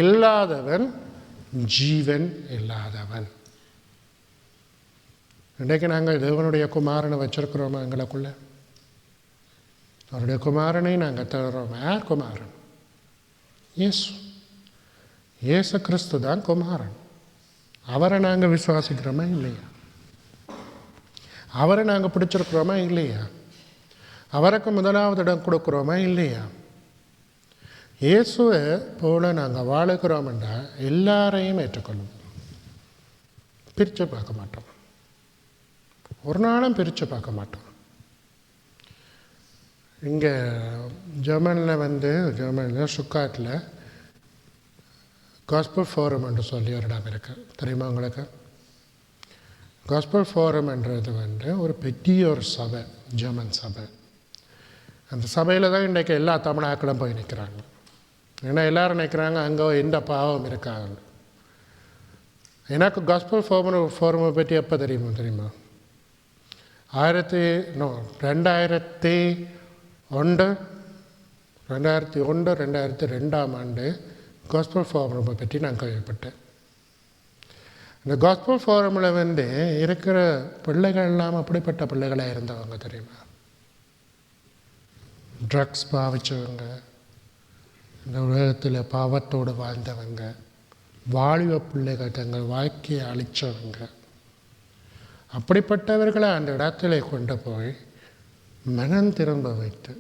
இல்லாதவன் ஜீவன் இல்லாதவன். இன்றைக்கு நாங்கள் தேவனுடைய குமாரனை வச்சிருக்கிறோமா எங்களுக்குள்ள? அவருடைய குமாரனை நாங்கள் தருகிறோம். யார் குமாரன்? இயேசு. இயேசு கிறிஸ்து தான் குமாரன். அவரை நாங்கள் விசுவாசிக்கிறோமா இல்லையா? அவரை நாங்கள் பிடிச்சிருக்கிறோமா இல்லையா? அவருக்கு முதலாவது இடம் கொடுக்குறோமா இல்லையா? இயேசுவை போல நாங்கள் வாழுகிறோம்னா எல்லாரையும் ஏற்றுக்கொள்வோம். பிரித்து பார்க்க மாட்டோம். ஒரு நாளும் பிரித்து பார்க்க மாட்டோம். இங்கே ஜெர்மனில் ஷுக்காட்டில் காஸ்பல் ஃபோரம் என்று சொல்லி ஒரு இடம் இருக்குது. தெரியுமா உங்களுக்கு? காஸ்பல் ஃபோரம்ன்றது ஒரு பெரிய ஒரு சபை, ஜெர்மன் சபை. அந்த சபையில் தான் இன்றைக்கு எல்லா தமிழாக்களும் போய் நிற்கிறாங்க. ஏன்னா எல்லோரும் நினைக்கிறாங்க அங்கே எந்த பாவம் இருக்காங்க. எனக்கு காஸ்பல் ஃபோரமை பற்றி எப்போ தெரியுமா? 2001-2002 ஆண்டு காஸ்பல் ஃபோரமை பற்றி நான் கேள்விப்பட்டேன். இந்த காஸ்பல் ஃபோரமில் இருக்கிற பிள்ளைகள் எல்லாம் அப்படிப்பட்ட பிள்ளைகளாக இருந்தவங்க தெரியுமா? ட்ரக்ஸ் பாவிச்சவங்க, இந்த உலகத்தில் பாவத்தோடு வாழ்ந்தவங்க, வாலிப பிள்ளைகள் தங்கள் வாழ்க்கையை அழித்தவங்க. அப்படிப்பட்டவர்களை அந்த இடத்துல கொண்டு போய் மனம் திரும்ப வைத்து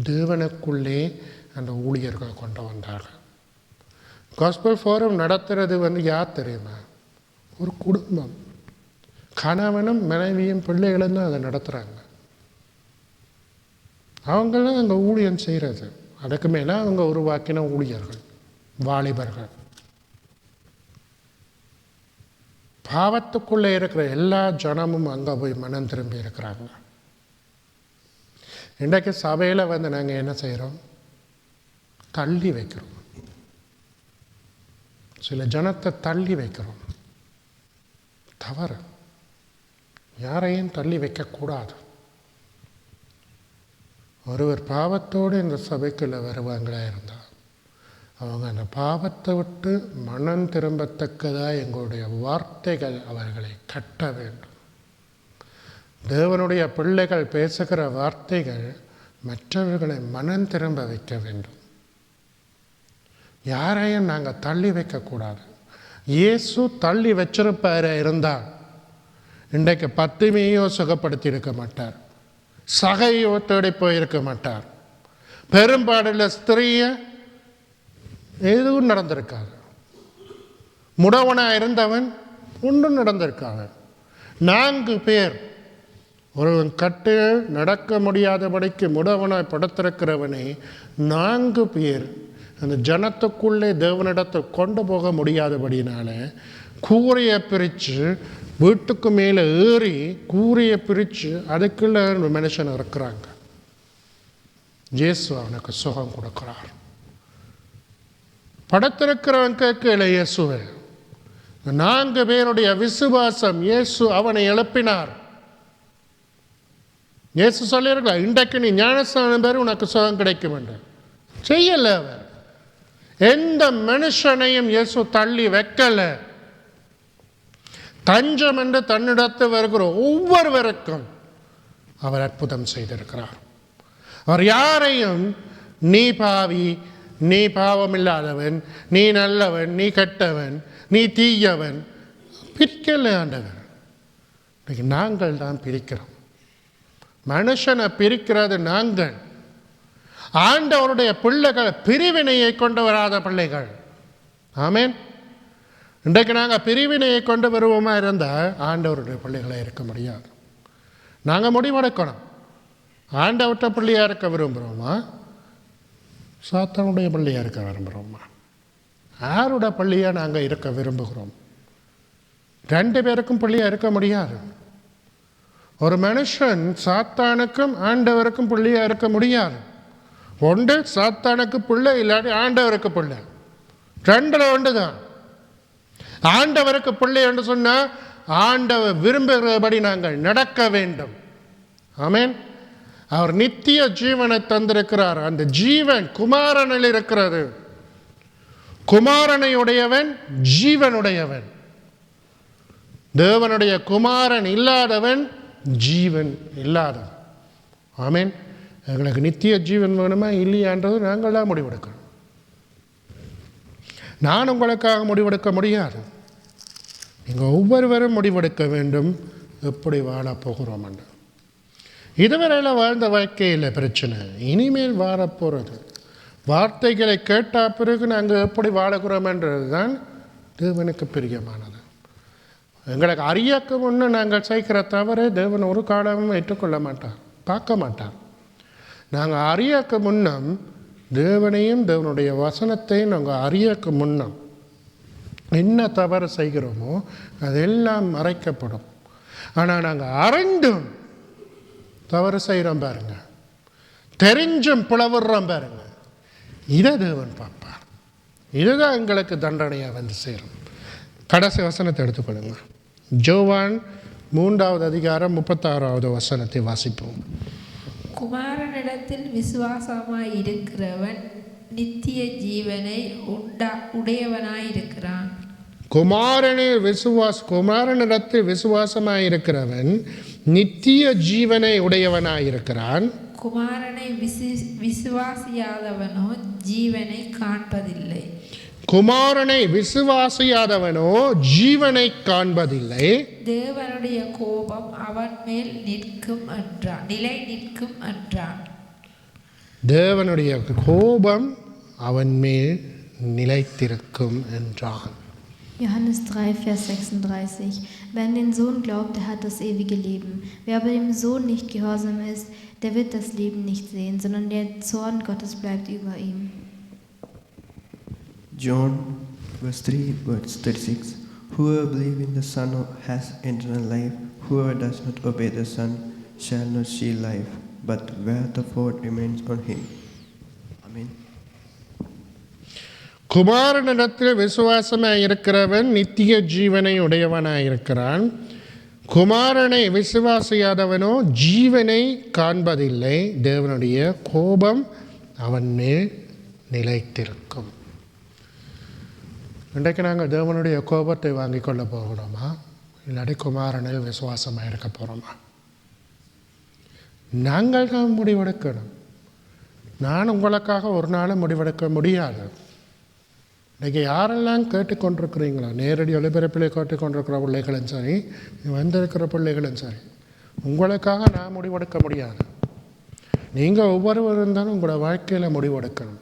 தேவனுக்குள்ளே அந்த ஊழியர்கள் கொண்டு வந்தார்கள். காஸ்பல் ஃபோரம் நடத்துறது யார் தெரியுமா? ஒரு குடும்பம். கணவனும் மனைவியும் பிள்ளைகளும் தான் அதை நடத்துகிறாங்க. அவங்களும் அங்கே ஊழியம் செய்கிறது. அதுக்கு மேலே அவங்க உருவாக்கின ஊழியர்கள், வாலிபர்கள். பாவத்துக்குள்ளே இருக்கிற எல்லா ஜனமும் அங்கே போய் மனம் திரும்பி இருக்கிறாங்க. இன்றைக்கு சபையில் நாங்கள் என்ன செய்கிறோம்? தள்ளி வைக்கிறோம். சில ஜனத்தை தள்ளி வைக்கிறோம். தவறு. யாரையும் தள்ளி வைக்கக்கூடாது. ஒருவர் பாவத்தோடு இந்த சபைக்குள்ள வருவாங்களா இருந்தால் அவங்க அந்த பாவத்தை விட்டு மனம் திரும்பத்தக்கதாக எங்களுடைய வார்த்தைகள் அவர்களை கட்ட வேண்டும். தேவனுடைய பிள்ளைகள் பேசுகிற வார்த்தைகள் மற்றவர்களை மனம் திரும்ப வைக்க வேண்டும். யாரையும் நாங்கள் தள்ளி வைக்கக்கூடாது. இயேசு தள்ளி வச்சிருப்பார இருந்தால் இன்றைக்கு பத்துமையோ சுகப்படுத்தி இருக்க மாட்டார். சகையோ தேடி போயிருக்க மாட்டார். பெரும்பாடுள்ள ஸ்திரீய எதுவும் நடந்திருக்காது. முடவனாக இருந்தவன் ஒன்றும் நடந்திருக்காது. 4 பேர் ஒருவன் கட்டு நடக்க முடியாதபடிக்கு முடவனாய் படுத்திருக்கிறவனை 4 பேர் அந்த ஜனத்துக்குள்ளே தேவனிடத்தை கொண்டு போக முடியாதபடினால கூரையை பிரித்து வீட்டுக்கு மேலே ஏறி கூரையை பிரித்து அதுக்குள்ளே மனுஷன் இருக்கிறாங்க. இயேசு அவனுக்கு சுகம் கொடுக்கிறார். படுத்திருக்கிறவன் கேட்கல இயேசுவை. 4 பேருடைய விசுவாசம் இயேசு அவனை எழுப்பினார். இயேசு சொல்லியிருக்கலாம், இன்றைக்கு நீ ஞானஸ்நானம் பேர் உனக்கு சுகம் கிடைக்கும் என்று. செய்யலை அவர். எந்த மனுஷனையும் இயேசு தள்ளி வைக்கல. தஞ்சம் என்று தன்னிடத்து வருகிற ஒவ்வொருவருக்கும் அவர் அற்புதம் செய்திருக்கிறார். அவர் யாரையும் நீ பாவி, நீ பாவமில்லாதவன், நீ நல்லவன், நீ கெட்டவன், நீ தீயவன் பிரிக்கல ஆண்டவர். இன்னைக்கு நாங்கள் தான் பிரிக்கிறோம். மனுஷனை பிரிக்கிறது நாங்கள். ஆண்டவருடைய பிள்ளைகள் பிரிவினையை கொண்டு வராத பிள்ளைகள். ஆமேன். இன்றைக்கு நாங்கள் பிரிவினையை கொண்டு வருவோமா இருந்தால் ஆண்டவருடைய பிள்ளைகளை இருக்க முடியாது. நாங்கள் முடிவெடுக்கணும். ஆண்டவர்கிட்ட பிள்ளையாக இருக்க விரும்புகிறோமா, சாத்தானுடைய பிள்ளையாக இருக்க விரும்புகிறோமா? யாருடைய பிள்ளையாக நாங்கள் இருக்க விரும்புகிறோம்? ரெண்டு பேருக்கும் பிள்ளையாக இருக்க முடியாது. ஒரு மனுஷன் சாத்தானுக்கும் ஆண்டவருக்கும் பிள்ளையாக இருக்க முடியாது. ஒன்று சாத்தானுக்கு பிள்ளை, இல்லாட்டி ஆண்டவருக்கு பிள்ளை. ரெண்டில் ஒன்று தான். ஆண்டவருக்கு பிள்ளை என்று சொன்னால் ஆண்டவர் விரும்புகிறபடி நாங்கள் நடக்க வேண்டும். ஆமேன். அவர் நித்திய ஜீவனை தந்திருக்கிறார். அந்த ஜீவன் குமாரனில் இருக்கிறது. குமாரனை உடையவன் ஜீவனுடையவன். தேவனுடைய குமாரன் இல்லாதவன் ஜீவன் இல்லாதவன். ஆமேன். எங்களுக்கு நித்திய ஜீவன் வேணுமா இல்லையான்றது நாங்கள் தான் முடிவெடுக்கணும். நான் உங்களுக்காக முடிவெடுக்க முடியாது. நீங்கள் ஒவ்வொருவரும் முடிவெடுக்க வேண்டும், எப்படி வாழப் போகிறோம் என்று. இதுவரையில் வாழ்ந்த வாழ்க்கையில் பிரச்சனை, இனிமேல் வாழப்போகிறது. வார்த்தைகளை கேட்ட பிறகு நாங்கள் எப்படி வாழுகிறோம் என்றது தான் தேவனுக்கு பிரியமானது. எங்களுக்கு அறியக்கு முன்னே நாங்கள் செய்கிற தவறை தேவன் ஒரு காலமும் ஏற்றுக்கொள்ள மாட்டார், பார்க்க மாட்டார். நாங்கள் அறியக்கு முன்னம் தேவனையும் தேவனுடைய வசனத்தையும் நாங்கள் அறியக்கு முன்னம் என்ன தவறு செய்கிறோமோ அதெல்லாம் மறைக்கப்படும். ஆனால் நாங்கள் அறிந்தும் தவறு செய்கிறோம் பாருங்க, தெரிஞ்சும் பிளவுறோம் பாருங்க, இதை தேவன் பார்ப்பார். இதுதான் எங்களுக்கு தண்டனையாக வந்து சேரும். கடைசி வசனத்தை எடுத்துக்கொள்ளுங்க. யோவான் 3வது அதிகாரம் 36வது வசனத்தை வாசிப்போம். குமாரனிடத்தில் விசுவாசமாய் இருக்கிறவன் நித்திய ஜீவனை உடையவனாயிருக்கிறான். குமாரனிடத்தில் விசுவாசமாய் இருக்கிறவன் நித்திய ஜீவனை உடையவனாயிருக்கிறான். குமாரனை விசுவாசியாதவனோ ஜீவனை காண்பதில்லை. குமாரனை விசுவாசியாதவனோ ஜீவனை காண்பதில்லை. தேவனுடைய கோபம் அவன் மேல் நிலை நிற்கும் என்றான். தேவனுடைய கோபம் அவன் மேல் நிலைத்திருக்கும் என்றான். Johannes 3, Vers 36. Wer an den Sohn glaubt, der hat das ewige Leben. Wer aber dem Sohn nicht gehorsam ist, der wird das Leben nicht sehen, sondern der Zorn Gottes bleibt über ihm. John verse 3, verse 36. Whoever believes in the Son has eternal life. Whoever does not obey the Son shall not see life, but wrath of God remains on him. Amen. குமாரனிடத்தில் விசுவாசமாய் இருக்கிறவன் நித்திய ஜீவனை உடையவனாயிருக்கிறான். குமாரனை விசுவாசியாதவனோ ஜீவனை காண்பதில்லை. தேவனுடைய கோபம் அவன் மேல் நிலைத்திருக்கும். இன்றைக்கு நாங்கள் தேவனுடைய கோபத்தை வாங்கி கொள்ள போகிறோமா, இல்லாட்டி குமாரனில் விசுவாசமாக இருக்க போகிறோமா? நாங்கள் தான் முடிவெடுக்கணும். நான் உங்களுக்காக ஒரு நாளும் முடிவெடுக்க முடியாது. இன்றைக்கி யாரெல்லாம் கேட்டுக்கொண்டிருக்கிறீங்களோ, நேரடி ஒளிபரப்பிலே கேட்டுக்கொண்டிருக்கிற பிள்ளைகளும் சரி, வந்திருக்கிற பிள்ளைகளும் சரி, உங்களுக்காக நான் முடிவெடுக்க முடியாது. நீங்கள் ஒவ்வொருவரும் தான் உங்களோட வாழ்க்கையில் முடிவெடுக்கணும்.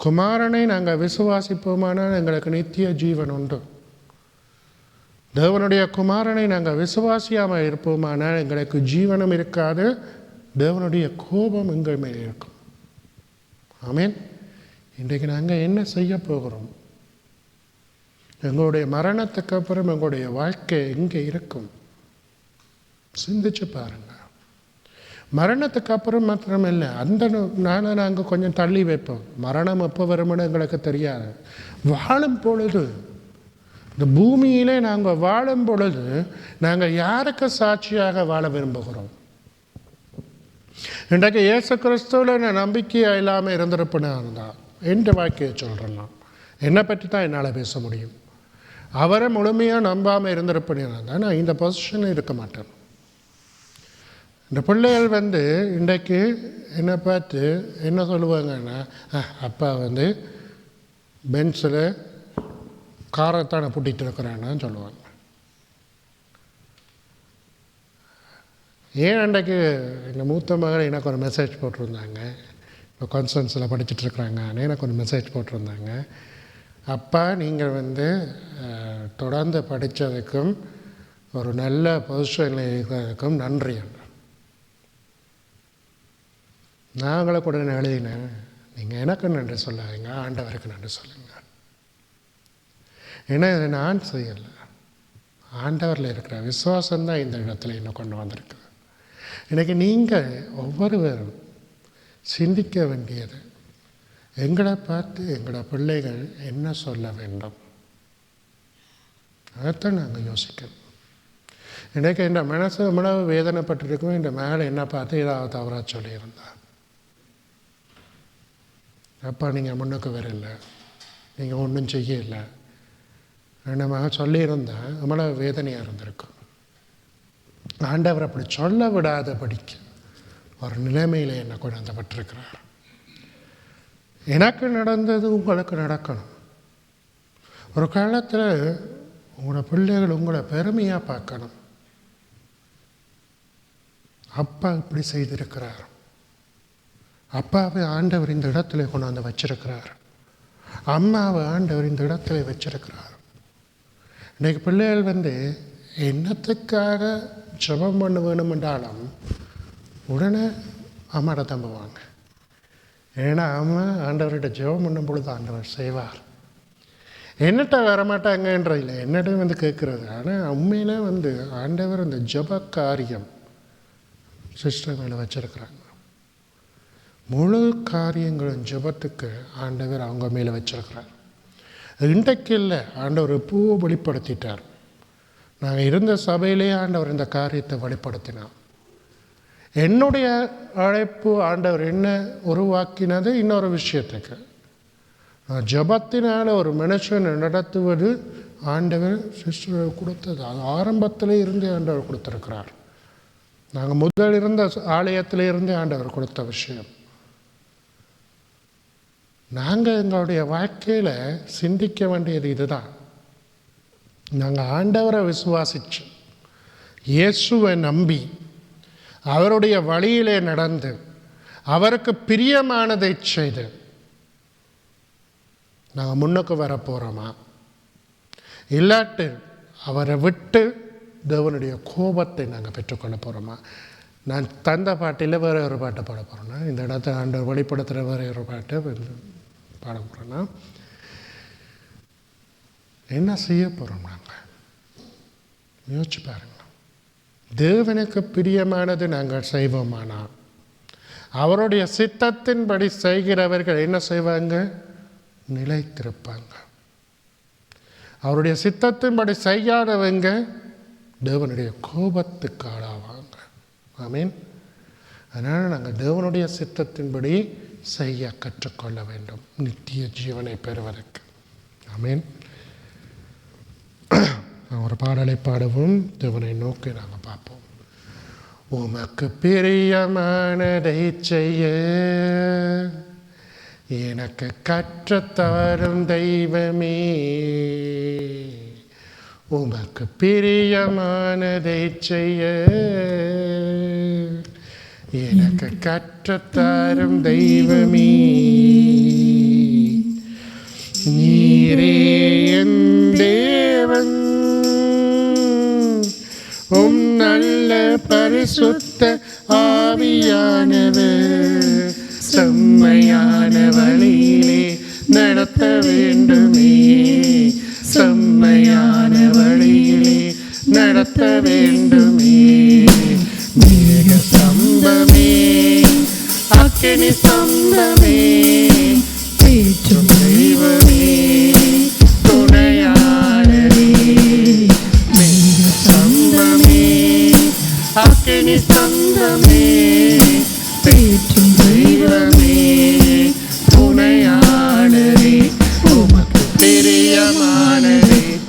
குமாரனை நாங்கள் விசுவாசிப்போமானால் எங்களுக்கு நித்திய ஜீவன் உண்டு. தேவனுடைய குமாரனை நாங்கள் விசுவாசியாமல் இருப்போமானால் எங்களுக்கு ஜீவனும் இருக்காது, தேவனுடைய கோபம் எங்கள் மேல் இருக்கும். ஆமேன். இன்றைக்கு நாங்கள் என்ன செய்ய போகிறோம்? எங்களுடைய மரணத்துக்கு அப்புறம் எங்களுடைய வாழ்க்கை எங்கே இருக்கும்? சிந்திச்சு பாருங்க. மரணத்துக்கு அப்புறம் மாத்திரம் இல்லை, அந்த நாங்கள் கொஞ்சம் தள்ளி வைப்போம். மரணம் எப்போ வரும்னு எங்களுக்கு தெரியாது. வாழும் பொழுது, இந்த பூமியிலே நாங்கள் வாழும் பொழுது நாங்கள் யாருக்கு சாட்சியாக வாழ விரும்புகிறோம்? இன்றைக்கு இயேசு கிறிஸ்துவில் நான் நம்பிக்கையாக இல்லாமல் இருந்திருப்பேனா இருந்தால் என் வாழ்க்கையை சொல்கிறேன். நான் என்னை பற்றி தான் என்னால் பேச முடியும். அவரை முழுமையாக நம்பாமல் இருந்திருப்பேனா இருந்தால் நான் இந்த பொசிஷனில் இருக்க மாட்டேன். இந்த பிள்ளைகள் இன்றைக்கு என்னை பார்த்து என்ன சொல்லுவாங்கன்னா, அப்பா பென்ஸில் காரைத்தானே பூட்டிகிட்டு இருக்கிறான்னு சொல்லுவாங்க. ஏன் அன்றைக்கு எங்கள் மூத்த மகள் எனக்கு ஒரு மெசேஜ் போட்டிருந்தாங்க. இப்போ கான்ஃபரன்ஸில் படிச்சுட்டு இருக்கிறாங்க. எனக்கு ஒரு மெசேஜ் போட்டிருந்தாங்க, அப்பா நீங்கள் தொடர்ந்து படித்ததுக்கும் ஒரு நல்ல பொசிஷனில் இருக்கிறதுக்கும் நன்றி. நாங்களே கூட எழுதினேன், நீங்கள் எனக்கு நன்றி சொல்லாதீங்க, ஆண்டவருக்கு நன்றி சொல்லுங்கள். ஏன்னா இதை நான் செய்யலை, ஆண்டவரில் இருக்கிற விசுவாசம்தான் இந்த இடத்துல இன்னும் கொண்டு வந்திருக்கு. இன்றைக்கி நீங்கள் ஒவ்வொருவரும் சிந்திக்க வேண்டியது, எங்களை பார்த்து எங்களோட பிள்ளைகள் என்ன சொல்ல வேண்டும், அதைத்தான் நாங்கள் யோசிக்கணும். இன்றைக்கு இந்த மனசு இவ்வளவு வேதனைப்பட்டிருக்கும், இந்த மேலே என்ன பார்த்து ஏதாவது தவறாக சொல்லியிருந்தா, அப்பா நீங்கள் முன்னுக்கு வரல, நீங்கள் ஒன்றும் செய்யலை நம்ம சொல்லியிருந்தால் இவ்வளவு வேதனையாக இருந்திருக்கும். ஆண்டவர் அப்படி சொல்ல விடாத படிக்க ஒரு நிலைமையில் என்னை கொண்டாந்தப்பட்டிருக்கிறார். எனக்கு நடந்தது உங்களுக்கு நடக்கணும். ஒரு காலத்தில் உங்களோட பிள்ளைகள் உங்களை பெருமையாக பார்க்கணும். அப்பா இப்படி செய்திருக்கிறார், அப்பாவை ஆண்டவர் இந்த இடத்துல கொண்டாந்து வச்சிருக்கிறார், அம்மாவை ஆண்டவர் இந்த இடத்துல வச்சிருக்கிறார். இன்றைக்கு பிள்ளைகள் என்னத்துக்காக ஜெபம் பண்ண வேணும் என்றாலும் உடனே அம்மாட்ட தம்புவாங்க. ஏன்னா அம்மா ஆண்டவர்கிட்ட ஜெபம் பண்ணும் பொழுது ஆண்டவர் செய்வார். என்னட்ட வரமாட்டாங்கன்றதில்லை, என்னட்ட கேட்குறது. ஆனால் உண்மையிலே ஆண்டவர் இந்த ஜெப காரியம் சிஸ்டர் மேலே வச்சிருக்கிறாங்க. முழு காரியங்களும் ஜெபத்துக்கு ஆண்டவர் அவங்க மேலே வச்சிருக்கிறார். இன்றைக்கு இல்லை, ஆண்டவர் எப்போ வெளிப்படுத்திட்டார். நாங்கள் இருந்த சபையிலே ஆண்டவர் இந்த காரியத்தை வெளிப்படுத்தினார். என்னுடைய அழைப்பு ஆண்டவர் என்ன உருவாக்கினது இன்னொரு விஷயத்துக்கு. நான் ஜபத்தினால் ஒரு மனுஷன் நடத்துவது ஆண்டவர் சிஸ்டர் கொடுத்தது. அது ஆரம்பத்திலே இருந்தே ஆண்டவர் கொடுத்துருக்கிறார். நாங்கள் முதல் இருந்த ஆலயத்திலே இருந்தே ஆண்டவர் கொடுத்த விஷயம். நாங்கள் எங்களுடைய வாழ்க்கையில் சிந்திக்க வேண்டியது இதுதான். நாங்கள் ஆண்டவரை விசுவாசிச்சு இயேசுவை நம்பி அவருடைய வழியிலே நடந்து அவருக்கு பிரியமானதை செய்து நாங்கள் முன்னுக்கு வர போகிறோமா, இல்லாட்டு அவரை விட்டு தேவனுடைய கோபத்தை நாங்கள் பெற்றுக்கொள்ள போகிறோமா? நான் தந்த பாட்டில் வேறு ஒரு பாட்டை பாட போகிறேன்னா, இந்த இடத்த ஆண்டவர் வெளிப்படுத்துகிற வேறு ஒரு பாட்டை பாட போகிறோன்னா, என்ன செய்ய போகிறோம்? நாங்கள் யோசிச்சு பாருங்க. தேவனுக்கு பிரியமானது நாங்கள் செய்வோமானா அவருடைய சித்தத்தின்படி செய்கிறவர்கள் என்ன செய்வாங்க? நிலைத்திருப்பாங்க. அவருடைய சித்தத்தின்படி செய்யாதவங்க தேவனுடைய கோபத்துக்கு ஆளாவாங்க. ஆமீன். அதனால் நாங்கள் தேவனுடைய சித்தத்தின்படி செய்ய கற்றுக்கொள்ள வேண்டும் நித்திய ஜீவனை பெறுவதற்கு. ஆமீன். ஒரு பாடலை பாடவும், தேவனை நோக்கி நாங்கள் பார்ப்போம். உமக்கு பிரியமானதை செய்ய எனக்கு கற்றுத்தரும் தெய்வமே, உமக்கு பிரியமானதை செய்ய எனக்கு கற்றுத்தரும் தெய்வமே, நீரே என் தேவன், உம் நல்ல பரிசுத்த ஆவியானவர் செம்மையான வழியிலே நடத்த வேண்டுமே, செம்மையான வழியிலே நடத்த வேண்டுமே. மேக ஸ்தம்பமே, அக்கினி ஸ்தம்பமே, பேற்றும் தெய்வமே, துணையாளரே. மேக ஸ்தம்பமே, அக்கினி ஸ்தம்பமே,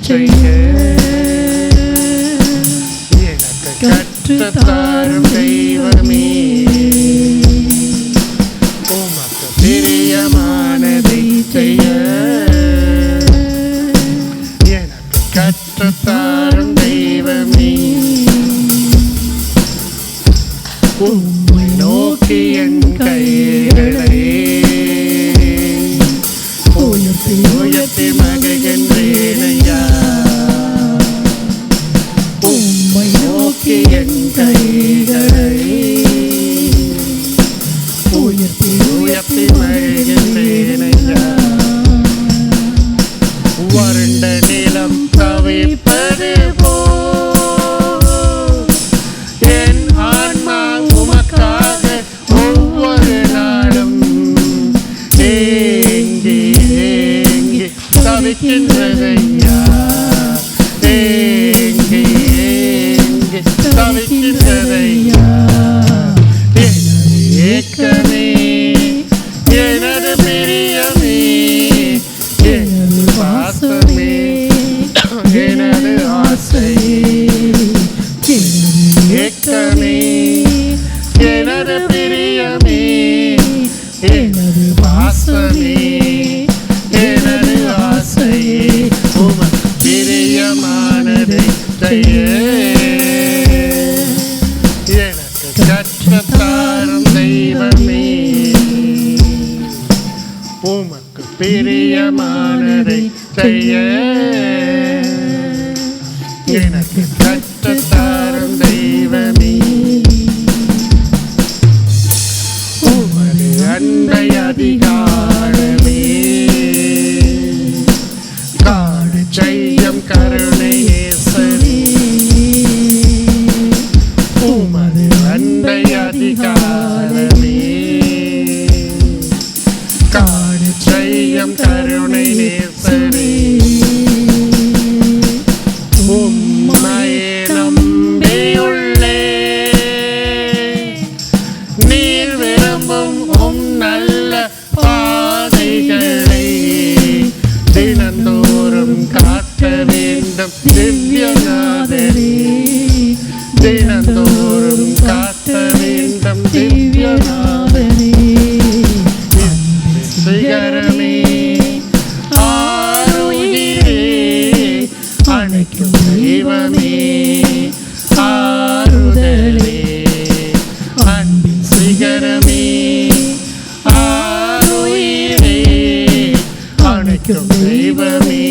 செய்ய எனக்கு கற்றுத்தாரும் தெய்வமே. உமக்கு பிரியமானதை செய்ய எனக்கு கற்றுத்தாரும் தெய்வமே. உம்மை நோக்கி என் கைகளை உயர்த்தி உயர்த்தி மகிழ்கின்றேன் ஐயா. உம்மை நோக்கி என் கைகளை உயர்த்தி உயர்த்தி மகிழ்கின்றேன் ஐயா. வறண்ட நிலம் தவிப்பது போல் என் ஆன்மா உமக்காக ஒவ்வொரு நாளும் ஏங்கி ஏங்கி தவிக்கின்றதையா. ஏங்கி ஏங்கி தவிக்கின்றதையா. எனது ஏக்கமே எனது பிரியமே எனது பாசமே எனது ஆசையே. எனது ஏக்கமே எனது பிரியமே எனது பாசமே எனது ஆசையே. உமக்கு பிரியமானதை செய்ய எனக்கு கற்றுத்தாரும் தெய்வமே. உமக்கு பிரியமானதை செய்ய எனக்கு கற்றுத்தாரும் தெய்வமே. உமது அன்பை அதிகாரமே காடு செய்யும் கருணை நேசரே. உமது அன்பை அதிகாரமே காடு செய்யும் கருணை நேசரே. உம்மையே நம்பியுள்ளே நீர் விரும்பும் நல்ல பாதைகளை தினந்தோறும் காட்ட வேண்டும் திவ்யநாதரே. தினந்தோறும் காட்ட வேண்டும் திவ்யநாதரே. சிகரமே ஆருயிரே அணைக்கும் தெய்வமே ஆறுதலே. அன்பின் சிகரமே ஆருயிரே அணைக்கும் தெய்வமே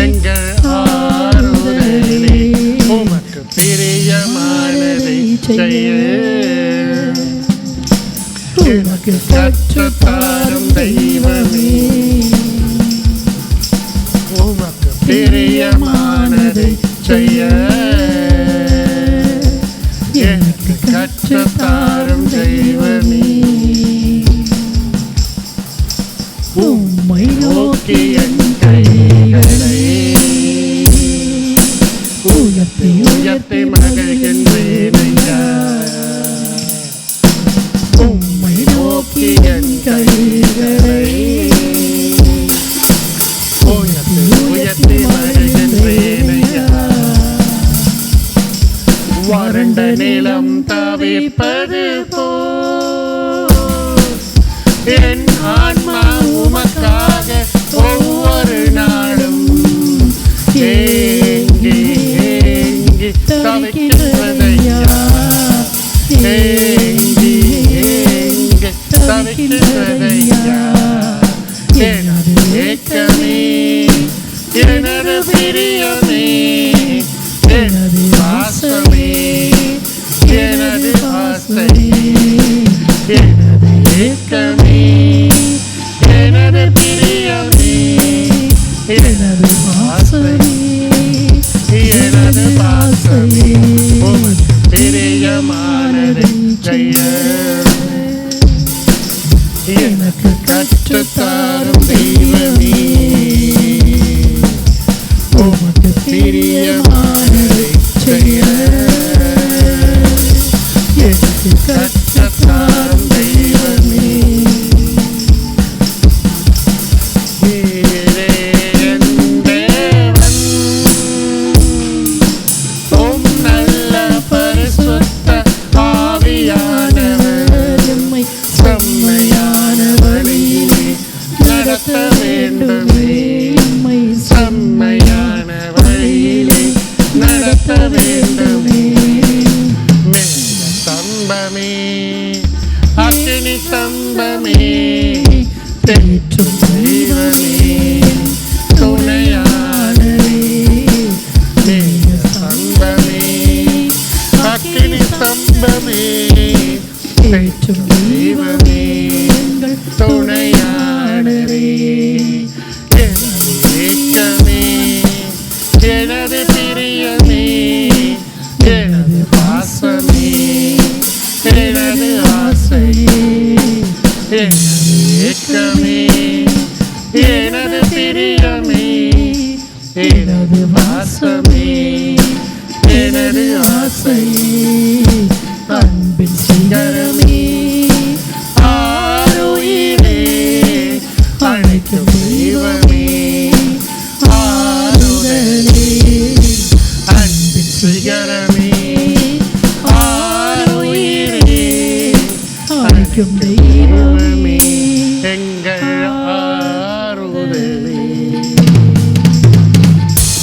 எங்கள் ஆறுதலே. உமக்கு பிரியமானதை செய்ய எனக்கு கற்றுத்தாரும் தெய்வமே. உமக்கு பிரியமானதை செய்ய எனக்கு கற்றுத்தாரும் தெய்வமே. உம்மை நோக்கி என் கைகளை உயர்த்தி உயர்த்தி மகிழ்கின்றேன் ஐயா. உம்மை நோக்கி என் கைகளை உயர்த்தி உயர்த்தி மகிழ்கின்றேன் ஐயா. வறண்ட நிலம் தவிப்பது போல் என் ஆன்மா உமக்காக ஒவ்வொரு நாளும் ஏங்கி ஏங்கி தவிக்கின்றதையா. ஏங்கி ஏங்கி தவிக்கின்றதையா. எனது ஏக்கமே எனது பிரியமே எனது பாசமே எனது ஆசையே. எனது ஏக்கமே எனது பிரியமே எனது பாசமே எனது பாசமே. உமக்கு பிரியமானதை செய்ய எனக்கு கற்றுத்தாரும் தெய்வமே. உமக்கு பிரியமானதை செய்ய எனக்கு கற்றுத்தாரும் தெய்வமே. நீரே என் தேவன் எனது பிரியமே, எனது பாசமே, எனது ஆசையே, எனது ஏக்கமே, எனது பிரியமே, எனது பாசமே, எனது ஆசையே, அன்பின் சிகரமே, ஆருயிரே, அழைக்கும் தெய்வமே, ஆறுதலே, அன்பின் சிகரமே, ஆருயிரே, அழைக்கும் தெய்வமே, எங்கள் ஆறுதலே.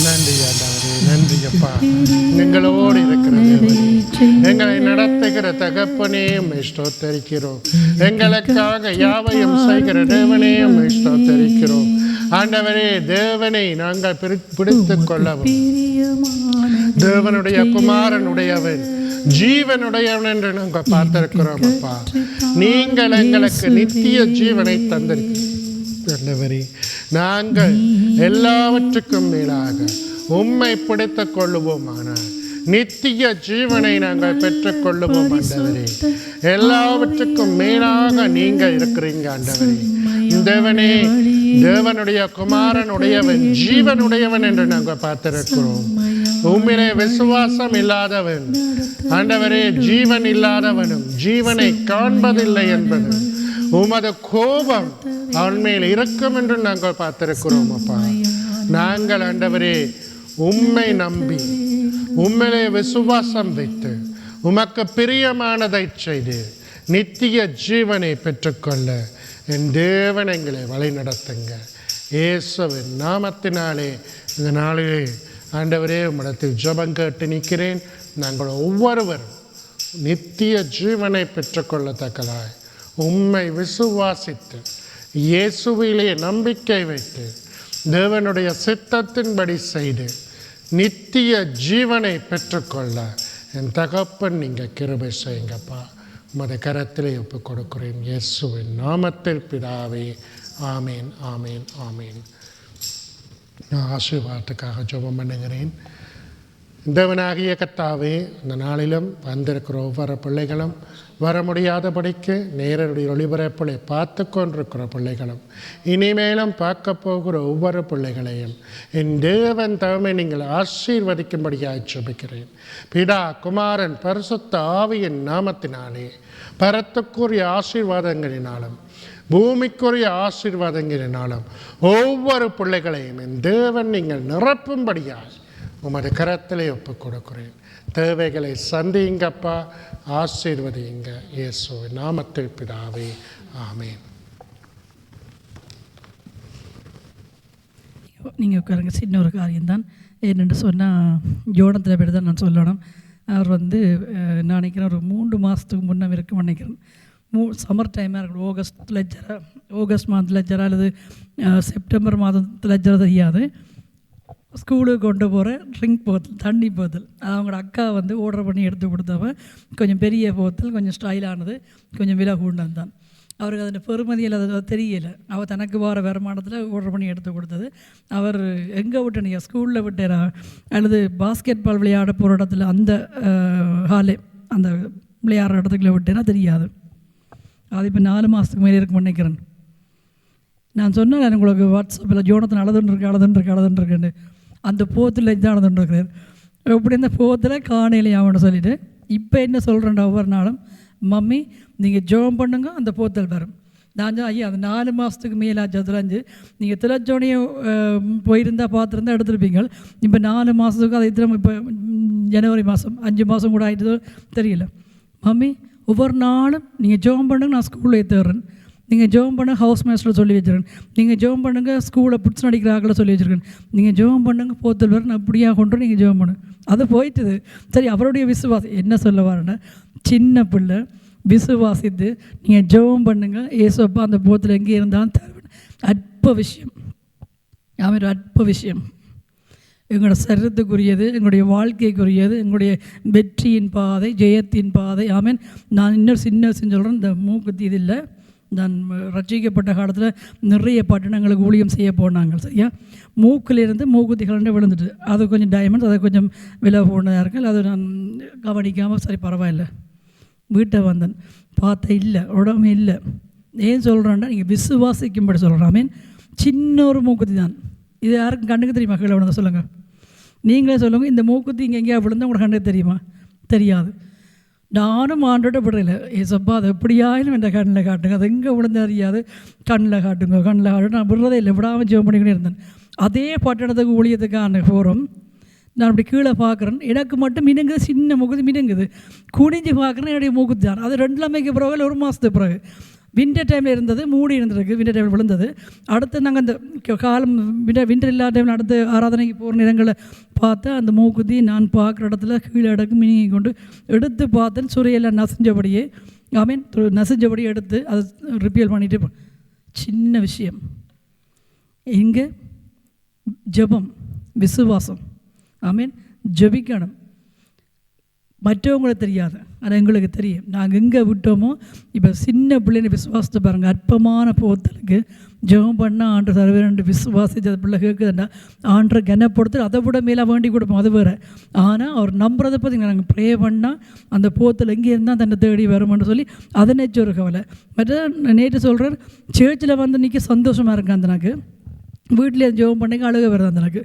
நன்றி ஆண்டவரே, நன்றி அப்பா. எங்களோடு இருக்கிற தேவனே, எங்களை நடத்துகிற தகப்பனே உம்மை ஸ்தோத்தரிக்கிறோம். எங்களுக்காக யாவையும் செய்கிற தேவனே உம்மை ஸ்தோத்தரிக்கிறோம். ஆண்டவரே, தேவனை நாங்கள் பிடித்துக் கொள்ளவும், தேவனுடைய குமாரனுடையவன், ஜீவனுடையவன் என்று நாங்கள் பார்த்திருக்கிறோம் அப்பா. நீங்கள் எங்களுக்கு நித்திய ஜீவனை தந்திருக்கிறவரே, நாங்கள் எல்லாவற்றுக்கும் மேலாக உம்மை பிடித்துக் கொள்ளுவோமானால் நித்திய ஜீவனை நாங்கள் பெற்றுக்கொள்ளுவோம் ஆண்டவரே. எல்லாவற்றுக்கும் மேலாக நீங்க இருக்கிறீங்க ஆண்டவரே. தேவனே, தேவனுடைய குமாரனுடையவன், ஜீவனுடையவன் என்று நாங்கள் பார்த்திருக்கிறோம். உம்மிலே விசுவாசம் இல்லாதவன் ஆண்டவரே, ஜீவன் இல்லாதவனும் ஜீவனை காண்பதில்லை என்பது உமது கோபம் அவன் மேல் இருக்கும் என்று நாங்கள் பார்த்திருக்கிறோம் அப்பா. நாங்கள் ஆண்டவரே உம்மை நம்பி உம்மிலே விசுவாசம் வைத்து உமக்கு பிரியமானதை செய்து நித்திய ஜீவனை பெற்றுக்கொள்ள என் தேவன் எங்களை வழி நடத்துங்க. இயேசுவின் நாமத்தினாலே இந்த நாளிலே ஆண்டவரே உம்மிடத்தில் ஜெபம் கேட்டு நிற்கிறேன். நாங்கள் ஒவ்வொருவரும் நித்திய ஜீவனை பெற்றுக்கொள்ளத்தக்கதாய் உம்மை விசுவாசித்து இயேசுவிலே நம்பிக்கை வைத்து தேவனுடைய சித்தத்தின்படி செய்து நித்திய ஜீவனை பெற்றுக்கொள்ள என் தகப்பன் நீங்கள் கிருபை செய்யுங்கப்பா. உமது கரத்திலே ஒப்புக் கொடுக்கிறேன் இயேசுவின் நாமத்தில் பிதாவே. ஆமேன், ஆமேன், ஆமேன். நான் ஆசீர்வாதத்துக்காக ஜெபம் பண்ணுகிறேன். தேவனாகிய கர்த்தாவே, இந்த நாளிலும் வந்திருக்கிற ஒவ்வொரு பிள்ளைகளும் வர முடியாதபடிக்கு நேரடி ஒளிபரப்புகளை பார்த்து கொண்டிருக்கிற பிள்ளைகளும் இனிமேலும் பார்க்க போகிற ஒவ்வொரு பிள்ளைகளையும் என் தேவன் தவமை நீங்கள் ஆசீர்வதிக்கும்படியாக ஜெபிக்கிறேன். பிதா, குமாரன், பரிசுத்த ஆவியின் நாமத்தினாலே பரத்துக்குரிய ஆசீர்வாதங்களினாலும் பூமிக்குரிய ஆசீர்வாதங்களினாலும் ஒவ்வொரு பிள்ளைகளையும் என் தேவன் நீங்கள் நிரப்பும்படியாக உமது கரத்திலே ஒப்புக் கொடுக்கிறேன். தேவைகளை சந்திங்கப்பா, ஆசீர்வதிங்க இயேசுவின் நாமத்தில் பிதாவே. ஆமேன். நீங்கள் உட்காருங்க. சின்ன ஒரு காரியம்தான். என்னென்று சொன்னால், ஜோனத்தில் பேர் தான் நான் சொல்லணும். அவர் நான் நினைக்கிறேன் ஒரு 3 மாதத்துக்கு முன்னே இருக்குன்னு நினைக்கிறேன். சம்மர் டைமாக இருக்கணும். ஆகஸ்ட் மாதத்தில் ஜரா அல்லது செப்டம்பர் மாதத்தில் ஜரா தெரியாது. ஸ்கூலுக்கு கொண்டு போகிற ட்ரிங்க் போத்தல், தண்ணி போத்தல், அது அவங்களோட அக்கா ஆர்டர் பண்ணி எடுத்து கொடுத்தவ. கொஞ்சம் பெரிய போத்தல், கொஞ்சம் ஸ்டைலானது, கொஞ்சம் விலை கூண்டது தான். அவருக்கு அதில் பெருமதியில் அது தெரியலை. அவள் தனக்கு வர வருமானத்தில் ஆர்டர் பண்ணி எடுத்து கொடுத்தது. அவர் எங்கே விட்டேன், ஸ்கூலில் விட்டேரா அல்லது பாஸ்கெட் பால் விளையாட போகிற இடத்துல அந்த ஹாலே அந்த விளையாடுற இடத்துக்குள்ள விட்டேன்னா தெரியாது. அது இப்போ 4 மாதத்துக்கு மேலே இருக்குன்னு நினைக்கிறேன். நான் சொன்னேன் உங்களுக்கு வாட்ஸ்அப்பில், ஜோனத்தில் அழுதுன்றிருக்கேன்னு. அந்த போத்தில் தான் அழுதுன்றிருக்கிறார். இப்படி இந்த போத்தில் காணையிலே அவனு சொல்லிவிட்டு இப்போ என்ன சொல்கிறேன்டா, ஒவ்வொரு நாளும் மம்மி நீங்கள் ஜோம் பண்ணுங்க, அந்த போத்தல் வரும். நான் ஐயா அது 4 மாதத்துக்கு மேலாச்சு. அதில் நீங்கள் திலச்சோனையை போயிருந்தால் பார்த்துருந்தா எடுத்துருப்பீங்க. இப்போ 4 மாதத்துக்கு அதை திரும்ப இப்போ ஜனவரி மாதம் 5 மாதம் கூட ஆகிட்டு தெரியல. மம்மி ஒவ்வொரு நாளும் நீங்கள் ஜோம் பண்ணுங்க, நான் ஸ்கூலில் ஏற்றுறேன். நீங்கள் ஜோம் பண்ண ஹவுஸ் மேஸ்டரில் சொல்லி வச்சுருக்கேன். நீங்கள் ஜோம் பண்ணுங்கள், ஸ்கூலில் புட்ஸ் நடிக்கிற ஆக்களை சொல்லி வச்சுருக்கேன். நீங்கள் ஜோம் பண்ணுங்க, போத்தல் வர நான் அப்படியாக கொண்டு நீங்கள் ஜோம் பண்ணு. அது போயிட்டுது. சரி, அவருடைய விசுவாசம் என்ன சொல்ல வரேன்னா, சின்ன பிள்ளை விசுவாசித்து நீங்கள் ஜோம் பண்ணுங்க, ஏசப்பா அந்த போத்தில் எங்கே இருந்தாலும் தருவேன். அற்ப விஷயம், அவன் அற்ப விஷயம். எங்களோட சரீரத்துக்குரியது, எங்களுடைய வாழ்க்கைக்குரியது, எங்களுடைய வெற்றியின் பாதை, ஜெயத்தின் பாதை. ஆமீன். நான் இன்னொரு சின்ன விஷயம் சொல்கிறேன். இந்த மூக்குத்தி இது இல்லை, நான் ரட்சிக்கப்பட்ட காலத்தில் நிறைய பட்டணங்களுக்கு ஊழியம் செய்ய போனாங்க. சரியா, மூக்கிலிருந்து மூக்குத்தி கலண்டு விழுந்துட்டு, அது கொஞ்சம் டைமண்ட்ஸ், அது கொஞ்சம் விலை போனதாக இருக்குது. அது நான் கவனிக்காமல் சரி பரவாயில்ல வீட்டை வந்தேன். பார்த்தா இல்லை, உடம்பு இல்லை. ஏன் சொல்கிறேன்னா, நீங்கள் விசுவாசிக்கும்படி சொல்கிறேன். மீன் சின்ன ஒரு மூக்குத்தி தான். இது யாருக்கும் கண்ணுக்கு தெரியுமா? கீழே விழுந்தா சொல்லுங்கள், நீங்களே சொல்லுங்கள். இந்த மூக்குத்தி இங்கே எங்கேயா விழுந்தால் உங்களுக்கு கண்ணுக்கு தெரியுமா? தெரியாது. நானும் ஆண்டோட விடல, ஏசப்பா அது எப்படியாயிலும் என் கண்ணில் காட்டுங்க, அது எங்கே விழுந்து அறியாது, கண்ணில் காட்டுங்க, கண்ணில் காட்டு. நான் விடுறதே இல்லை, விடாமல் ஜெபம் பண்ணிக்கிட்டே இருந்தேன். அதே பட்டணத்துக்கு ஊழியத்துக்கான போகிறோம். நான் அப்படி கீழே பார்க்குறேன், எனக்கு மட்டும் மினுங்குது, சின்ன மூக்குத்தி மினுங்குது. குனிஞ்சு பார்க்குறேன், என்னுடைய மூக்குத்தி தான். அது 2 கிழமைக்கு பிறகு, 1 மாதத்துக்கு பிறகு. வின்டர் டைமில் இருந்தது, மூடி இருந்திருக்கு. வின்டர் டைமில் விழுந்தது. அடுத்து நாங்கள் அந்த காலம் வின்டர் இல்லாத டைமில் அடுத்து ஆராதனைக்கு போகிற நேரங்களில் பார்த்தா அந்த மூக்குத்தி நான் பார்க்குற இடத்துல கீழே இடக்கு மினிங்கி கொண்டு எடுத்து பார்த்தேன். சுரையெல்லாம் நசிஞ்சபடியே, மீன் நசிஞ்சபடியே எடுத்து அதை ரிப்பேர் பண்ணிவிட்டு. சின்ன விஷயம். இங்கே ஜெபம், விசுவாசம். மீன் ஜெபிக்கணும். மற்றவங்களுக்கு தெரியாது, ஆனால் எங்களுக்கு தெரியும். நாங்கள் எங்கே விட்டோமோ, இப்போ சின்ன பிள்ளைங்க விசுவாசத்தை பாருங்கள். அற்பமான போத்தலுக்கு ஜெபம் பண்ணால் ஆண்டு தருவேன் விசுவாசித்து அது பிள்ளை கேட்குதுண்டா ஆண்டரை கனப்படுத்து, அதை விட மேலே வேண்டி கொடுப்போம், அது வேறு. ஆனால் அவர் நம்புறதை பற்றி நாங்கள் ப்ரே பண்ணால் அந்த போத்தல் எங்கே இருந்தால் தன்னை தேடி வரும்னு சொல்லி அதை நினச்சி ஒரு கவலை. மற்ற நேற்று சொல்கிறார், சேர்ச்சில் வந்து நிற்க சந்தோஷமாக இருக்கேன் அந்த எனக்கு. வீட்டிலே ஜெபம் பண்ணிக்க அழுக வருது அந்த எனக்கு.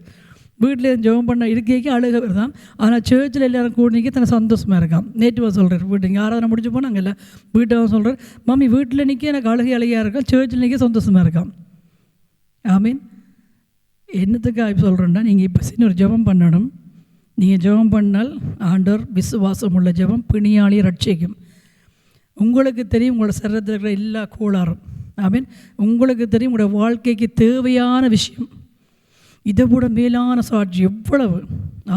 வீட்டில் ஜெபம் பண்ண இருக்கைக்கு அழுக வருதான். ஆனால் சேர்ச்சில் எல்லோரும் கூடினிக்க தன்னை சந்தோஷமாக இருக்கான். நேற்று சொல்கிறார், வீட்டுக்கு ஆராதனை முடிச்சு போனாங்க இல்லை, வீட்டை சொல்கிறார், மம்மி வீட்டில் நிற்க எனக்கு அழுகையாக இருக்கான், சேர்ச்சில் நிற்க சந்தோஷமாக இருக்கான். மீன் என்னத்துக்காக சொல்கிறேன்னா, நீங்கள் இப்போ சின்ன ஒரு ஜெபம் பண்ணணும். நீங்கள் ஜெபம் பண்ணால் ஆண்டவர் விசுவாசம் உள்ள ஜெபம் பிணியாளியை ரட்சிக்கும். உங்களுக்கு தெரியும் உங்களோட சரீரத்தில் இருக்கிற எல்லா கோளாறும். மீன் உங்களுக்கு தெரியும் உங்களோட வாழ்க்கைக்கு தேவையான விஷயம். இதை விட மேலான சாட்சி எவ்வளவு.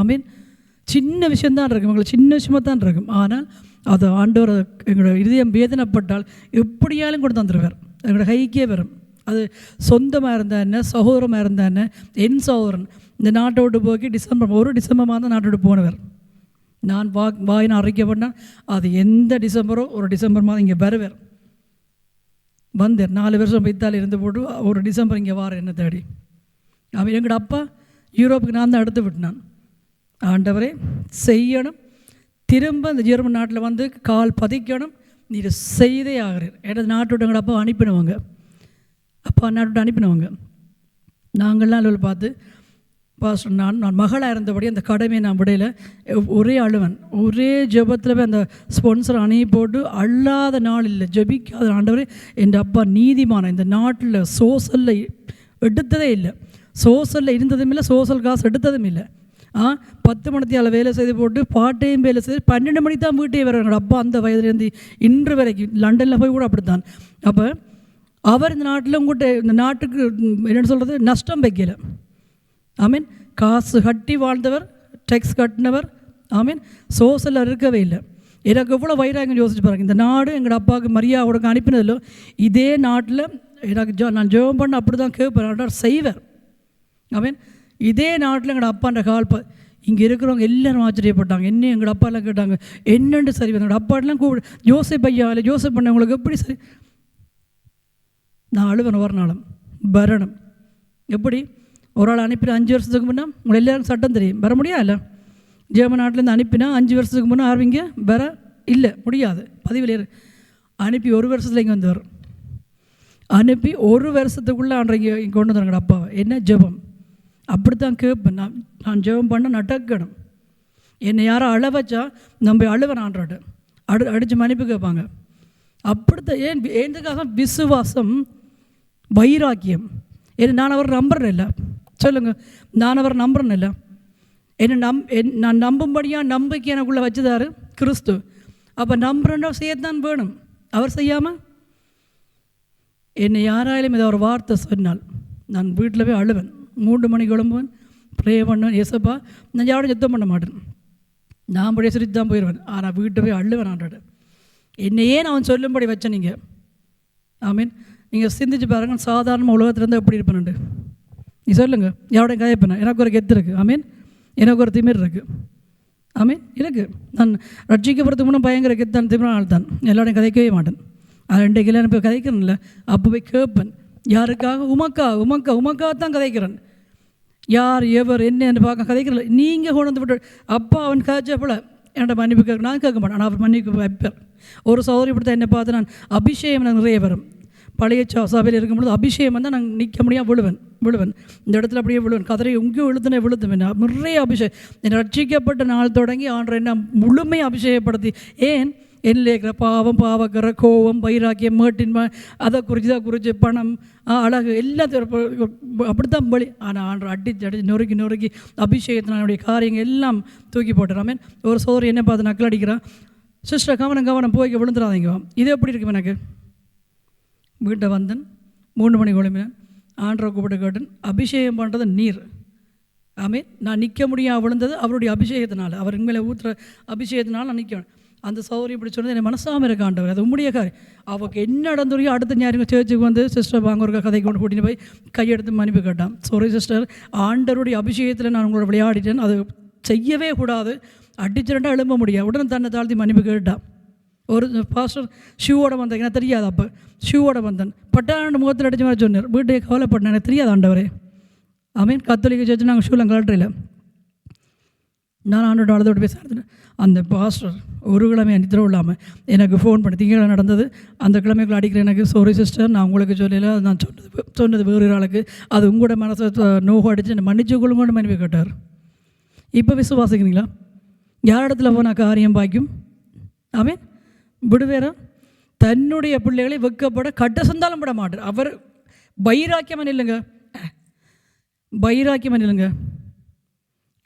மீன் சின்ன விஷயந்தான் இருக்கும், எங்களுக்கு சின்ன விஷயமாக தான் இருக்கும். ஆனால் அது ஆண்டவர் எங்களோட இதயம் வேதனைப்பட்டால் எப்படியாலும் கொண்டு தந்துடுவார், எங்களோட கைக்கே வரும். அது சொந்தமாக இருந்தால் என்ன, சகோதரமாக இருந்தால் என்ன. என் சகோதரன் இந்த நாட்டை விட்டு போக்கி ஒரு டிசம்பர் மாதம் நாட்டை விட்டு போனவர். நான் வாயினை அறிக்கை பண்ணால் அது எந்த டிசம்பரோ ஒரு டிசம்பர் மாதம் இங்கே வருவார். வந்தார் 4 வருஷம் இத்தாலி இருந்து போட்டு ஒரு டிசம்பர் இங்கே வார என்ன தேடி. அவன் எங்களோட அப்பா யூரோப்புக்கு நான் தான் எடுத்து விட்டான். ஆண்டவரே செய்யணும், திரும்ப இந்த ஜெர்மன் நாட்டில் வந்து கால் பதிக்கணும், நீ செய்தே ஆகிறேன். ஏதாவது நாட்டோட எங்களோட அப்பா அனுப்பினவங்க, அப்பா நாட்டோட அனுப்பினவங்க. நாங்கள்லாம் அதில் பார்த்து பாஸ்டர் நான் மகளாக இருந்தபடி அந்த கடமையை நான் விடையில் ஒரே அழுவன். ஒரே ஜெபத்தில் போய் அந்த ஸ்பான்சர் அணையை போட்டு அழாத நாள் இல்லை, ஜெபிக்காத. ஆண்டவரே என் அப்பா நீதிமான இந்த நாட்டில் சோசலில் எடுத்ததே இல்லை, சோசலில் இருந்ததும் இல்லை, சோசல் காசு எடுத்ததும் இல்லை. 10 மணித்தியால் வேலை செய்து போட்டு பாட்டையும் வேலை செய்து 12 மணிக்கு தான் வீட்டே வர. எங்களோட அப்பா அந்த வயதுலேருந்து இன்று வரைக்கும் லண்டனில் போய் கூட அப்படித்தான். அப்போ அவர் இந்த நாட்டில் உங்கள்கிட்ட இந்த நாட்டுக்கு என்னென்னு சொல்கிறது நஷ்டம் வைக்கலை. மீன் காசு கட்டி வாழ்ந்தவர், டேக்ஸ் கட்டினவர். மீன் சோசலில் இருக்கவே இல்லை. எனக்கு எவ்வளோ வைராங்க யோசிச்சு பாருங்க. இந்த நாடு எங்களோட அப்பாவுக்கு மரியாதை அனுப்பினதில்லோ, இதே நாட்டில் எனக்கு நான் ஜெபம் பண்ண அப்படி தான் கேட்பேன், செய்வேன். மீன் இதே நாட்டில் எங்களோட அப்பான்ற கால் இங்கே இருக்கிறவங்க எல்லோரும் ஆச்சரியப்பட்டாங்க. என்ன எங்களோட அப்பாலாம் கேட்டாங்க என்னென்று சரி. என்னோடய அப்பாட்டெலாம் ஜோசப் ஐயா இல்லை ஜோசப் பண்ண உங்களுக்கு எப்படி சரி. நான் அழுவேன் ஒரு நாளும் வரணும். எப்படி ஒரு ஆள் அனுப்பினா 5 வருஷத்துக்கு முன்னே உங்களை எல்லாருக்கும் சட்டம் தெரியும், வர முடியாது. ஜெர்மன் நாட்டிலேருந்து அனுப்பினா 5 வருஷத்துக்கு முன்னே ஆரம்பிங்க வர இல்லை, முடியாது. பதிவில் அனுப்பி 1 வருஷத்தில் இங்கே வந்து வரும். அனுப்பி 1 வருஷத்துக்குள்ளே அன்றைக்கு இங்கே கொண்டு வந்துடுங்க அப்பாவை. என்ன ஜெபம் அப்படித்தான் கேட்பேன். நான் ஜெபம் பண்ண நடக்கணும். என்னை யாரும் அழ வச்சா நம்ம அழுவேன் ஆண்டோட அடித்து மன்னிப்பு கேட்பாங்க. அப்படித்தான். ஏன்துக்காக விசுவாசம், வைராக்கியம். ஏன்னா நான் அவர் நம்புறேன் இல்லை, சொல்லுங்கள், நான் அவர் நம்புறேன் இல்லை. நான் நம்பும்படியாக நம்பிக்கை எனக்குள்ளே வச்சுதாரு கிறிஸ்து. அப்போ நம்புறேன்னா செய்யத்தான் வேணும். அவர் செய்யாமல் என்னை யாராலும் இதை ஒரு வார்த்தை சொன்னால் நான் வீட்டில் போய் அழுவேன். 3 மணிக்கு எழும்புவேன், ப்ரே பண்ணுவேன். ஏசப்பா நான் யாரும் யுத்தம் பண்ண மாட்டேன், நான் படி சிரித்து தான் போயிடுவேன். ஆனால் வீட்டை போய் அழுவேன் ஆண்டோட. என்னையே நான் சொல்லும்படி வச்சேன். நீங்கள் மீன் நீங்கள் சிந்திச்சு பாருங்கள், சாதாரண உலகத்துலேருந்து எப்படி இருப்பேன்ண்டு நீ சொல்லுங்கள். யாரோடையும் கதைப்பேன். எனக்கு ஒரு கெத்து இருக்குது. மீன் எனக்கு ஒரு திமிர் இருக்குது. மீன் இருக்குது. நான் ரட்சிக்கப்படுறதுக்கு முன்னே பயங்கர கெத்தான் திமிரால் தான். எல்லாரையும் கதைக்கவே மாட்டேன். இன்றைக்கெல்லாம் நான் இப்போ கதைக்கிறேன்ல, அப்போ போய் கேட்பேன், யாருக்காக? உமக்காக தான் கதைக்கிறேன். யார் எவர் என்னன்னு பார்க்க கதைக்கிறல. நீங்கள் கொண்டு வந்து விட்டு அப்பா அவன் காய்ச்சப்பல என்கிட்ட மன்னிப்பு கேட்க நான் கேட்க மாட்டேன், ஆனால் அவர் மன்னிப்பு வைப்பார். ஒரு சௌதரி இப்படி தான் என்னை பார்த்து நான் அபிஷேகம் நான் நிறைய வரும். பழைய சபையில் இருக்கும்பொழுது அபிஷேகம் வந்தால் நான் நிற்க முடியாது, விழுவேன் இந்த இடத்துல அப்படியே விழுவேன். கதரை எங்கேயும் விழுத்துவேன். நிறைய அபிஷேகம் என் ரட்சிக்கப்பட்ட நாள் தொடங்கி ஆண்டரை என்ன முழுமையாக அபிஷேகப்படுத்தி, ஏன் என்னில் இருக்கிற பாவம், பாவக்கரை, கோவம், வைராக்கியம், மேட்டின்மை, அதை குறித்து பணம், அழகு எல்லாத்தையும் அப்படித்தான் பலி. ஆனால் ஆண்டு அடித்து நொறுக்கி அபிஷேகத்தினுடைய காரியங்கள் எல்லாம் தூக்கி போட்டுறாமேன். ஒரு சோறு என்ன பார்த்து நக்கல் அடிக்கிறான், சிஸ்டர் கவனம் போய்க்க விழுந்துடாதீங்க. இது எப்படி இருக்கும்? எனக்கு வீட்டை வந்தேன் 3 மணி குழம்பினேன், ஆண்டரை கூப்பிட்டு கேட்டேன், அபிஷேகம் பண்ணுறது நீர். ஆமீன். நான் நிற்க முடியாது விழுந்தது அவருடைய அபிஷேகத்தினால், அவர் மேலே ஊற்றுற அபிஷேகத்தினால் நான் நிற்கணும். அந்த சௌகரியம் இப்படி சொன்னது என் மனசாமல் இருக்காண்டவர், அது உம்முடைய காரியம். அவருக்கு என்ன நடந்துரையோ அடுத்த ஞாயிறு சேர்ச்சுக்கு வந்து சிஸ்டர் வாங்க ஒரு கதை கொண்டு கூட்டின்னு போய் கையெடுத்து மன்னிப்பு கேட்டான். சாரி சிஸ்டர், ஆண்டருடைய அபிஷேகத்தில் நான் உங்களோட விளையாடிட்டேன், அது செய்யவே கூடாது, அடிச்சுட்டா எழும்ப முடியாது. உடனே தன்னை தாழ்த்தி மன்னிப்பு கேட்டான். ஒரு பாஸ்டர் ஷூவோட வந்தேன், எனக்கு தெரியாது. அப்போ ஷூவோட வந்தேன், பட்டாண்டு முகத்தில் அடித்த மாதிரி சொன்னார். வீட்டை கவலைப்பட்டேன், எனக்கு தெரியாது ஆண்டவரே. ஆமீன். கத்தோலிக்க சேர்த்து நாங்கள் ஷூலாம் கலட்டுறையில் நான் ஆண்டோட அழுதோடு பேச அந்த பாஸ்டர் ஒரு கிழமை நித்திர இல்லாமல் எனக்கு ஃபோன் பண்ணி, திங்கக்கிழமை நடந்தது, அந்த கிழமைக்குள்ள அடிக்கிற எனக்கு, சாரி சிஸ்டர் நான் உங்களுக்கு சொல்லலை, நான் சொன்னது வேறு ஆளுக்கு, அது உங்களோட மனசை நோகம் அடித்து என்னை மன்னிச்சு கொள்ளுங்கன்னு மன்னிப்பு கேட்டார். இப்போ விசுவாசிக்கிறீங்களா? யார் இடத்துல போனால் காரியம் பாய்க்கும்? ஆமீன். விடுவேற தன்னுடைய பிள்ளைகளை வெக்கப்பட கட்ட சந்தாலும் விட மாட்டார். அவர் பைராக்கியமன் இல்லைங்க,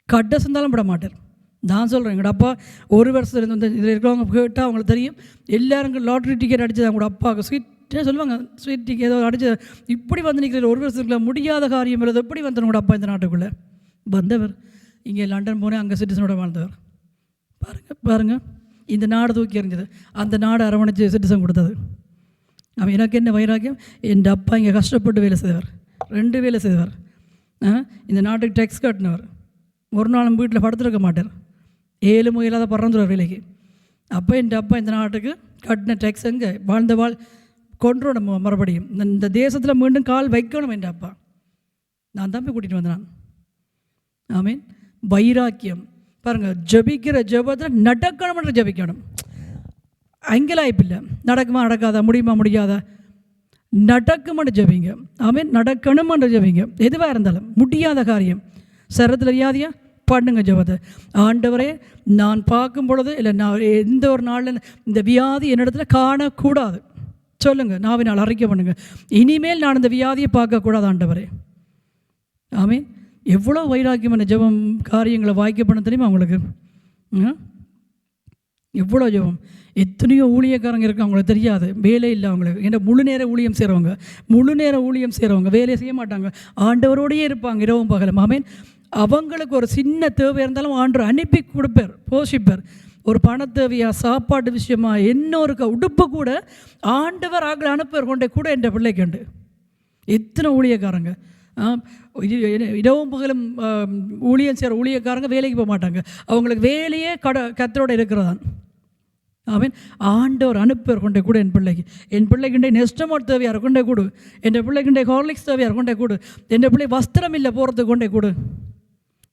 கட்ட சந்தாலும் விட மாட்டார். நான் சொல்கிறேன், எங்களோட அப்பா ஒரு வருஷத்துல வந்து இதில் இருக்கிறவங்க கேட்டால் அவங்களுக்கு தெரியும், எல்லாருக்கும் லாட்ரி டிக்கெட் அடித்தது அவங்களோட அப்பாவுக்கு ஸ்வீட் சொல்லுவாங்க, ஸ்வீட் டிக்கெட் ஏதோ அடித்தது. இப்படி வந்து நிற்கிற ஒரு வருஷத்துக்குள்ள முடியாத காரியம் இல்லை. எப்படி வந்தார் உங்களோட அப்பா இந்த நாட்டுக்குள்ளே வந்தவர்? இங்கே லண்டன் போனேன், அங்கே சிட்டிசனோட வாழ்ந்தவர். பாருங்கள் இந்த நாடு தூக்கி எறிஞ்சது, அந்த நாடு அரவணைச்சு சிட்டிசன் கொடுத்தது. அவன் எனக்கு என்ன வைராக்கியம், என் அப்பா இங்கே கஷ்டப்பட்டு வேலை செய்தவர், 2 வேலை செய்தவர், இந்த நாட்டுக்கு டேக்ஸ் கட்டினவர், ஒரு நாளும் வீட்டில் படுத்துருக்க மாட்டார், 7 முயலாத பறந்துடுவார் வேலைக்கு. அப்போ என் அப்பா இந்த நாட்டுக்கு கட்டின டேக்ஸ் எங்கே வாழ்ந்த கொண்டு வரணும், மறுபடியும் இந்த தேசத்தில் மீண்டும் கால் வைக்கணும். என் அப்பா நான் தான் போய் கூட்டிகிட்டு வந்தேன். ஆமீன். வைராக்கியம் பாருங்கள், ஜபிக்கிற ஜபத்தில் நடக்கணும்ன்ற ஜபிக்கணும். அங்கலாய்ப்பு இல்லை, நடக்குமா நடக்காதா, முடியுமா முடியாதா, நடக்குமென்று ஜபிங்க. ஆமீன். நடக்கணுமென்று ஜபிங்க. எதுவாக இருந்தாலும் முடியாத காரியம், சரத்தில் வியாதியா பண்ணுங்க ஜபத்தை. ஆண்டவரே நான் பார்க்கும் பொழுது இல்லை, நான் எந்த ஒரு நாளில் இந்த வியாதி என்னிடத்துல காணக்கூடாது சொல்லுங்கள், நாவினால் அறிக்கை பண்ணுங்கள், இனிமேல் நான் இந்த வியாதியை பார்க்கக்கூடாது ஆண்டவரே. ஆமீன். எவ்வளோ வைராக்கியமான ஜபம் காரியங்களை வாய்க்க பண்ண தெரியுமா அவங்களுக்கு? எவ்வளோ ஜபம். எத்தனையோ ஊழியக்காரங்க இருக்காங்க, அவங்களுக்கு தெரியாது, வேலை இல்லை அவங்களுக்கு. ஏன்னா முழு நேர ஊழியம் செய்கிறவங்க வேலையை செய்ய மாட்டாங்க, ஆண்டவரோடையே இருப்பாங்க இரவும் பகலும். ஆமீன். அவங்களுக்கு ஒரு சின்ன தேவை இருந்தாலும் ஆண்டவர் அனுப்பி கொடுப்பார், போஷிப்பார். ஒரு பண தேவையா, சாப்பாட்டு விஷயமா, இன்னொரு உடுப்பு கூட ஆண்டவர் ஆக்களை அனுப்புவார் கொண்டே கூட. என்ற பிள்ளைக்கு உண்டு எத்தனை ஊழியக்காரங்க, இரவும் பகலும் ஊழியம் செய்கிற ஊழியக்காரங்க வேலைக்கு போக மாட்டாங்க, அவங்களுக்கு வேலையே கத்தரோடு இருக்கிறதான். ஆமீன். ஆண்டவர் அனுப்புவார் கொண்டே கூட. என் பிள்ளைக்குண்டே நெஸ்டமோட் தேவையார் கொண்டே கூடு, என் பிள்ளைக்குண்டே ஹார்லிக்ஸ் தேவையார் கொண்டே கூடு, என் பிள்ளை வஸ்திரம் இல்லை போகிறதுக்கு கொண்டே கூடு.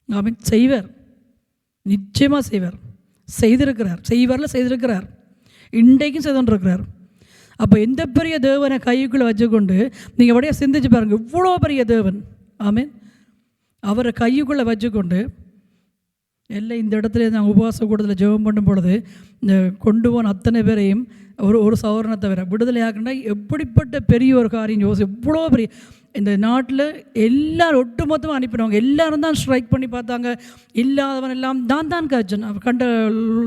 ஆமீன். செய்வார், நிச்சயமாக செய்வார், செய்திருக்கிறார், இன்றைக்கும் செய்துകൊണ്ടിருக்கிறார். அப்போ எந்த பெரிய தேவனை கைக்குள்ளே வச்சுக்கொண்டு நீங்கள் அப்படியே சிந்திச்சு பாருங்கள், இவ்வளோ பெரிய தேவன். ஆமீன். அவரை கைக்குள்ளே வச்சுக்கொண்டு எல்லாம் இந்த இடத்துல நாங்கள் உபவாச கூடத்தில் ஜெபம் பண்ணும் பொழுது இந்த கொண்டு போன அத்தனை பேரையும் ஒரு சவரணத்தை தவிர விடுதலை ஆக்கினா எப்படிப்பட்ட பெரிய ஒரு காரியம் எவ்வளோ பெரிய. இந்த நாட்டில் எல்லாரும் ஒட்டுமொத்தமாக அனுப்பினவங்க எல்லாரும் தான் ஸ்ட்ரைக் பண்ணி பார்த்தாங்க. இல்லாதவன் எல்லாம் தான் காய்ச்சோம், கண்ட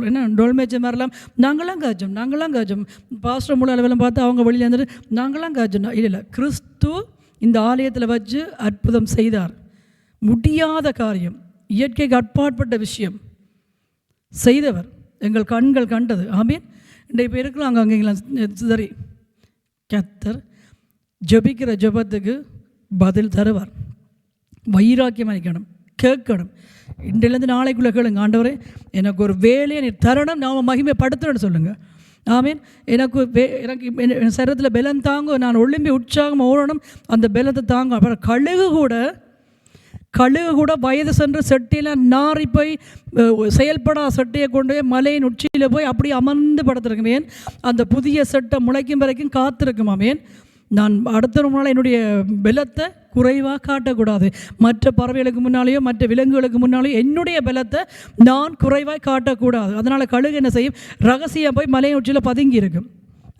என்ன டொல்மேச்ச மாதிரிலாம் நாங்களாம் காய்ச்சோம். பாஸ்டர் மூல அளவெல்லாம் பார்த்து அவங்க வெளியில் இருந்துட்டு நாங்களாம் காய்ச்சோம். இல்லை, கிறிஸ்து இந்த ஆலயத்தில் வச்சு அற்புதம் செய்தார். முடியாத காரியம், இயற்கைக்கு அப்பாற்பட்ட விஷயம் செய்தவர், எங்கள் கண்கள் கண்டது. ஆமீன். இன்றைய இப்போ இருக்கலாம் அங்கெல்லாம் சரி, கர்த்தர் ஜபிக்கிற ஜபத்துக்கு பதில் தருவார். வைராக்கியம் அளிக்கணும், கேட்கணும். இன்றிலேருந்து நாளைக்குள்ளே கேளுங்க, ஆண்டவரே எனக்கு ஒரு வேலையை நீ தரணும், நாம் மகிமைப்படுத்தணும்னு சொல்லுங்கள். ஆமீன். எனக்கு என் சரீரத்தில் பலம் தாங்கும், நான் ஒளிம்பி உற்சாகம் ஓடணும், அந்த பலத்தை தாங்கும். அப்புறம் கழுகு கூட வயது சென்று செட்டியில் நாரி போய் செயல்படாத செட்டையை கொண்டு போய் மலையின் உச்சியில் போய் அப்படி அமர்ந்து படுத்திருக்கும். ஏன்? அந்த புதிய செட்டை முளைக்கும் வரைக்கும் காத்திருக்குமா. ஏன்? நான் அடுத்த நாள் என்னுடைய பலத்தை குறைவாக காட்டக்கூடாது. மற்ற பறவைகளுக்கு முன்னாலேயோ மற்ற விலங்குகளுக்கு முன்னாலேயோ என்னுடைய பலத்தை நான் குறைவாக காட்டக்கூடாது. அதனால் கழுகு என்ன செய்யும்? ரகசியம் போய் மலையின் உச்சியில் பதுங்கி இருக்கும்.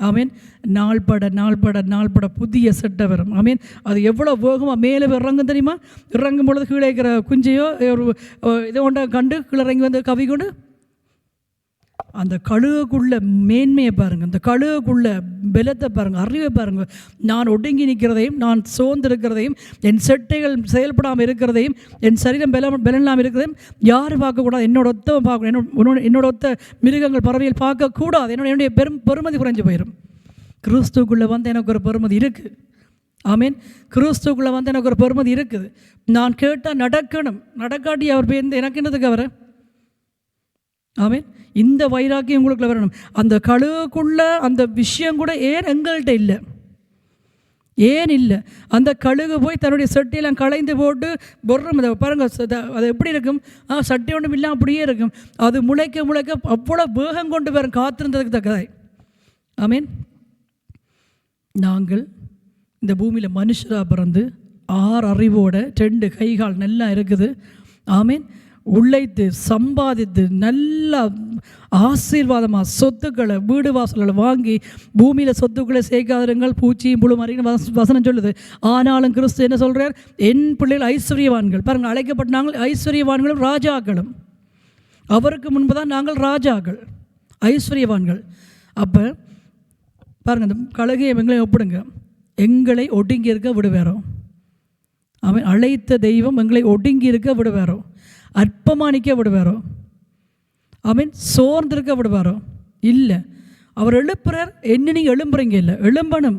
ஆமீன். நாள்பட புதிய செட்டை வரும். ஆமீன். அது எவ்வளோ வேகமாக மேலே இறங்கும் தெரியுமா? இறங்கும் பொழுது கீழே இருக்கிற குஞ்சையோ ஒரு இதை கொண்ட கண்டு கீழே இறங்கி வந்து கவி கொண்டு அந்த கழுகுக்குள்ள மேன்மையை பாருங்கள், அந்த கழுகுக்குள்ள பலத்தை பாருங்கள், அறிவை பாருங்கள். நான் ஒடுங்கி நிற்கிறதையும், நான் சோர்ந்திருக்கிறதையும், என் செட்டைகள் செயல்படாமல் இருக்கிறதையும், என் சரீரம் பலமில்லாமல் இருக்கிறதையும் யார் பார்க்கக்கூடாது? என்னோட ஒத்தவன் பார்க்கணும். என்னோட ஒத்த மிருகங்கள் பறவைகள் பார்க்கக்கூடாது. என்னுடைய பெருமதி குறைஞ்சி போயிடும். கிறிஸ்துக்குள்ளே வந்து எனக்கு ஒரு பெருமதி இருக்குது. ஆமீன். கிறிஸ்துக்குள்ளே வந்து எனக்கு ஒரு பெருமதி இருக்குது. நான் கேட்டால் நடக்கணும், நடக்காட்டி அவர் பேருந்து எனக்கு என்னதுக்கு அவரை? ஆமீன். இந்த வைராக்கியம் உங்களுக்குள்ள வரணும். அந்த கழுகுக்குள்ள அந்த விஷயம் கூட ஏன் எங்கள்கிட்ட இல்லை? ஏன் இல்லை? அந்த கழுகு போய் தன்னுடைய சட்டியெல்லாம் களைந்து போட்டு பொருளும் அதை பாருங்கள், அது எப்படி இருக்கும்? சட்டி ஒன்றும் இல்லாமல் அப்படியே இருக்கும். அது முளைக்க அவ்வளோ வேகம் கொண்டு வரும் காத்திருந்ததுக்கு தக்கதாய். ஆமீன். நாங்கள் இந்த பூமியில் மனுஷராக பிறந்து 6 அறிவோட 2 கைகால் நல்லா இருக்குது. ஆமீன். உழைத்து சம்பாதித்து நல்ல ஆசீர்வாதமாக சொத்துக்களை வீடு வாசல்களை வாங்கி பூமியில் சொத்துக்களை சேர்க்காதருங்கள், பூச்சியும் புழு மாதிரின்னு வசனம் சொல்லுது. ஆனாலும் கிறிஸ்து என்ன சொல்கிறார்? என் பிள்ளைகள் ஐஸ்வர்யவான்கள். பாருங்கள், அழைக்கப்பட்டாங்க ஐஸ்வர்யவான்களும் ராஜாக்களும். அவருக்கு முன்பு தான் நாங்கள் ராஜாக்கள், ஐஸ்வர்யவான்கள். அப்போ பாருங்கள், இந்த கழுகையை எங்களை ஒப்பிடுங்க. எங்களை ஒடுங்கி இருக்க விடுவாரோ? அவன் அழைத்த தெய்வம் எங்களை ஒடுங்கி இருக்க விடுவாரோ? அற்பமானிக்க விடுவாரோ? அவன் சோர்ந்திருக்க விடுவாரோ? இல்லை. அவர் எழுப்புறார். என்ன நீங்கள் எழும்புறீங்க? இல்லை, எழும்பணும்.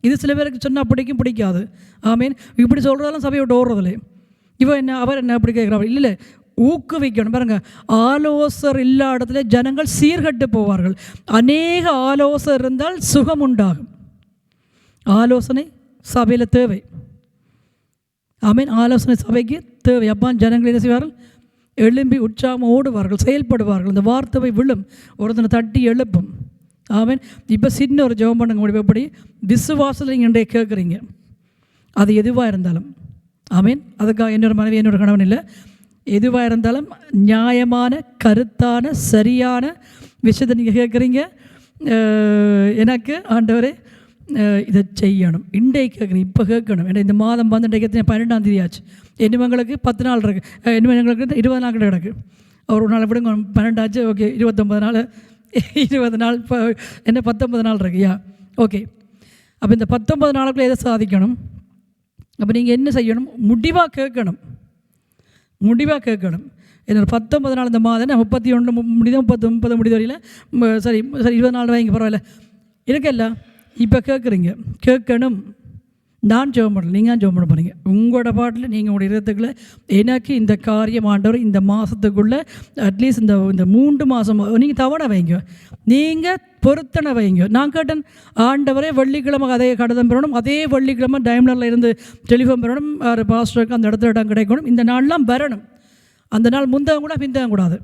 இது சில பேருக்கு சொன்னால் பிடிக்காது. ஆமீன். இப்படி சொல்கிறதெல்லாம் சபையை விட்டு ஓடுறதில்லை. அவர் என்ன அப்படி கேட்குறாரு? இல்லை, ஊக்குவிக்கணும். பாருங்கள், ஆலோசர் இல்லாத இடத்துல ஜனங்கள் சீர்கட்டு போவார்கள். அநேக ஆலோசர் இருந்தால் சுகம் உண்டாகும். ஆலோசனை சபையில் தேவை. ஆமீன். ஆலோசனை சபைக்கு தேவை. அப்பா ஜனங்கள் என்ன செய்வார்கள்? எழும்பி உற்சாகம் ஓடுவார்கள், செயல்படுவார்கள். இந்த வார்த்தை விழும், ஒருத்தனை தட்டி எழுப்பும். ஆமீன். இப்போ சின்ன ஒரு ஜெபம் பண்ணுங்க முடியும். எப்படி விசுவாசத்தில் நீங்கள் இன்றைய கேட்குறீங்க, அது எதுவாக இருந்தாலும். ஆமீன். அதுக்காக என்னோட மனைவி என்னோட கணவன் இல்லை, எதுவாக இருந்தாலும் நியாயமான கருத்தான சரியான விஷயத்தை நீங்கள் கேட்குறீங்க. எனக்கு ஆண்டவரே இதை செய்யணும், இன்றைக்கு கேட்குறேன், இப்போ கேட்கணும். ஏன்னா இந்த மாதம் வந்து இன்றைக்கு 12ஆம் தேதி ஆச்சு. இனிமங்களுக்கு 10 நாள் இருக்குது, இனிமங்களுக்கு 20 நாள் கிட்ட கிடக்கு. ஒரு நாள் விடுங்க, 12 ஆச்சு. ஓகே, 29 நாள், 20 நாள், இப்போ என்ன 19 நாள் இருக்குயா? ஓகே. அப்போ இந்த 19 நாளுக்குள்ளே எதை சாதிக்கணும்? அப்போ நீங்கள் என்ன செய்யணும்? முடிவாக கேட்கணும். என்னோட 19 நாள் இந்த மாதம் 31 முடிதான், 30 முடித வரையில் சரி 20 நாள் வாங்கி பரவாயில்ல இருக்கல்ல. இப்போ கேட்கணும். நான் ஜெபம் பண்ணல, நீங்கள் ஜெபம் பண்ண போகிறீங்க. உங்களோட பாட்டில் நீங்கள் உங்களோட இருதயத்துக்குள்ள எனக்கு இந்த காரியம் ஆண்டவர் இந்த மாதத்துக்குள்ளே அட்லீஸ்ட் இந்த 3 மாதம் நீங்கள் தவணை வைங்க, நீங்கள் பொருத்தனை வைங்க. நான் கேட்டேன், ஆண்டவரே வெள்ளிக்கிழமை அதே கடிதம் பெறணும், அதே வெள்ளிக்கிழமை டைம்லரில் இருந்து டெலிஃபோன் பெறணும், பாஸ்டருக்கு அந்த இடத்துல இடம் கிடைக்கணும், இந்த நாள்லாம் வரணும். அந்த நாள் முந்தவங்க கூட பிந்தவங்க கூடாது.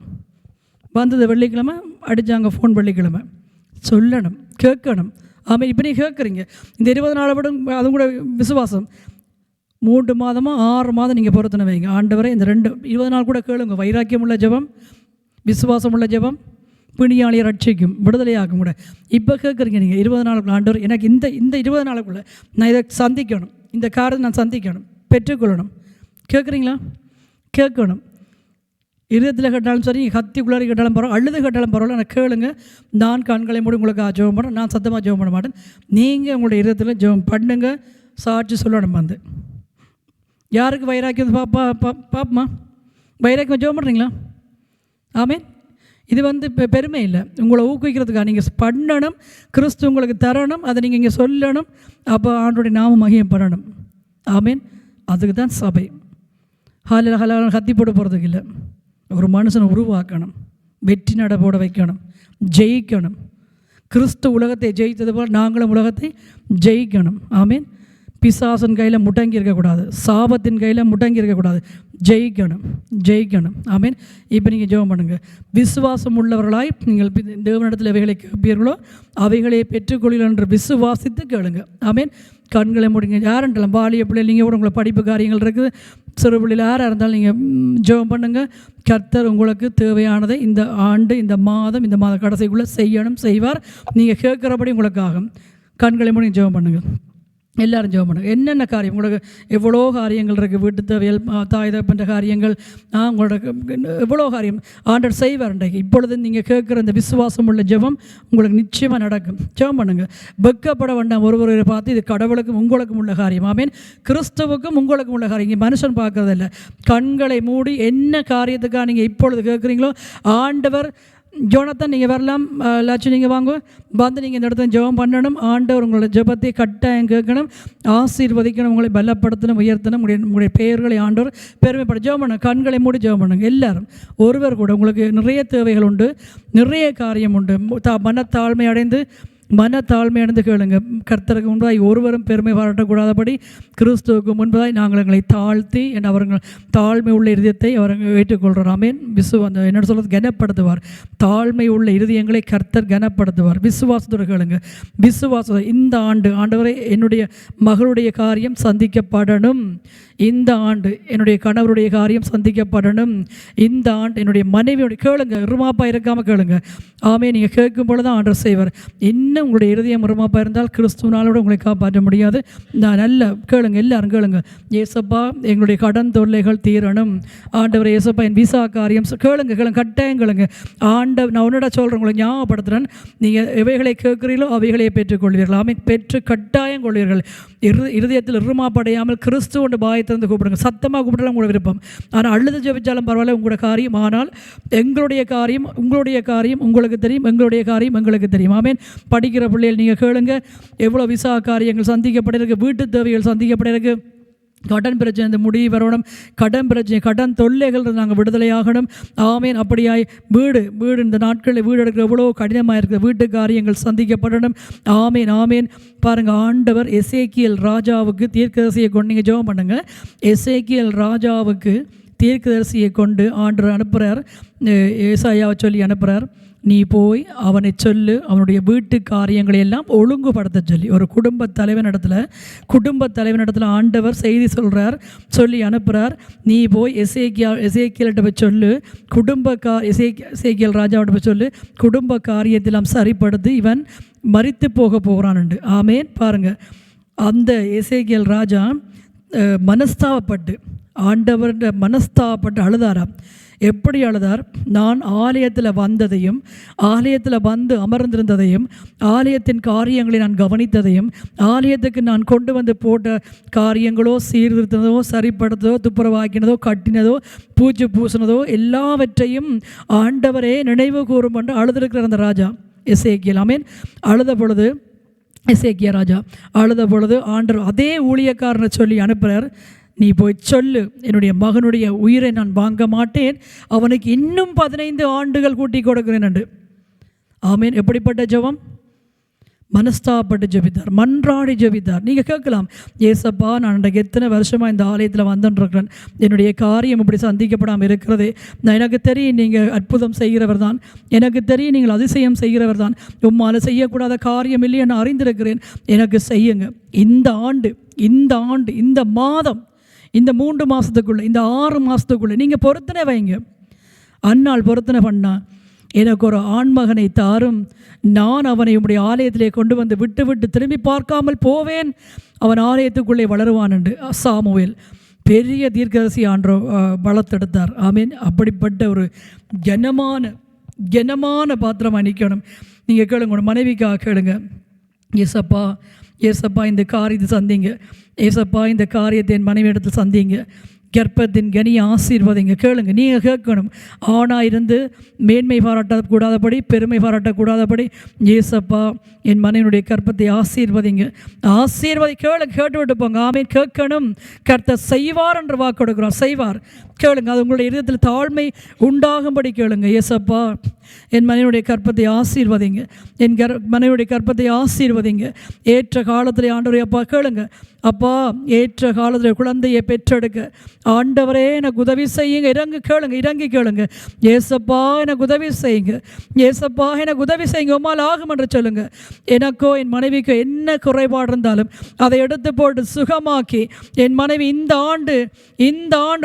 வந்தது வெள்ளிக்கிழமை, அடித்தாங்க ஃபோன் வெள்ளிக்கிழமை. சொல்லணும், கேட்கணும். ஆமாம். இப்போ நீங்கள் கேட்குறீங்க இந்த 20 நாளை விட அதுவும் கூட விசுவாசம். 3 மாதமாக 6 மாதம் நீங்கள் பொருத்தனை வைங்க. ஆண்டவரை இந்த 20 நாள் கூட கேளுங்க. வைராக்கியம் உள்ள ஜெபம், விசுவாசம் உள்ள ஜெபம் பிணியாளியை ரட்சிக்கும், விடுதலையாகும் கூட. இப்போ கேட்குறீங்க நீங்கள் 20 நாளுக்குள்ள, ஆண்டவர் எனக்கு இந்த 20 நாளுக்குள்ளே நான் இதை சந்திக்கணும், இந்த காரியத்தை நான் சந்திக்கணும், பெற்றுக்கொள்ளணும். கேட்குறீங்களா? கேட்கணும். இருதயத்தில் கேட்டாலும் சரி, கத்திக்குள்ளாரி கேட்டாலும் பரவாயில்ல, அழுது கேட்டாலும் பரவாயில்ல, எனக்கு கேளுங்க. நான் கண்களை மூடி உங்களுக்கு ஜெபம் பண்ணுறேன். நான் சத்தமாக ஜெபம் பண்ண மாட்டேன். நீங்கள் உங்களுடைய இருதயத்தில் ஜெபம் பண்ணுங்க. சாட்சி சொல்லணும். வந்து யாருக்கு வைராக்கியம் பாப்பமா வைராக்கியம் ஜெபம் பண்ணுறீங்களா? ஆமீன். இது வந்து பெருமை இல்லை, உங்களை ஊக்குவிக்கிறதுக்காக நீங்கள் பண்ணணும். கிறிஸ்து உங்களுக்கு தரணும், அதை நீங்கள் இங்கே சொல்லணும். அப்போ ஆண்டோடைய நாம மகிமை பண்ணணும். ஆமீன். அதுக்கு தான் சபை. ஹாலில் கத்தி போட போகிறதுக்கு இல்லை. ஒரு மனுஷனை உருவாக்கணும், வெற்றி நட போட வைக்கணும், ஜெயிக்கணும். கிறிஸ்து உலகத்தை ஜெயித்தது போல் நாங்களும் உலகத்தை ஜெயிக்கணும். ஆமீன். பிசாசன் கையில் முடங்கி இருக்கக்கூடாது, சாபத்தின் கையில் முடங்கி இருக்கக்கூடாது, ஜெயிக்கணும். ஆமீன். இப்போ நீங்கள் ஜெபம் பண்ணுங்கள். விசுவாசம் உள்ளவர்களாய் நீங்கள் தேவனிடத்தில் எவைகளை கேட்பீர்களோ அவைகளை பெற்றுக்கொள்ளுங்கள் என்று விசுவாசித்து கேளுங்க. ஆமீன். கண்களை முடிங்க. யாருன்றலாம் பாலிய பிள்ளைகள், நீங்கள் கூட உங்களை படிப்பு காரியங்கள் இருக்குது, சிறு பிள்ளைகள் யாராக இருந்தாலும் நீங்கள் ஜெபம் பண்ணுங்கள். கர்த்தர் உங்களுக்கு தேவையானதை இந்த ஆண்டு, இந்த மாத கடைசிக்குள்ளே செய்வார். நீங்கள் கேட்குறபடி உங்களுக்கு ஆகும். கண்களை மூடி ஜெபம் பண்ணுங்கள். எல்லோரும் ஜெபம் பண்ணுங்கள். என்னென்ன காரியம் உங்களுக்கு, எவ்வளோ காரியங்கள் இருக்குது, வீட்டு தேவையல், தாய் தகப்பன்ற காரியங்கள், உங்களோட எவ்வளோ காரியம் ஆண்டவர் செய்வார். இன்றைக்கு இப்பொழுது நீங்கள் கேட்குற இந்த விசுவாசம் உள்ள ஜெபம் உங்களுக்கு நிச்சயமாக நடக்கும். ஜெபம் பண்ணுங்கள். வெட்கப்பட வேண்டாம். ஒருவரை பார்த்து இது கடவுளுக்கும் உங்களுக்கும் உள்ள காரியம். ஆமீன். கிறிஸ்துவுக்கும் உங்களுக்கும் உள்ள காரியம். இங்கே மனுஷன் பார்க்குறதில்ல. கண்களை மூடி என்ன காரியத்துக்காக நீங்கள் இப்பொழுது கேட்குறீங்களோ ஆண்டவர், ஜோனத்தான் நீங்கள் வரலாம், லட்சம் நீங்கள் வாங்க வந்து நீங்கள் இந்த இடத்துல ஜெபம் பண்ணணும். ஆண்டவர் உங்களோட ஜெபத்தை கட்டாயம் கேட்கணும், ஆசீர்வதிக்கணும், உங்களை பலப்படுத்தணும், உயர்த்தணும். உங்களுடைய பெயர்களை ஆண்டவர் பெருமைப்பட ஜெபம் பண்ணுங்க. கண்களை மூடி ஜெபம் பண்ணுங்க. எல்லாரும் ஒருவர் கூட உங்களுக்கு நிறைய தேவைகள் உண்டு, நிறைய காரியம் உண்டு. மனத்தாழ்மை அடைந்து கேளுங்க. கர்த்தருக்கு முன்பதாய் ஒருவரும் பெருமை பாராட்டக்கூடாதபடி கிறிஸ்துவுக்கு முன்பதாய் நாங்கள் எங்களை தாழ்த்தி அவர்கள் தாழ்மை உள்ள இருதயத்தை அவர்கள் ஏற்றுக்கொள்கிறார். ஆமேன். என்ன சொல்கிறது, கனப்படுத்துவார். தாழ்மை உள்ள இருதயங்களை கர்த்தர் கனப்படுத்துவார். விசுவாசத்தோடு கேளுங்க. விசுவாசம். இந்த ஆண்டவரை என்னுடைய மகளுடைய காரியம் சந்திக்கப்படணும். இந்த ஆண்டு என்னுடைய கணவருடைய காரியம் சந்திக்கப்படணும். இந்த ஆண்டு என்னுடைய மனைவியோட கேளுங்க. இருமாப்பா இருக்காமல் கேளுங்க. ஆமே. நீங்கள் கேட்கும் பொழுது தான் ஆண்டவர் செய்வார். இன்னும் உங்களுடைய இருதயம் இருமாப்பா இருந்தால் கிறிஸ்துவனாலோட உங்களை காப்பாற்ற முடியாது. நான் நல்ல கேளுங்க. எல்லாரும் கேளுங்க. ஏசப்பா எங்களுடைய கடன் தொல்லைகள் தீரணும். ஆண்டவர் ஏசப்பா என் விசா காரியம் கேளுங்க. கட்டாயம் கேளுங்க. நான் உன்னோட சொல்கிறேன், உங்களை ஞாபகப்படுத்துகிறேன். நீங்கள் எவைகளை கேட்குறீங்களோ அவைகளை பெற்றுக்கொள்வீர்கள். ஆமே. பெற்று கட்டாயம் கொள்வீர்கள். இருதயத்தில் இருமாப்படையாமல் கிறிஸ்துவோட பாயத்திலிருந்து கூப்பிடுங்க. சத்தமாக கூப்பிடலாம் உங்களோட விருப்பம். ஆனால் அழுது ஜெபிச்சாலும் பரவாயில்ல உங்களோட காரியம். ஆனால் எங்களுடைய காரியம் உங்களுடைய காரியம் உங்களுக்கு தெரியும், எங்களுடைய காரியம் எங்களுக்கு தெரியும். ஆமேன். படிக்கிற பிள்ளைகள் நீங்கள் கேளுங்க. எவ்வளோ விசா காரியங்கள் சந்திக்கப்பட்டிருக்கு, வீட்டு தேவைகள் சந்திக்கப்பட்டிருக்கு, கடன் பிரச்சனை இந்த முடிவு வரணும், கடன் பிரச்சனை, கடன் தொல்லைகள் நாங்கள் விடுதலையாகணும். ஆமேன். அப்படியாய் வீடு இந்த நாட்களில் வீடு எடுக்கிற எவ்வளோ கடினமாக இருக்குது, வீட்டு காரியங்கள் சந்திக்கப்படணும். ஆமேன். பாருங்கள், ஆண்டவர் எசேக்கியேல் ராஜாவுக்கு தீர்க்கதரிசியை கொண்டு நீங்கள் ஜெபம் பண்ணுங்கள். எசேக்கியேல் ராஜாவுக்கு தீர்க்கதரிசியை கொண்டு ஆண்டவர் அனுப்புகிறார். ஏசாயாவை சொல்லி அனுப்புகிறார். நீ போய் அவனை சொல்லு, அவனுடைய வீட்டு காரியங்களை எல்லாம் ஒழுங்குபடுத்த சொல்லி. ஒரு குடும்ப தலைவனிடத்தில் ஆண்டவர் செய்தி சொல்லி அனுப்புகிறார். நீ போய் எசேக்கியல்கிட்ட போய் சொல்லு, எசேக்கியேல் ராஜாவிட்ட போய் சொல்லு, குடும்ப காரியத்தெல்லாம் சரிப்படுத்தி இவன் மரித்து போகிறான். ஆமேன். பாருங்கள், அந்த எசேக்கியேல் ராஜா மனஸ்தாபப்பட்டு அழுதாராம். எப்படி அழுதார்? நான் ஆலயத்தில் வந்ததையும், ஆலயத்தில் வந்து அமர்ந்திருந்ததையும், ஆலயத்தின் காரியங்களை நான் கவனித்ததையும், ஆலயத்துக்கு நான் கொண்டு வந்து போட்ட காரியங்களோ, சீர்திருத்ததோ, சரிப்படுத்ததோ, துப்புரவாக்கினதோ, கட்டினதோ, பூச்சி பூசினதோ எல்லாவற்றையும் ஆண்டவரே நினைவு கூறும் என்று அழுதிருக்கிற அந்த ராஜா எசேக்கியேல். ஆமேன். எசேக்கியா ராஜா அழுத பொழுது ஆண்டவர் அதே ஊழியக்காரனை சொல்லி அனுப்புகிறார். நீ போய் சொல்லு, என்னுடைய மகனுடைய உயிரை நான் வாங்க மாட்டேன், அவனுக்கு இன்னும் 15 ஆண்டுகள் கூட்டி கொடுக்கிறேன் என்று. ஆமேன். எப்படிப்பட்ட ஜெபம்? மனஸ்தாபப்பட்டு ஜெபித்தார், மன்றாடி ஜெபித்தார். நீங்கள் கேட்கலாம், ஏசப்பா நான் இன்றைக்கு எத்தனை வருஷமாக இந்த ஆலயத்தில் வந்துட்டுருக்கிறேன், என்னுடைய காரியம் இப்படி சந்திக்கப்படாமல் இருக்கிறது. எனக்கு தெரியும் நீங்கள் அற்புதம் செய்கிறவர் தான், எனக்கு தெரியும் நீங்கள் அதிசயம் செய்கிறவர் தான், உம்மால் செய்யக்கூடாத காரியம் இல்லை என்று அறிந்திருக்கிறேன், எனக்கு செய்யுங்க. இந்த ஆண்டு இந்த மாதம், இந்த 3 மாதத்துக்குள்ளே, இந்த 6 மாதத்துக்குள்ளே நீங்கள் பொருத்தனை வைங்க. அன்னாள் பொருத்தனை பண்ணா, எனக்கு ஒரு ஆண்மகனை தாரும், நான் அவனை உம்முடைய ஆலயத்திலே கொண்டு வந்து விட்டு திரும்பி பார்க்காமல் போவேன், அவன் ஆலயத்துக்குள்ளே வளருவான் என்று. சாமுவேல் பெரிய தீர்க்கதரிசி வளர்த்தெடுத்தார். ஆமீன். அப்படிப்பட்ட ஒரு கனமான பாத்திரமாக நிற்கணும். நீங்கள் கேளுங்க, மனைவிக்காக கேளுங்க. ஏசப்பா இந்த காரியத்தை சந்திங்க, ஏசப்பா இந்த காரியத்தை என் மனைவி இடத்தில் சந்திங்க, கர்ப்பத்தின் கனியை ஆசீர்வதிங்க. கேளுங்க. நீங்கள் கேட்கணும். ஆணாக இருந்து மேன்மை பாராட்டக்கூடாதபடி, பெருமை பாராட்டக்கூடாதபடி, ஏசப்பா என் மனைவியுடைய கர்ப்பத்தை ஆசீர்வதிங்க. கேட்டு விட்டு போங்க. ஆமீன். கேட்கணும். கர்த்தர் செய்வார் என்று வாக்கு கொடுக்குறார், செய்வார். கேளுங்க. அது உங்களுடைய இதயத்தில் தாழ்மை உண்டாகும்படி கேளுங்க. ஏசப்பா என் மனைவியுடைய கற்பத்தை ஆசீர்வதிங்க, என் மனைவியுடைய கற்பத்தை ஆசீர்வதிங்க. ஏற்ற காலத்தில் ஆண்டவரே அப்பா கேளுங்க அப்பா, ஏற்ற காலத்தில் குழந்தையை பெற்றெடுக்க ஆண்டவரே எனக்கு உதவி செய்யுங்க. இறங்கி கேளுங்க. ஏசப்பா எனக்கு உதவி செய்யுங்க, ஏசப்பா எனக்கு உதவி செய்யுங்க, உம்மால் ஆகும் என்று சொல்லுங்க. எனக்கோ என் மனைவிக்கோ என்ன குறைபாடு இருந்தாலும் அதை எடுத்து போட்டு சுகமாக்கி என் மனைவி இந்த ஆண்டு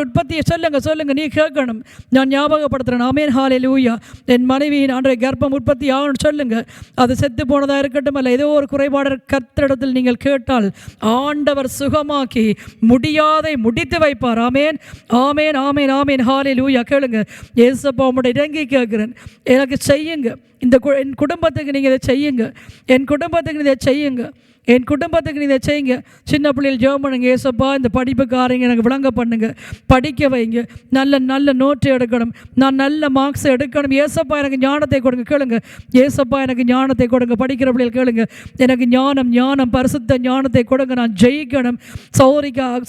உற்பத்தியை சொல்லுங்க. நீ கேட்கணும், நான் ஞாபகப்படுத்துகிறேன். ஆமென், ஹல்லேலூயா. என் மனைவியின் ஆண்டை கர்ப்பம் உற்பத்தி ஆகணும்னு சொல்லுங்க. அது செத்து போனதாக இருக்கட்டும், அல்ல ஏதோ ஒரு குறைபாடு கர்த்தரிடத்தில் நீங்கள் கேட்டால் ஆண்டவர் சுகமாக்கி முடியாதை முடித்து வைப்பார். ஆமென், ஆமென், ஆமென், ஆமென், ஹல்லேலூயா. கேளுங்க. ஏசப்பா உம்முடைய இறங்கி கேட்குறேன், எனக்கு செய்யுங்க. என் குடும்பத்துக்கு நீங்கள் இதை செய்யுங்க, என் குடும்பத்துக்கு இதை செய்யுங்க, என் குடும்பத்துக்கு நீ இதை செய்யுங்க. சின்ன பிள்ளைகள் ஜெபம் பண்ணுங்க. ஏசப்பா இந்த படிப்புக்காரங்க எனக்கு விளங்க பண்ணுங்க, படிக்க வைங்க, நல்ல நோட்டு எடுக்கணும், நான் நல்ல மார்க்ஸ் எடுக்கணும். ஏசப்பா எனக்கு ஞானத்தை கொடுங்க. கேளுங்க. ஏசப்பா எனக்கு ஞானத்தை கொடுங்க. படிக்கிற பிள்ளைகள் கேளுங்க, எனக்கு ஞானம் பரிசுத்த ஞானத்தை கொடுங்க, நான் ஜெயிக்கணும்.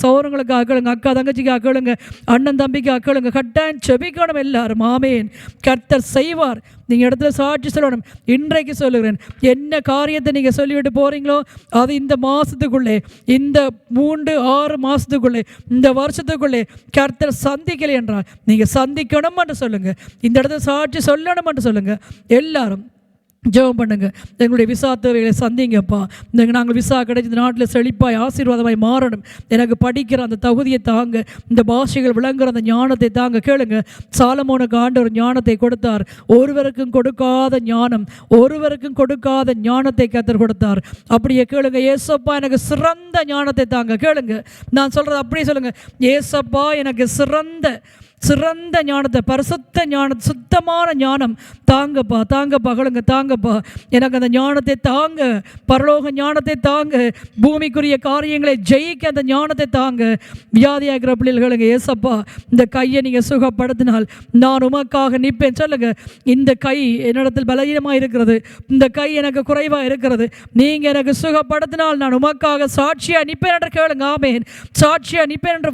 சௌரங்களுக்காக கேளுங்க, அக்கா தங்கச்சிக்காக கேளுங்க, அண்ணன் தம்பிக்காக கேளுங்க. கட்டாயம் செபிக்கணும் எல்லாரும். ஆமென். கர்த்தர் செய்வார். நீங்கள் இடத்துல சாட்சி சொல்லணும். இன்றைக்கு சொல்லுகிறேன், என்ன காரியத்தை நீங்கள் சொல்லிவிட்டு போகிறீங்களோ அது இந்த மாதத்துக்குள்ளே, இந்த 3-6 மாதத்துக்குள்ளே, இந்த வருஷத்துக்குள்ளே கர்த்தர் சந்திக்கலை என்றால் நீங்கள் சந்திக்கணும் என்று சொல்லுங்கள். இந்த இடத்துல சாட்சி சொல்லணும் என்று சொல்லுங்கள். எல்லாரும் ஜெபம் பண்ணுங்க. எங்களுடைய விசா தேவைகளை சந்திங்கப்பா. நாங்கள் விசா கிடைச்சி இந்த நாட்டில் செழிப்பாய் ஆசீர்வாதமாய் மாறணும். எனக்கு படிக்கிற அந்த தகுதியை தாங்க, இந்த பாஷைகள் விளங்குற அந்த ஞானத்தை தாங்க. கேளுங்க. சாலமோனுக்கு ஆண்டவர் ஞானத்தை கொடுத்தார். ஒருவருக்கும் கொடுக்காத ஞானத்தை கர்த்தர் கொடுத்தார். அப்படியே கேளுங்க. ஏசப்பா எனக்கு சிறந்த ஞானத்தை தாங்க. கேளுங்க, நான் சொல்கிறது அப்படியே சொல்லுங்க. ஏசப்பா எனக்கு சிறந்த ஞானத்தை, பரிசுத்த ஞானம், சுத்தமான ஞானம் தாங்கப்பா. கேளுங்க. தாங்கப்பா, எனக்கு அந்த ஞானத்தை தாங்க, பரலோக ஞானத்தை தாங்க, பூமிக்குரிய காரியங்களை ஜெயிக்க அந்த ஞானத்தை தாங்க. வியாதியாகிற பிள்ளைகளுங்க, ஏசப்பா இந்த கையை நீங்கள் சுகப்படுத்தினால் நான் உமக்காக நிற்பேன். சொல்லுங்க. இந்த கை என்னிடத்தில் பலவீனமாக இருக்கிறது, இந்த கை எனக்கு குறைவாக இருக்கிறது, நீங்கள் எனக்கு சுகப்படுத்தினால் நான் உமக்காக சாட்சியாக நிற்பேன் என்று கேளுங்க. ஆமென். சாட்சியாக நிற்பேன் என்ற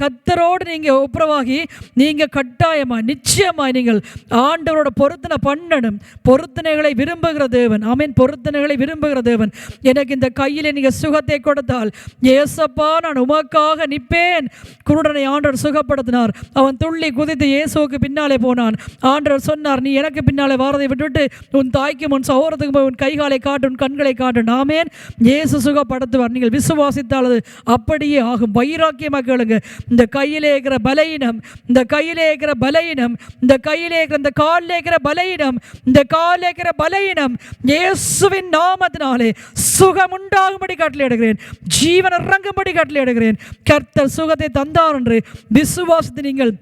கர்த்தரோடு நீங்கள் ஒப்புரவாகி நீங்கள் கட்டாயமாக நிச்சயமாக நீங்கள் ஆண்டவரோட பொருத்தனை பண்ணணும். பொருத்தனைகளை விரும்புகிற தேவன். ஆமென். பொருத்தனைகளை விரும்புகிற தேவன். எனக்கு இந்த கையில் நீங்கள் சுகத்தை கொடுத்தால் ஏசப்பா நான் உமக்காக நிற்பேன். குருடனை ஆண்டவர் சுகப்படுத்தினார். அவன் துள்ளி குதித்து இயேசுவுக்கு பின்னாலே போனான். ஆண்டவர் சொன்னார், நீ எனக்கு பின்னாலே வாரதை விட்டுவிட்டு உன் தாய்க்கும் உன் சகோதரத்துக்கும் போய் உன் கைகாலை காட்டு, உன் கண்களை காட்டு. ஆமென். இயேசு சுகப்படுத்துவார். நீங்கள் விசுவாசித்தால் அது அப்படியே ஆகும். வைராக்கியமாக கேளுங்க. இந்த கையிலே இருக்கிற பலவீனம், இந்த கையிலே இருக்கிற பலவீனம், இந்த கையிலே இருக்கிற இந்த காலிலே இருக்கிற பலவீனம், இந்த காலிலே இருக்கிற பலவீனம் இயேசுவின் நாமத்தினாலே சுகம் உண்டாகும்படி கட்டளையிடுகிறேன். ஜீவன் இறங்கும்படி கட்டளையிடுகிறேன். கர்த்தர் சுகத்தை தந்தார் என்று விசுவாசத்தை நீங்கள்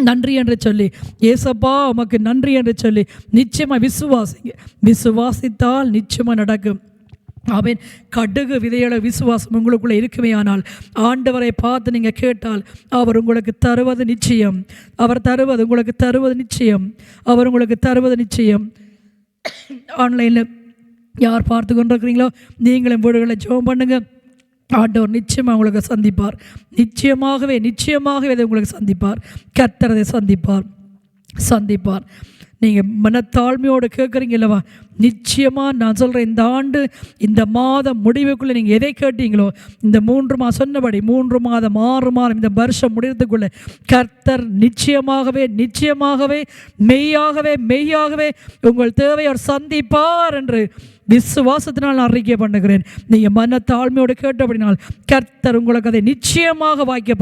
நன்றி என்று சொல்லி, ஏசப்பா உமக்கு நன்றி என்று சொல்லி நிச்சயமாக விசுவாசிங்க. விசுவாசித்தால் நிச்சயமாக நடக்கும். ஆமென். கடுகு விதையோட விசுவாசம் உங்களுக்குள்ளே இருக்குமே ஆனால் ஆண்டவரை பார்த்து நீங்கள் கேட்டால் அவர் உங்களுக்கு தருவது நிச்சயம். உங்களுக்கு தருவது நிச்சயம். ஆன்லைனில் யார் பார்த்து கொண்டிருக்கிறீங்களோ நீங்களும் வீடுகளில் ஜெபம் பண்ணுங்க. ஆண்டவர் நிச்சயமாக உங்களுக்கு சந்திப்பார். நிச்சயமாகவே அதை உங்களுக்கு சந்திப்பார். கர்த்தர் அதை சந்திப்பார். நீங்கள் மனத்தாழ்மையோடு கேட்குறீங்க இல்லவா? நிச்சயமாக நான் சொல்கிறேன், இந்த ஆண்டு இந்த மாதம் முடிவுக்குள்ளே நீங்கள் எதை கேட்டீங்களோ, இந்த 3 மாதம் சொன்னபடி 3 மாதம் 6 மாதம் இந்த வருஷம் முடிகிறதுக்குள்ளே கர்த்தர் நிச்சயமாகவே மெய்யாகவே உங்கள் தேவையை சந்திப்பார் என்று விசுவாசத்தினால் நான் அறிக்கை பண்ணுகிறேன். நீங்கள் மனத்தாழ்மையோடு கேட்டபடினால் கர்த்தர் உங்களுக்கு அதை நிச்சயமாக வாய்க்க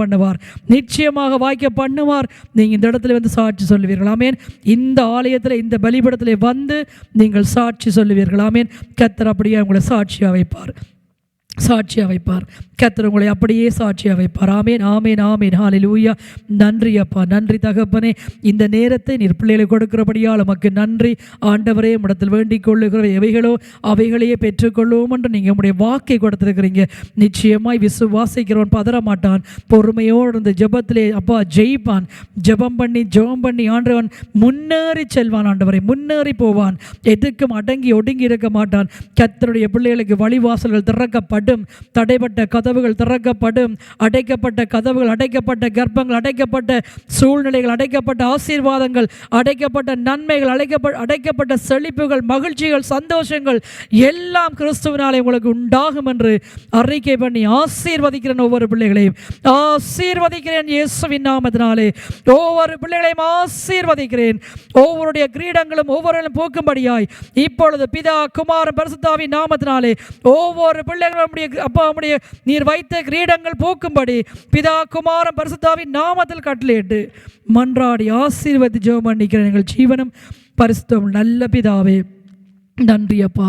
பண்ணுவார். நீங்கள் இந்த இடத்துல வந்து சாட்சி சொல்லுவீர்கள். ஆமென். இந்த ஆலயத்தில் இந்த பலிபீடத்தில் வந்து நீங்கள் சாட்சி சொல்லுவீர்கள். ஆமென். கர்த்தர் அப்படியே உங்களை சாட்சியாக வைப்பார். கர்த்தர் உங்களை அப்படியே சாட்சியாக வைப்பார். ஆமென். ஹல்லேலூயா. நன்றி அப்பா, நன்றி தகப்பனே. இந்த நேரத்தை நீர் பிள்ளைகளை கொடுக்கிறபடியால் உமக்கு நன்றி. ஆண்டவரே உம்மிடத்தில் வேண்டிக் கொள்ளுகிற எவைகளோ அவைகளையே பெற்றுக்கொள்வோம் என்று நீங்கள் உங்களுடைய வாக்கை கொடுத்துருக்கிறீங்க. நிச்சயமாய் விசுவாசிக்கிறவன் பதற மாட்டான். பொறுமையோடு இருந்து ஜெபத்திலே அப்பா ஜெயிப்பான். ஜெபம் பண்ணி ஆண்டவன் முன்னேறி செல்வான். ஆண்டவரை முன்னேறி போவான். எதுக்கும் அடங்கி ஒடுங்கி இருக்க மாட்டான். கர்த்தருடைய பிள்ளைகளுக்கு வழிவாசல்கள் திறக்கப்படும். திறக்கப்படும். தடைப்பட்ட கதவுகள் திறக்கப்படும். அடைக்கப்பட்ட கதவுகள், அடைக்கப்பட்ட கர்ப்பங்கள், அடைக்கப்பட்ட சூழ்நிலைகள், அடைக்கப்பட்ட ஆசீர்வாதங்கள், அடைக்கப்பட்ட நன்மைகள், அடைக்கப்பட்ட செழிப்புகள், மகிழ்ச்சிகள், சந்தோஷங்கள் எல்லாம் கிறிஸ்துவினாலே உங்களுக்கு உண்டாகும் என்று அறிக்கை பண்ணி ஆசீர்வதிக்கிறேன். ஒவ்வொரு பிள்ளைகளையும் ஆசீர்வதிக்கிறேன் இயேசுவின் நாமத்தினாலே. ஒவ்வொரு பிள்ளைகளையும் ஆசீர்வதிக்கிறேன். ஒவ்வொருடைய கிரீடங்களும் ஒவ்வொருவரும் போக்கும்படியாய் இப்பொழுது பிதா குமாரன் பரிசுத்தாவின் நாமத்தினாலே ஒவ்வொரு பிள்ளைகளும் அப்பா உம்முடைய நீர் வைத்த கிரீடங்கள் போக்கும்படி பிதா குமாரன் பரிசுத்தாவின் நாமத்தில் கட்டளையிட்டு மன்றாடி ஆசீர்வதி ஜெபம் பண்ணிக்கிறேன். எங்கள் ஜீவனும் பரிசுத்தம் நல்ல பிதாவே, நன்றி அப்பா,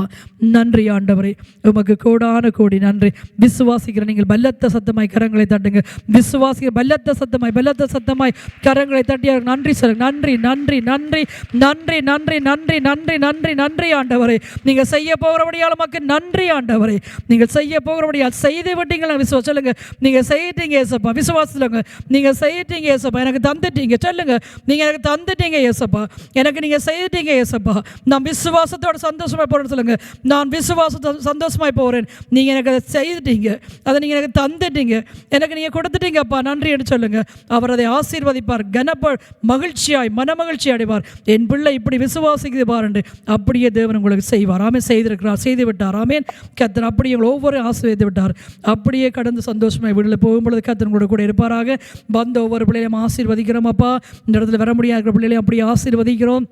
நன்றி ஆண்டவரே, உமக்கு கோடான கோடி நன்றி. விசுவாசிக்கிற நீங்கள் பலத்த சத்தமாய் கரங்களை தட்டுங்க. விசுவாசிக்கிற பலத்த சத்தமாய் கரங்களை தட்டிய நன்றி சொல்லுங்க. நன்றி நன்றி நன்றி நன்றி நன்றி நன்றி நன்றி நன்றி நன்றி ஆண்டவரே. நீங்கள் செய்ய போகிறபடியால் உமக்கு நன்றி ஆண்டவரே. நீங்கள் செய்ய போகிறபடியால் செய்து விட்டீங்களா விசுவாசம் சொல்லுங்க. நீங்கள் செய்யிட்டீங்க ஏசப்பா. விசுவாசம் சொல்லுங்க. நீங்கள் செய்யிட்டீங்க ஏசப்பா. எனக்கு தந்துட்டீங்க சொல்லுங்க. நீங்கள் எனக்கு தந்துட்டீங்க ஏசப்பா. எனக்கு நீங்கள் செய்யிட்டீங்க ஏசப்பா. நான் விசுவாசத்தோட சந்தோஷமாக போகிறேன்னு சொல்லுங்க. நான் விசுவாசத்தை சந்தோஷமாய் போகிறேன். நீங்கள் எனக்கு அதை செய்துட்டீங்க, அதை நீங்கள் எனக்கு தந்துட்டீங்க, எனக்கு நீங்கள் கொடுத்துட்டீங்கப்பா, நன்றி என்று சொல்லுங்க. அவர் அதை ஆசீர்வதிப்பார். மகிழ்ச்சியாய் மனமகிழ்ச்சி அடைவார். என் பிள்ளை இப்படி விசுவாசிக்குது பாருண்டு அப்படியே தேவன் உங்களுக்கு செய்வார். ஆமே செய்திருக்கிறார், செய்து விட்டார். ஆமேன். கர்த்தர் அப்படியே ஒவ்வொரு ஆசீர்வதித்து விட்டார். அப்படியே கடந்து சந்தோஷமாய் வீட்டில் போகும்பொழுது கர்த்தர் கூட இருப்பாராக. வந்த ஒவ்வொரு பிள்ளைகளையும் ஆசீர்வதிக்கிறோம் அப்பா. இந்த இடத்துல வர முடியாத பிள்ளைகளையும் அப்படியே ஆசீர்வதிக்கிறோம்.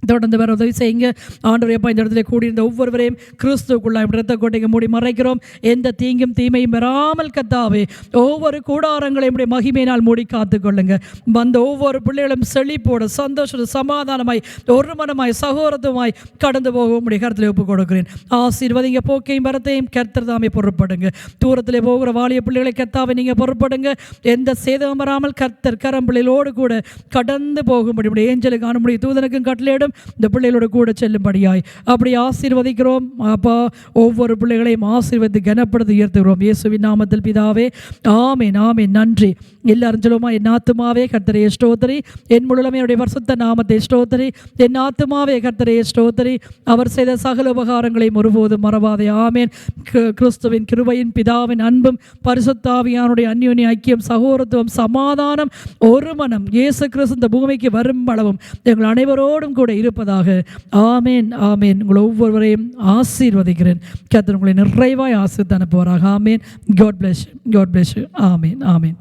தொடர்ந்து வேறு உதவி செய்யுங்க ஆண்டவரே. அப்பா இந்த இடத்துல கூடியிருந்த ஒவ்வொருவரையும் கிறிஸ்துவுக்குள்ளாய் இரத்த கோட்டைக்கு மூடி மறைக்கிறோம். எந்த தீங்கும் தீமையும் வராமல் கத்தாவே ஒவ்வொரு கூடாரங்களையும் மகிமையினால் மூடி காத்துக்கொள்ளுங்க. வந்த ஒவ்வொரு பிள்ளைகளும் செழிப்போடு சந்தோஷ சமாதானமாய் ஒரு மனமாய் சகோதரத்துவமாய் கடந்து போக உடைய கருத்தில் ஒப்புக் கொடுக்கிறேன். ஆசீர்வதிங்க. போக்கையும் வரத்தையும் கர்த்தர் தாமே பொறுப்படுங்க. தூரத்தில் போகிற வாலிய பிள்ளைகளை கர்த்தாவை நீங்கள் பொறுப்படுங்க. எந்த சேதமும் வராமல் கர்த்தர் கரம்பிள்ளைகளோடு கூட கடந்து போகும்படி உடைய ஏஞ்சலுக்கு காணும்படி தூதனுக்கும் கட்டளையிடும் இந்த பிள்ளைகளோட கூட செல்லும்படியாய் அப்படி ஆசீர்வதிக்கிறோம் அப்பா. ஒவ்வொரு பிள்ளைகளையும் ஆசீர்வதித்து கனப்படுத்தி உயர்த்துகிறோம் இயேசுவின் நாமத்தில் பிதாவே. ஆமென் ஆமென். நன்றி. எல்லாரும் சொல்லுவோமா? என் ஆத்துமாவே கர்த்தரையே ஸ்தோத்திரி, என் முழுமே என்னுடைய பரிசுத்த நாமத்தை ஸ்தோத்திரி, என் ஆத்துமாவே கர்த்தரையே ஸ்தோத்திரி, அவர் செய்த சகல உபகாரங்களையும் ஒருபோதும் மறவாதே. ஆமென். கிறிஸ்துவின் கிருபையின் பிதாவின் அன்பும் பரிசுத்த ஆவியானுடைய அந்யோன்ய ஐக்கியம் சகோதரத்துவம் சமாதானம் ஒரு மனம் இயேசு கிறிஸ்து இந்த பூமிக்கு வரும் அளவும் எங்கள் அனைவரோடும் கூட இருப்பதாக. ஆமேன் ஆமேன். உங்களை ஒவ்வொருவரையும் ஆசீர்வதிக்கிறேன். கர்த்தர் உங்களை நிறைவாய் ஆசீர்வதித்து அனுப்புவாராக. ஆமேன். God bless you. God bless you. Amen amen.